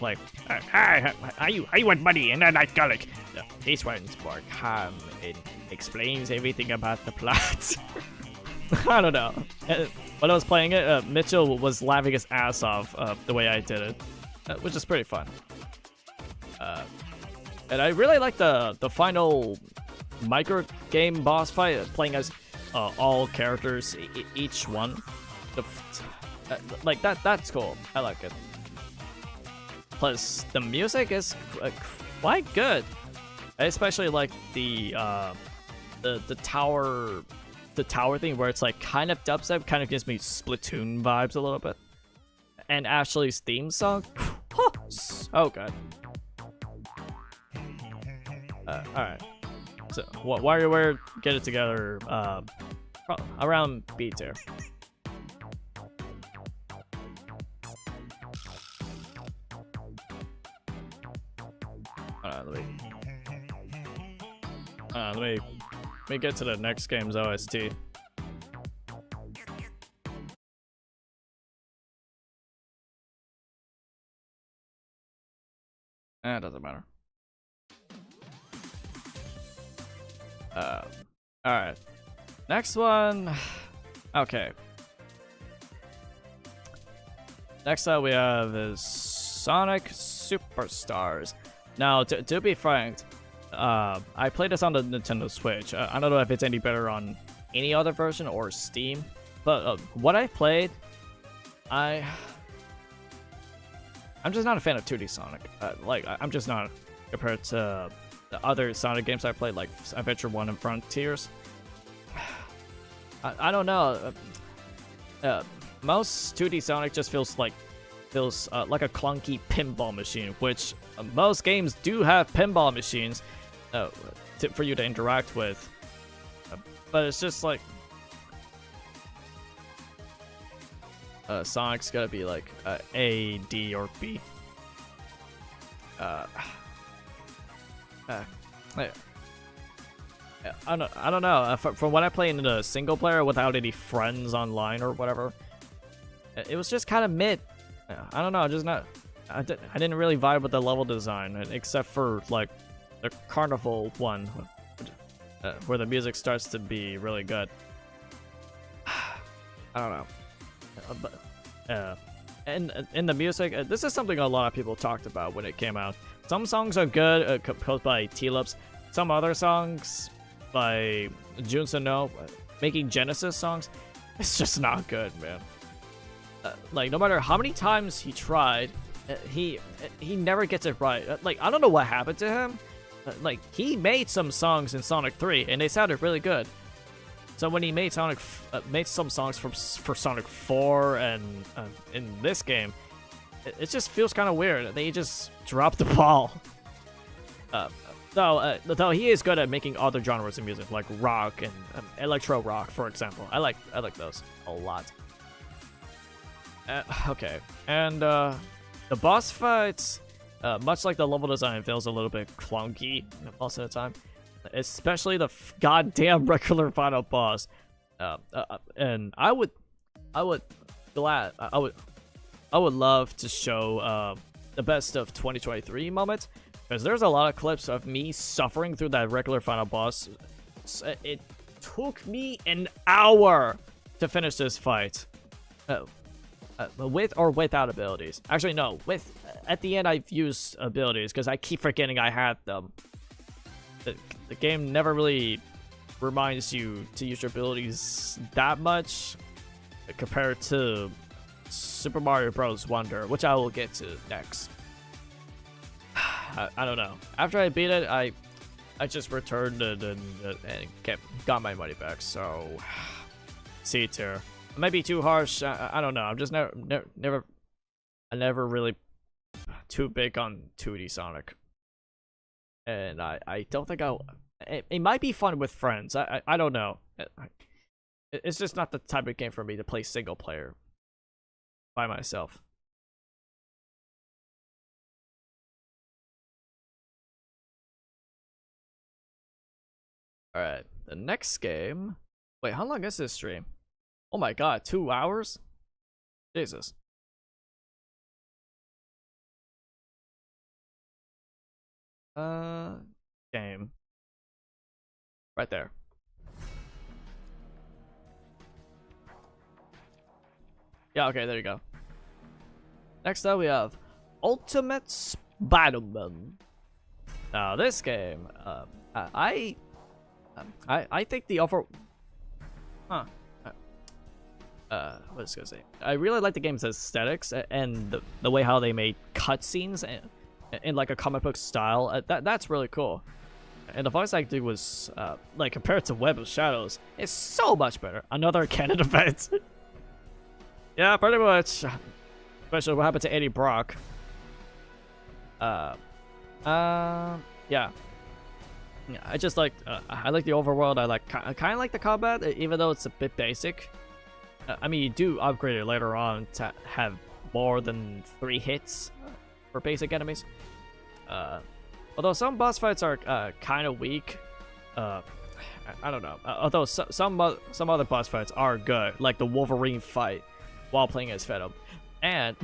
Like, hi, I want money and I like garlic. No, this one's more calm and explains everything about the plot. I don't know. When I was playing it, Mitchell was laughing his ass off the way I did it, which is pretty fun. And I really like the final micro game boss fight, playing as all characters, each one. Like that's cool. I like it. Plus, the music is quite good. I especially like the tower thing where it's like kind of dubstep, kind of gives me Splatoon vibes a little bit. And Ashley's theme song, so good. All right. So, WarioWare Get It Together around B tier. Let me get to the next game's OST. It doesn't matter. Alright. Next one. Okay. Next up we have is Sonic Superstars. Now, to be frank, I played this on the Nintendo Switch. I don't know if it's any better on any other version or Steam, but what I played, I'm just not a fan of 2D Sonic. Like, I'm just not, compared to the other Sonic games I played, like Adventure 1 and Frontiers. I don't know. Most 2D Sonic just feels like a clunky pinball machine, which most games do have pinball machines for you to interact with, but it's just like Sonic's gotta be like A, D, or B. I don't know. From what I played in the single player without any friends online or whatever, it was just kind of mid. I don't know. Just not. I didn't really vibe with the level design, except for like the Carnival one, where the music starts to be really good. I don't know. But and in the music, this is something a lot of people talked about when it came out. Some songs are good, composed by Deluxe, some other songs by Jun Sano making Genesis songs, it's just not good, man. Like, no matter how many times he tried, he never gets it right. Like, I don't know what happened to him. Like, he made some songs in Sonic 3, and they sounded really good. So when he made made some songs for Sonic 4 and in this game, it just feels kind of weird. They just dropped the ball. Though he is good at making other genres of music, like rock and electro rock, for example. I like those a lot. Okay, and the boss fights, much like the level design, feels a little bit clunky most of the time, especially the goddamn regular final boss. And I would love to show the best of 2023 moments, because there's a lot of clips of me suffering through that regular final boss. It took me an hour to finish this fight. With or without abilities. Actually, no. At the end, I've used abilities because I keep forgetting I had them. The game never really reminds you to use your abilities that much compared to Super Mario Bros. Wonder, which I will get to next. I don't know. After I beat it, I just returned it and got my money back. So, C tier. It might be too harsh. I don't know. I'm just never really too big on 2D Sonic, and I don't think it might be fun with friends. I don't know. It's just not the type of game for me to play single player by myself. All right, the next game. Wait, how long is this stream? Oh my god, 2 hours? Jesus. Game. Right there. Yeah, okay, there you go. Next up we have Ultimate Spider-Man. Now this game, I think the what was I gonna say? I really like the game's aesthetics and the way how they made cutscenes in like a comic book style. That's really cool. And the voice acting was like, compared to Web of Shadows, it's so much better. Another canon event. Yeah, pretty much. Especially what happened to Eddie Brock. Yeah. I just like I like the overworld. I kind of like the combat, even though it's a bit basic. I mean, you do upgrade it later on to have more than 3 hits for basic enemies. Although some boss fights are kind of weak. I don't know. Although some other boss fights are good, like the Wolverine fight while playing as Venom. And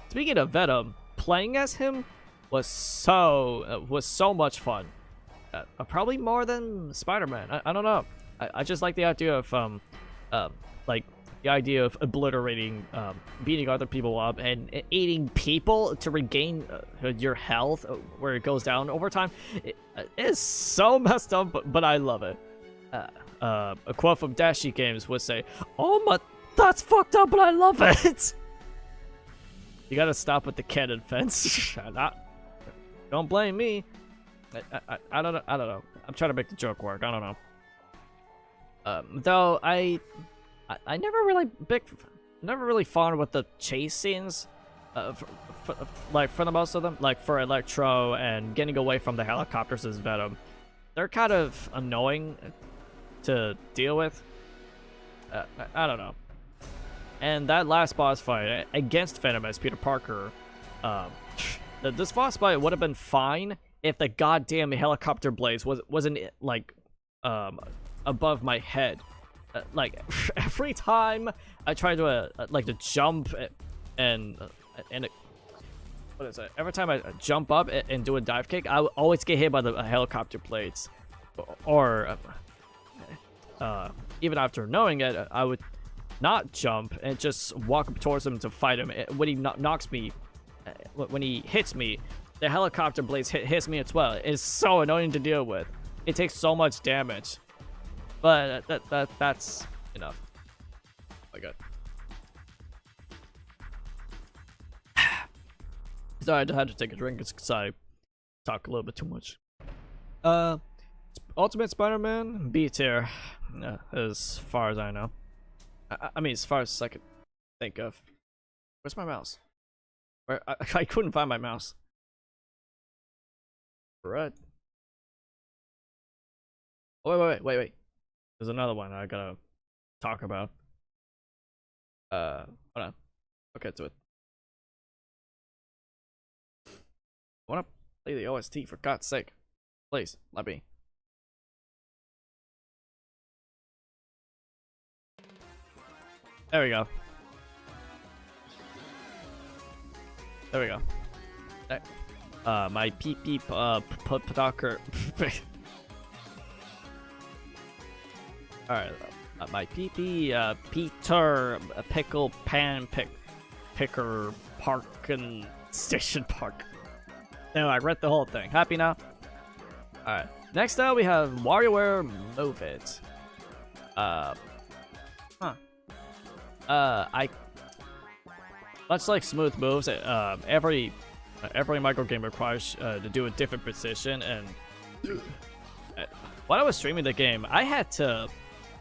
speaking of Venom, playing as him was so much fun. Probably more than Spider-Man. I don't know. I just like the idea of like the idea of obliterating, beating other people up, and eating people to regain your health where it goes down over time. It is so messed up, but I love it. A quote from Dashi Games would say, "Oh my, that's fucked up, but I love it." You gotta stop with the cannon fence. Don't blame me. I don't know. I'm trying to make the joke work. I don't know. Though I never really fond with the chase scenes, like for the most of them, like for Electro and getting away from the helicopters as Venom. They're kind of annoying to deal with. I don't know. And that last boss fight against Venom as Peter Parker, this boss fight would have been fine if the goddamn helicopter blades wasn't like above my head. Like every time I try to like to jump and what is it? Every time I jump up and do a dive kick, I always get hit by the helicopter blades. Or even after knowing it, I would not jump and just walk towards him to fight him. When he knocks me, when he hits me, the helicopter blades hits me as well. It's so annoying to deal with. It takes so much damage. But that's enough. Oh my god. Sorry, I had to take a drink because I talk a little bit too much. Ultimate Spider-Man B tier, as far as I know. I mean, as far as I could think of. Where's my mouse? Where I couldn't find my mouse. Right. Oh, wait. There's another one I gotta talk about. Hold on. I'll get to it. I wanna play the OST for God's sake. Please, let me. There we go. There we go. My peep docker. Alright, my PP Peter Pickle Pan Picker Park and Station Park. No, I read the whole thing. Happy now? Alright. Next up we have WarioWare Move It. Much like smooth moves, every microgame requires to do a different position, and when I was streaming the game, I had to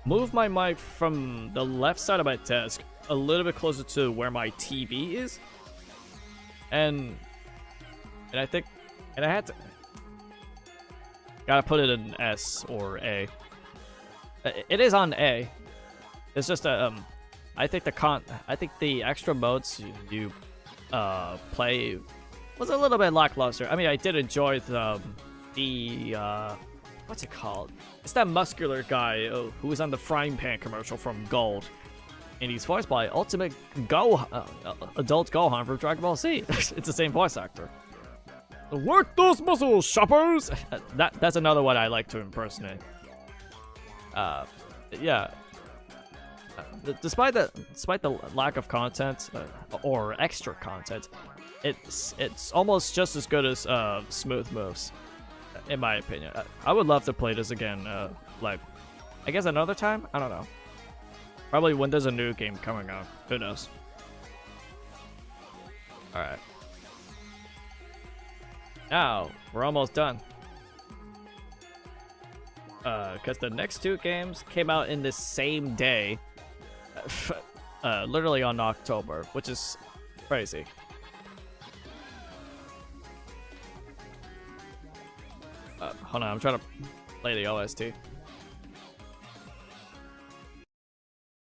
move my mic from the left side of my desk a little bit closer to where my TV is, and I had to gotta put it in S or A. It is on A. It's just a I think the extra modes you play was a little bit lackluster. I mean, I did enjoy the what's it called? It's that muscular guy who was on the frying pan commercial from Gold, and he's voiced by Ultimate Adult Gohan from Dragon Ball Z. It's the same voice actor. Work those muscles, shoppers. That's another one I like to impersonate. Yeah. Despite the lack of content or extra content, it's almost just as good as smooth moves, in my opinion. I would love to play this again, like I guess another time. I don't know. Probably when there's a new game coming out. Who knows? All right. Now we're almost done. Because the next two games came out in the same day. Literally on October, which is crazy. Hold on, I'm trying to play the OST.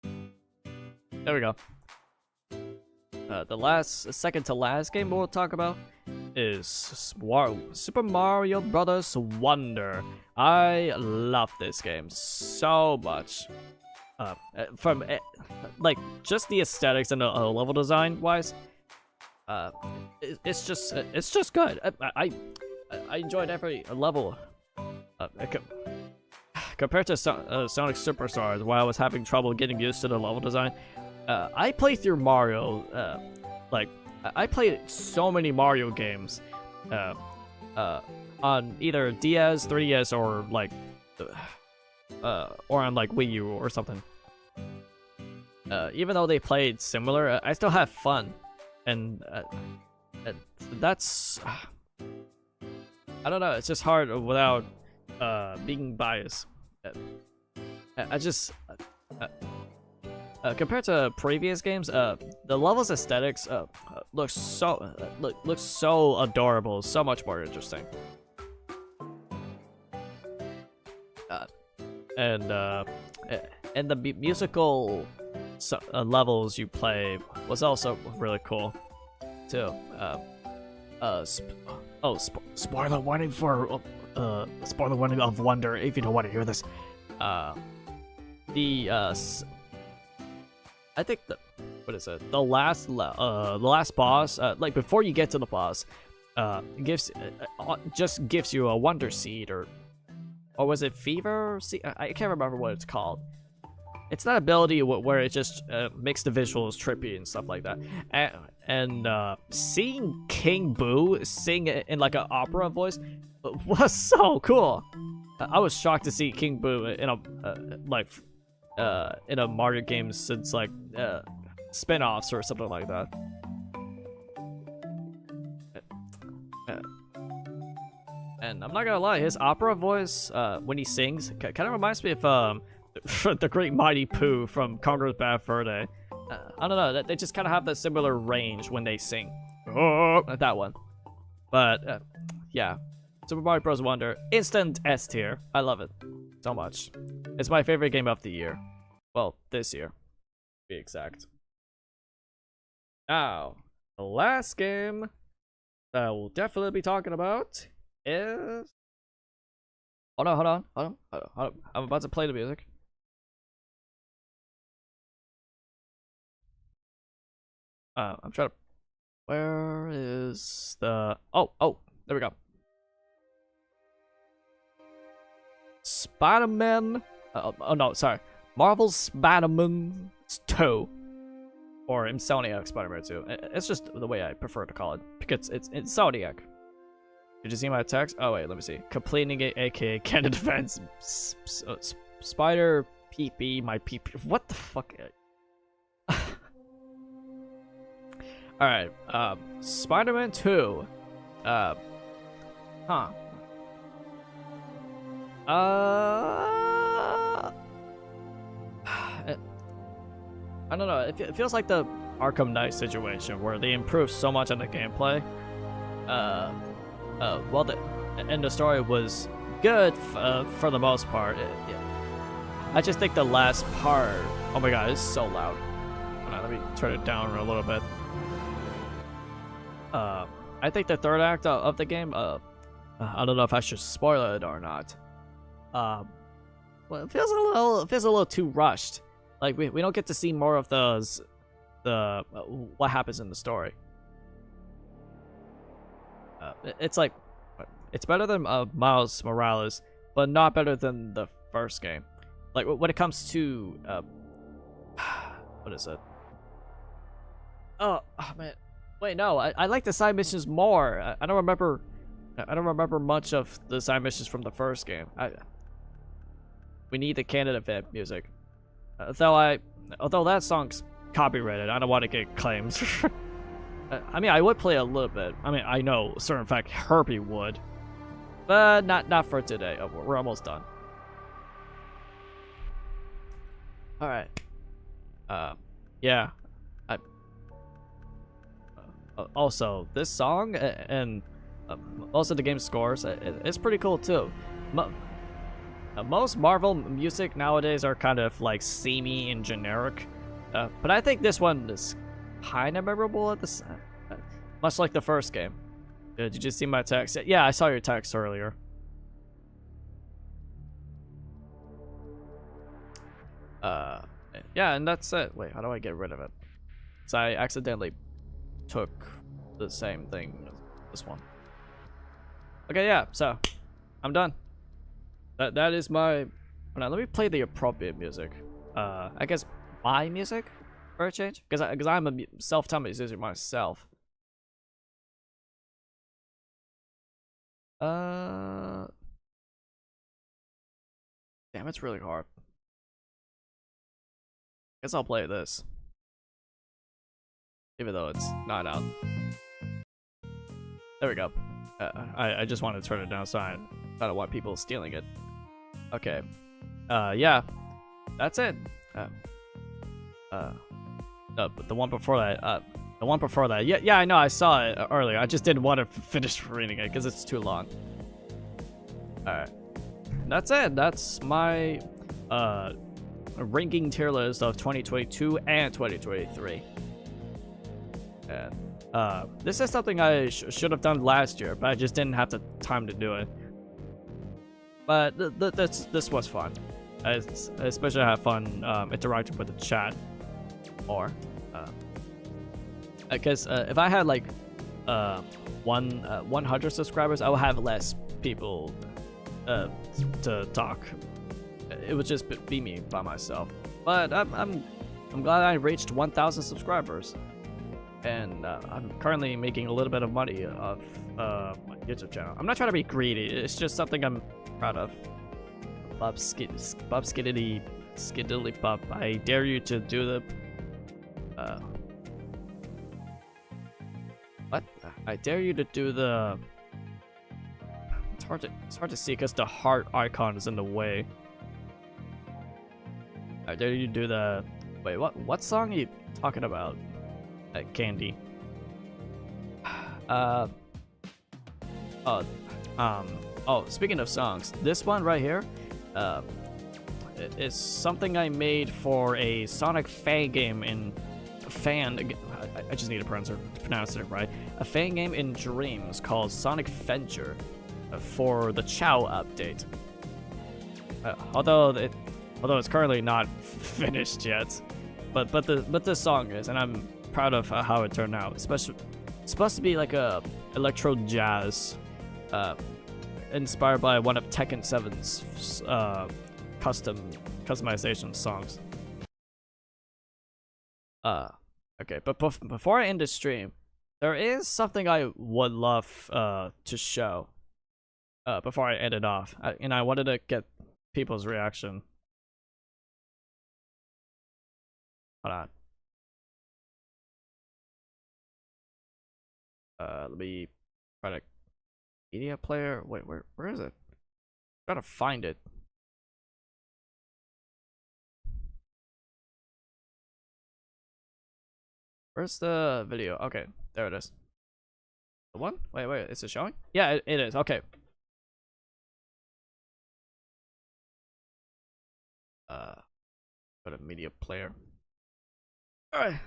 There we go. The second to last game we'll talk about is Super Mario Brothers Wonder. I love this game so much. From like just the aesthetics and the level design wise, it's just good. I enjoyed every level. Compared to Sonic Superstars, while I was having trouble getting used to the level design, I played through Mario. Like I played so many Mario games, on either DS, 3DS, or like. Or on like Wii U or something. Even though they played similar, I still have fun, and that's I don't know. It's just hard without being biased. I just compared to previous games, the levels aesthetics look so adorable, so much more interesting. And the musical levels you play was also really cool too. Spoiler warning for spoiler warning of Wonder if you don't want to hear this. I think what is it? The last boss, like before you get to the boss, gives you a Wonder Seed, or was it Fever Seed? I can't remember what it's called. it's that ability where it just makes the visuals trippy and stuff like that. And seeing King Boo sing in like an opera voice was so cool. I was shocked to see King Boo in a Mario game since like spin-offs or something like that. And I'm not gonna lie, his opera voice when he sings kind of reminds me of the Great Mighty Pooh from Conker's Bad Fur Day. I don't know, they just kind of have that similar range when they sing. Oh, that one. But yeah, Super Mario Bros. Wonder, instant S tier. I love it so much. It's my favorite game of the year. Well, this year, to be exact. Now, the last game that we'll definitely be talking about is... Hold on. I'm about to play the music. I'm trying to... Where is the... Oh, there we go. Spider-Man... oh no, sorry. Marvel's Spider-Man 2. Or Insomniac Spider-Man 2. It's just the way I prefer to call it. Because it's Insomniac. Did you see my text? Oh wait, let me see. Completing it, aka Canon Defense. Spider PP, my PP. What the fuck? Alright, Spider-Man 2. I don't know, it feels like the Arkham Knight situation where they improved so much on the gameplay. Well, the story was good for the most part. Yeah. I just think the last part... Oh my god, it's so loud. Hold on, let me turn it down a little bit. I think the third act of the game, I don't know if I should spoil it or not. Well, it feels a little too rushed. Like we don't get to see more of what happens in the story. It's like, it's better than Miles Morales, but not better than the first game. Like when it comes to what is it? Oh man, wait, no, I like the side missions more. I don't remember much of the side missions from the first game. We need the Canada Event music. Although that song's copyrighted, I don't want to get claims. I mean, I would play a little bit. I mean, I know, certain fact, Kirby would, but not for today. Oh, we're almost done. All right. Yeah. Also, this song and most of the game's scores, it's pretty cool too. Most Marvel music nowadays are kind of like samey and generic, but I think this one is kind of memorable at this, much like the first game. Did you just see my text? Yeah, I saw your text earlier. Yeah, and that's it. Wait, how do I get rid of it? So I accidentally took the same thing as this one. Okay, yeah, so I'm done. That is my... Now, let me play the appropriate music. I guess my music for a change, because I'm a self-taught musician myself. Damn, it's really hard. Guess I'll play this, even though it's not out. There we go. I just want to turn it down so I don't want people stealing it. Okay. Yeah. That's it. No, but the one before that. Yeah, I know, I saw it earlier. I just didn't want to finish reading it because it's too long. Alright. That's it. That's my ranking tier list of 2022 and 2023. And this is something I should have done last year, but I just didn't have the time to do it. But this was fun. I especially had fun interacting with the chat more. Because if I had like 100 subscribers, I would have less people to talk it would just be me by myself. But I'm glad I reached 1,000 subscribers, and I'm currently making a little bit of money off my YouTube channel. I'm not trying to be greedy. It's just something I'm proud of. Bob Skiddity Pop. I dare you to do the what? I dare you to do the. It's hard to see because the heart icon is in the way. I dare you to do the. Wait, what song are you talking about? Candy. Oh, speaking of songs, this one right here, is something I made for a Sonic fan game in I just need to pronounce it right. A fan game in Dreams called Sonic Venture for the Chow update. Although it's currently not finished yet, but the song is, and I'm proud of how it turned out. Especially, it's supposed to be like a electro jazz, inspired by one of Tekken 7's customization songs. Okay, but before I end the stream, there is something I would love to show before I end it off, and I wanted to get people's reaction. Hold on. Let me try to media player. Wait, where is it? I'm trying to find it. Where's the video? Okay, there it is. The one? Wait, is it showing? Yeah, it is. Okay. Go to media player. Alright.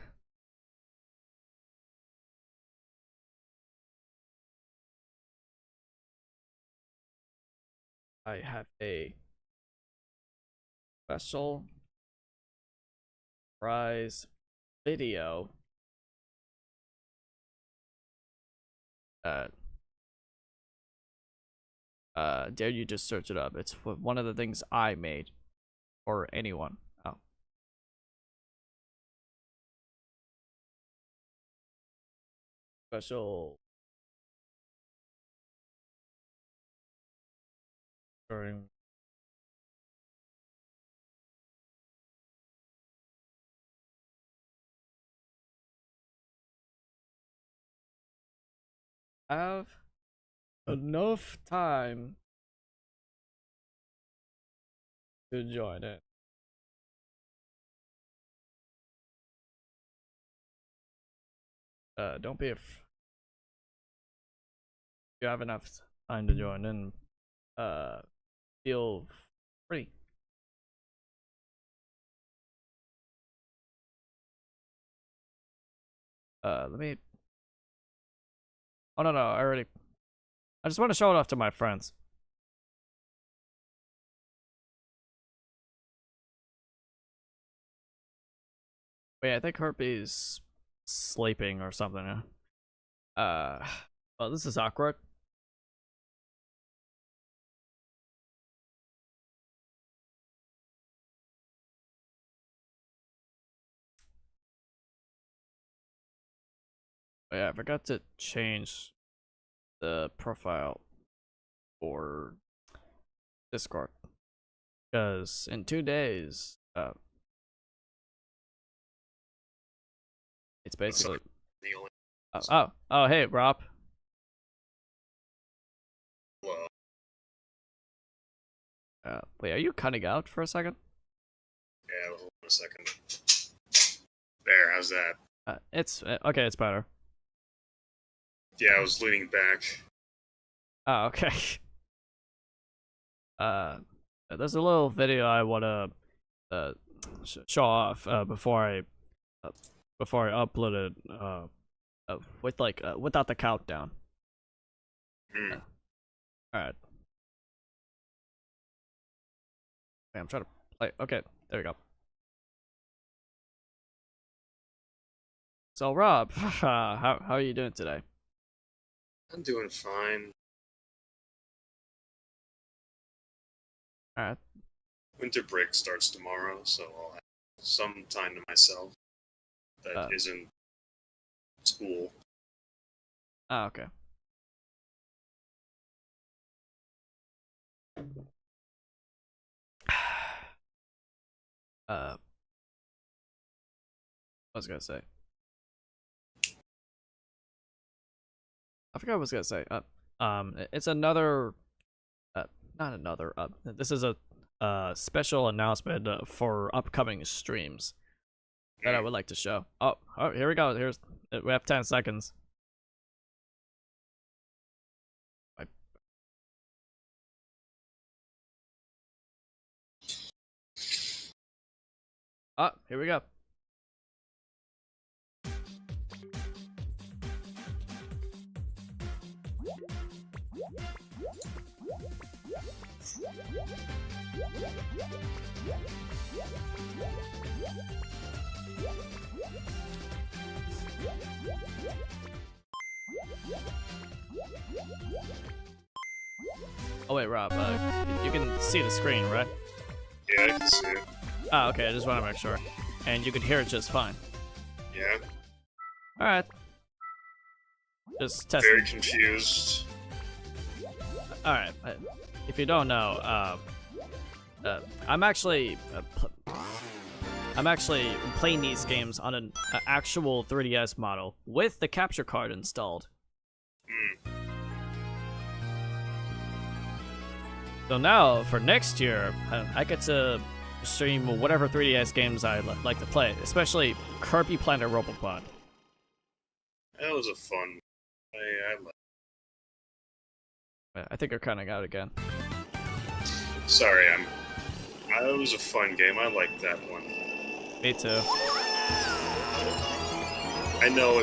I have a special prize video. Dare you just search it up? It's one of the things I made for anyone. Oh. Special. During. Have enough time to join it. Don't be if you have enough time to join in. Feel free. Let me. Oh no, I just want to show it off to my friends. Wait, I think Kirby's sleeping or something. Well, this is awkward. Oh, yeah, I forgot to change the profile for Discord, because in 2 days, it's basically. Oh, hey, Rob. Hello. Wait, are you cutting out for a second? Yeah, hold on a second. There, how's that? It's okay. It's better. Yeah, I was leaning back. Oh, okay. There's a little video I wanna show off before I upload it with without the countdown. All right. Okay, I'm trying to play. Okay, there we go. So Rob, how are you doing today? I'm doing fine. Alright. winter break starts tomorrow, so I'll have some time to myself that isn't school. Oh, okay. What was I gonna say? I forgot what I was gonna say. It's another, not another. This is a special announcement for upcoming streams that I would like to show. Oh, here we go. We have 10 seconds. Oh, here we go. Oh wait, Rob, you can see the screen, right? Yeah, I can see it. Oh, okay, I just want to make sure. And you can hear it just fine. Yeah. Alright. Just testing. Very confused. Alright, if you don't know, I'm actually playing these games on an actual 3DS model with the capture card installed. So now, for next year, I get to stream whatever 3DS games I like to play, especially Kirby Planet Robopod. That was a fun. I like. I think you're cutting out again. Sorry, it was a fun game. I liked that one. Me too. I know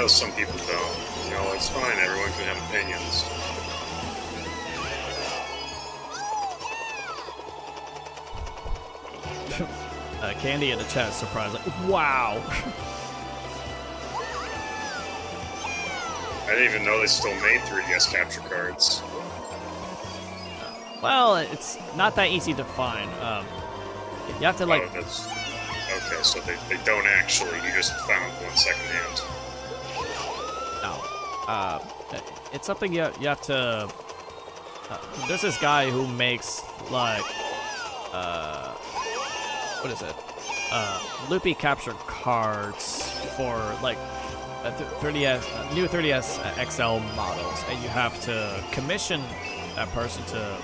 some people don't. You know, it's fine. Everyone can have opinions. Candy in the chat, surprised. Like, wow. I didn't even know they still made 3DS capture cards. Well, it's not that easy to find. You have to like. Oh, that's... Okay, so they don't actually. You just found one secondhand. No. It's something you have to. There's this guy who makes like. What is it? Loopy capture cards for like 3DS, new 3DS XL models, and you have to commission that person to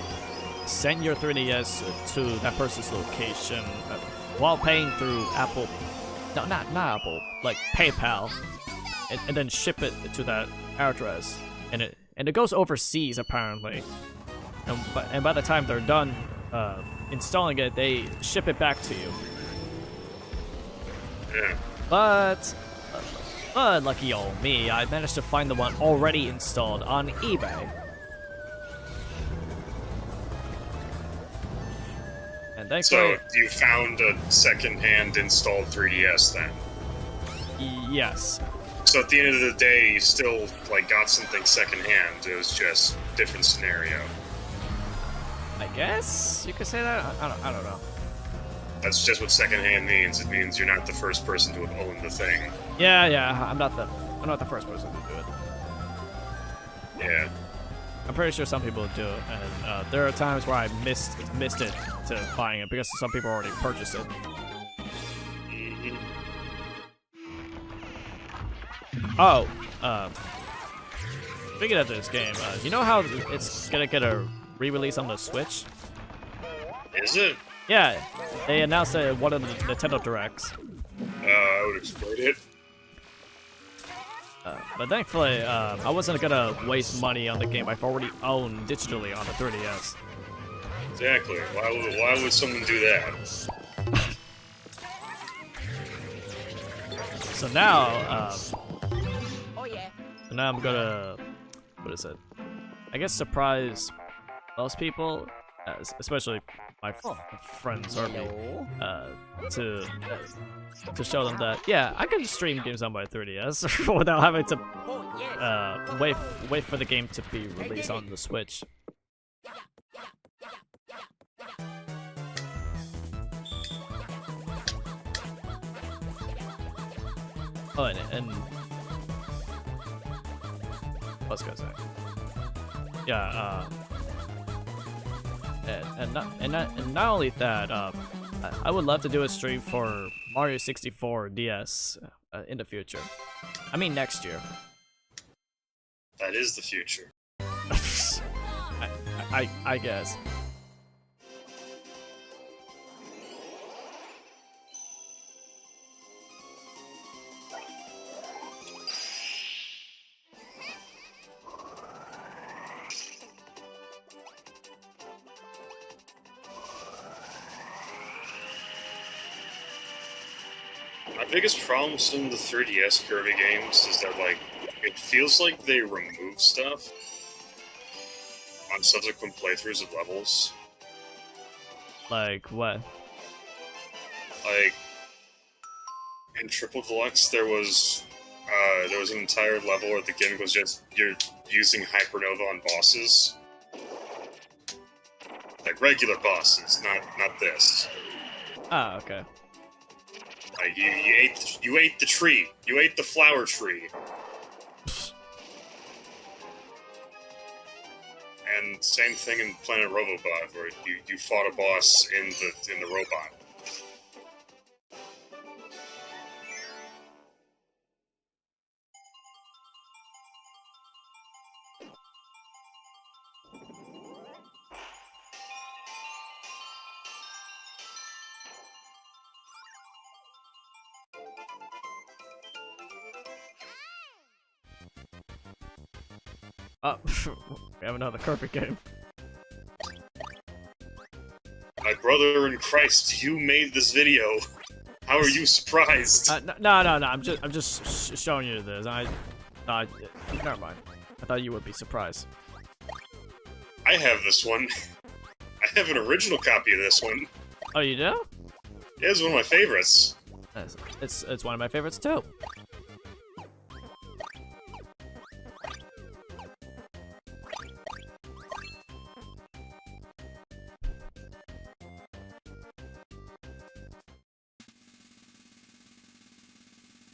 send your 3DS to that person's location while paying through Apple. No, not Apple, like PayPal, and then ship it to that address, and it goes overseas apparently, and by the time they're done installing it, they ship it back to you. Yeah. But lucky old me, I managed to find the one already installed on eBay. And thankfully, So you found a second-hand installed 3DS then? yes. So at the end of the day, you still like got something second-hand. It was just different scenario. I guess you could say that. I don't know. That's just what second-hand means. It means you're not the first person to have owned the thing. Yeah. I'm not the first person to do it. Yeah. I'm pretty sure some people do, and there are times where I missed it to buying it because some people already purchased it. Mm-hmm. Oh, speaking of this game, you know how it's gonna get a re-release on the Switch? Is it? Yeah, they announced it at one of the Nintendo Directs. I would exploit it. But thankfully, I wasn't gonna waste money on the game I've already owned digitally on the 3DS. Exactly. Why would someone do that? So now, Oh yeah. so now I'm gonna, what is it? I guess surprise most people, especially my friends or me, to show them that I can stream games on my 3DS without having to wait for the game to be released on the Switch. Oh, and what was I gonna say? Yeah, and not only that, I would love to do a stream for Mario 64 DS in the future. I mean next year. That is the future. I guess. My biggest problems in the 3DS Kirby games is that, like, it feels like they remove stuff on subsequent playthroughs of levels. Like what? Like, in Triple Deluxe, there was an entire level where the gimmick was just you're using Hypernova on bosses. Like, regular bosses, not this. Ah, okay. Like, you ate the tree. You ate the flower tree. And same thing in Planet Robobot, where you fought a boss in the robot. Oh, we have another Kirby game. My brother in Christ, you made this video. How are you surprised? No. I'm just showing you this. Never mind. I thought you would be surprised. I have this one. I have an original copy of this one. Oh, you do? Yeah, it's one of my favorites. It's one of my favorites too.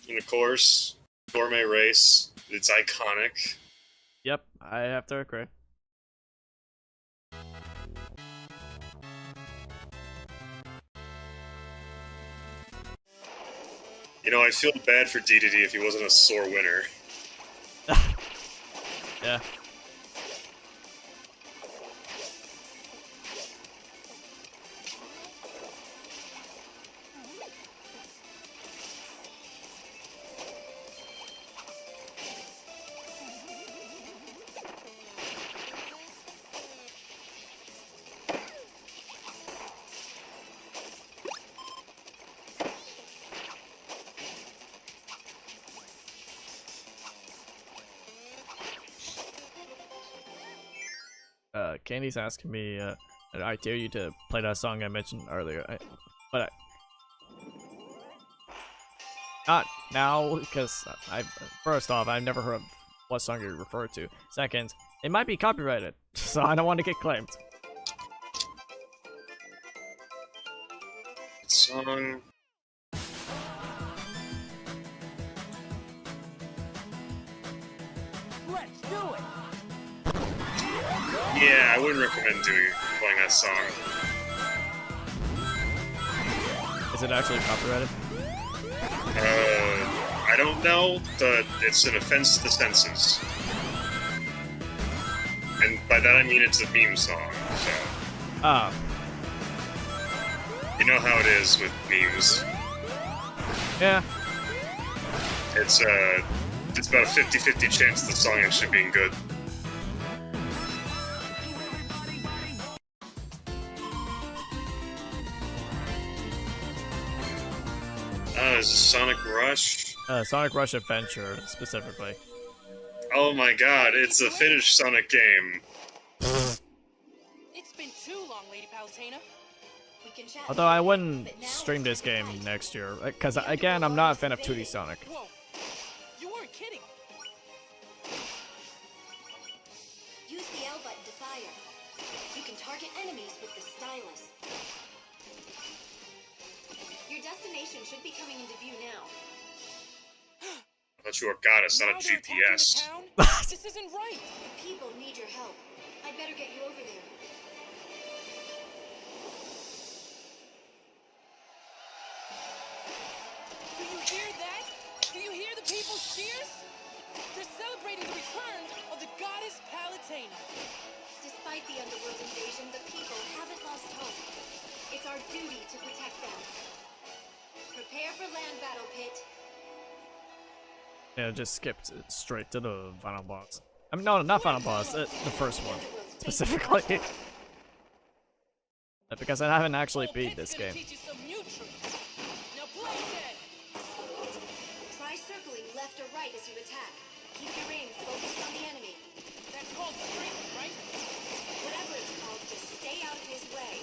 And of course, Gourmet Race. It's iconic. Yep, I have to agree. You know, I feel bad for DDD if he wasn't a sore winner. Yeah. Candy's asking me, I dare you to play that song I mentioned earlier. Not now, because first off, I've never heard of what song you referred to. Second, it might be copyrighted, so I don't want to get claimed. Song. Let's do it. Yeah, I wouldn't recommend playing that song. Is it actually copyrighted? I don't know, but it's an offense to the senses. And by that I mean it's a meme song, so... Ah. You know how it is with memes. Yeah. It's about a 50-50 chance of the song actually being good. Is it Sonic Rush? Sonic Rush Adventure, specifically. Oh my god, it's a finished Sonic game. It's been too long, Lady Palutena. Although I wouldn't stream this game next year, because again, I'm not a fan of 2D Sonic. Whoa, you weren't kidding. Use the L button to fire. You can target enemies with the stylus. Your destination should be coming into view now. I thought you were a goddess, not a Now they're attacking GPS. the town? This isn't right. The people need your help. I better get you over there. Do you hear that? Do you hear the people's cheers? They're celebrating the return of the goddess Palutena. Despite the underworld invasion, the people haven't lost hope. It's our duty to protect them. Prepare for land battle, Pit. Yeah, just skipped straight to the final boss. I mean, no, not final boss, the first one, specifically. Because I haven't actually beat this game. Teach you some new tricks. Now play dead. Try circling left or right as you attack. Keep your aim focused on the enemy. That's called streaking, right? Whatever it's called, just stay out of his way.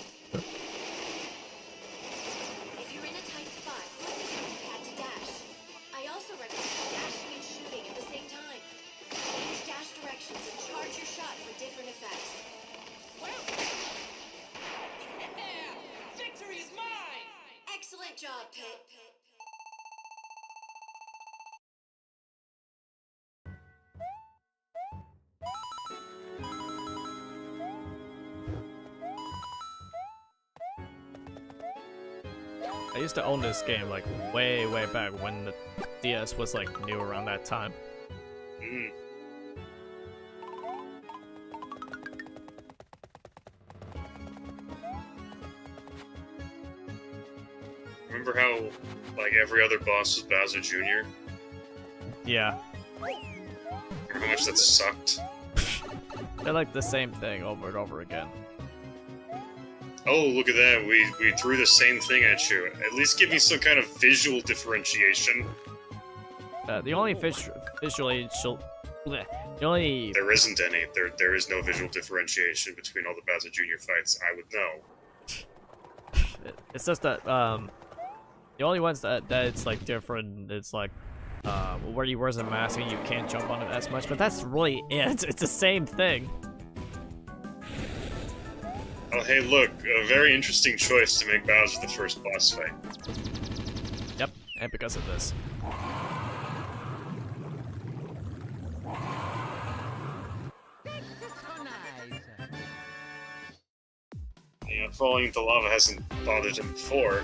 If you're in a tight spot, flip the circle pad to dash. I also recommend dashing and shooting at the same time. Change dash directions and charge your shot for different effects. Well, yeah! Victory's mine! Excellent job, Pit. I used to own this game like way back when the DS was like new around that time. Mm. Remember how, like, every other boss was Bowser Jr.? Yeah, Remember how much that sucked? they're like the same thing over and over again. Oh, look at that, we threw the same thing at you. At least give me some kind of visual differentiation. The only the only There isn't any. There is no visual differentiation between all the Bowser Jr. fights, I would know. it's just that the only ones that it's like different. It's like where he wears a mask and you can't jump on it as much, but that's really it. It's the same thing. Oh, hey, look, a very interesting choice to make Bowser the first boss fight. Yep, and because of this. Yeah, falling into lava hasn't bothered him before.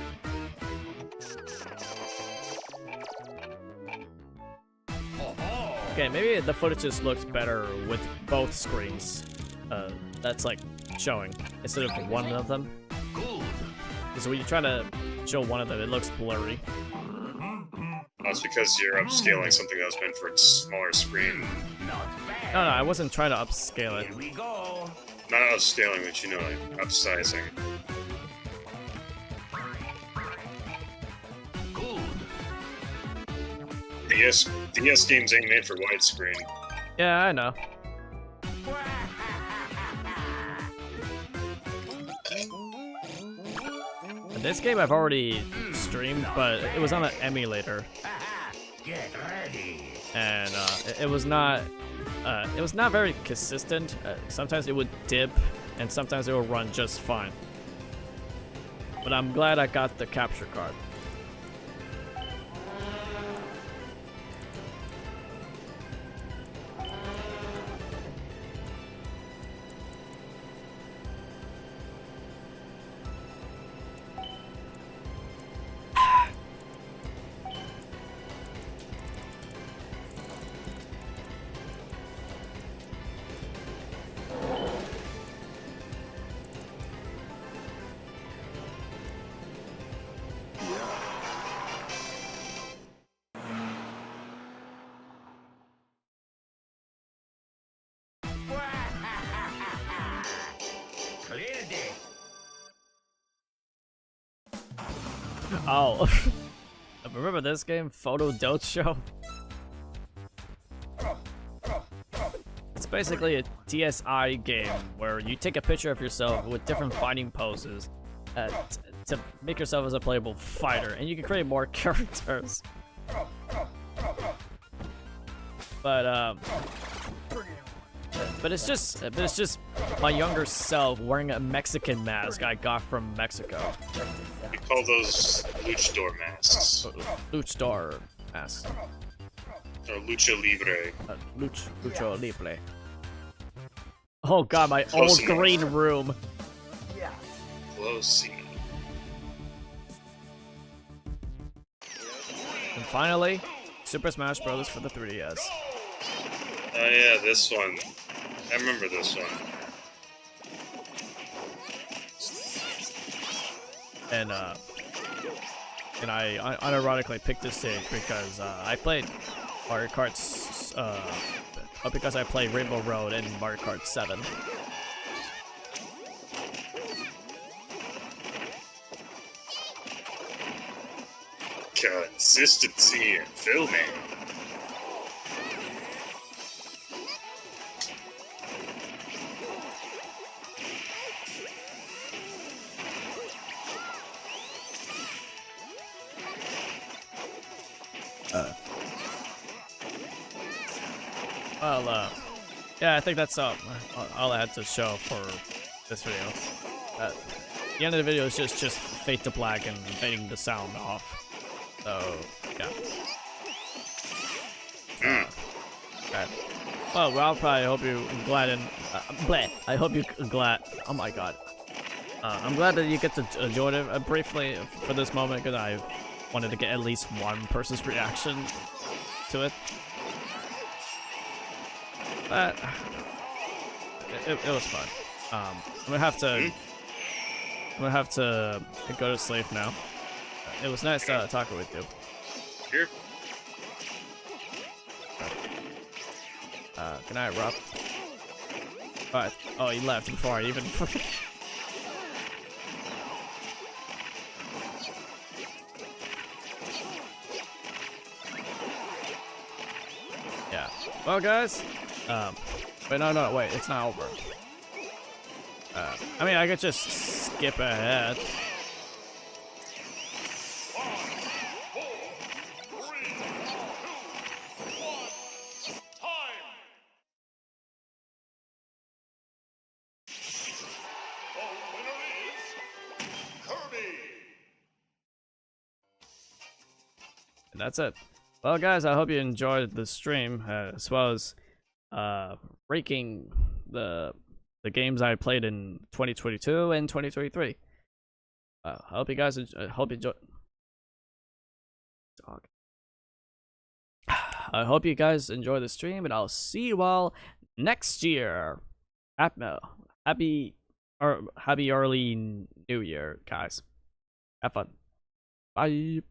Okay, maybe the footage just looks better with both screens. That's like showing instead of one of them. Because when you try to show one of them, it looks blurry. That's because you're upscaling something that was meant for a smaller screen. No, I wasn't trying to upscale it. Not upscaling, but you know, like, upsizing. DS games ain't made for widescreen. Yeah, I know. This game I've already streamed, but it was on an emulator. And it was not very consistent. Sometimes it would dip, and sometimes it would run just fine. But I'm glad I got the capture card. Oh, remember this game, Photo Dote Show? It's basically a TSI game where you take a picture of yourself with different fighting poses to make yourself as a playable fighter, and you can create more characters. But it's just my younger self wearing a Mexican mask I got from Mexico. We call those luchador masks. Luchador masks. Lucha Libre. Lucho Libre. Oh god, my Close old enough. green room. Close. And finally, Super Smash Bros. For the 3DS. Oh yeah, this one. I remember this one. And I unironically picked this stage because I played Mario Kart's because I played Rainbow Road and Mario Kart 7. Consistency in filming. Well, yeah, I think that's all I had to show for this video. The end of the video is just fade to black and fading the sound off. So, yeah. Okay. Well, I hope you glad and I hope you glad. Oh my god. I'm glad that you get to enjoy it briefly for this moment because I wanted to get at least one person's reaction to it. But it was fun. I'm gonna have to go to sleep now. It was nice talking with you. Here. Good night, Rob. Alright. Oh, he left before I even. Yeah. Well, guys. Wait, no, wait. It's not over. I mean, I could just skip ahead. And that's it. Well, guys, I hope you enjoyed the stream as well as ranking the games I played in 2022 and 2023. I hope you guys enjoy. Dog. I hope you guys enjoy the stream, and I'll see you all next year. Happy early New Year, guys. Have fun. Bye.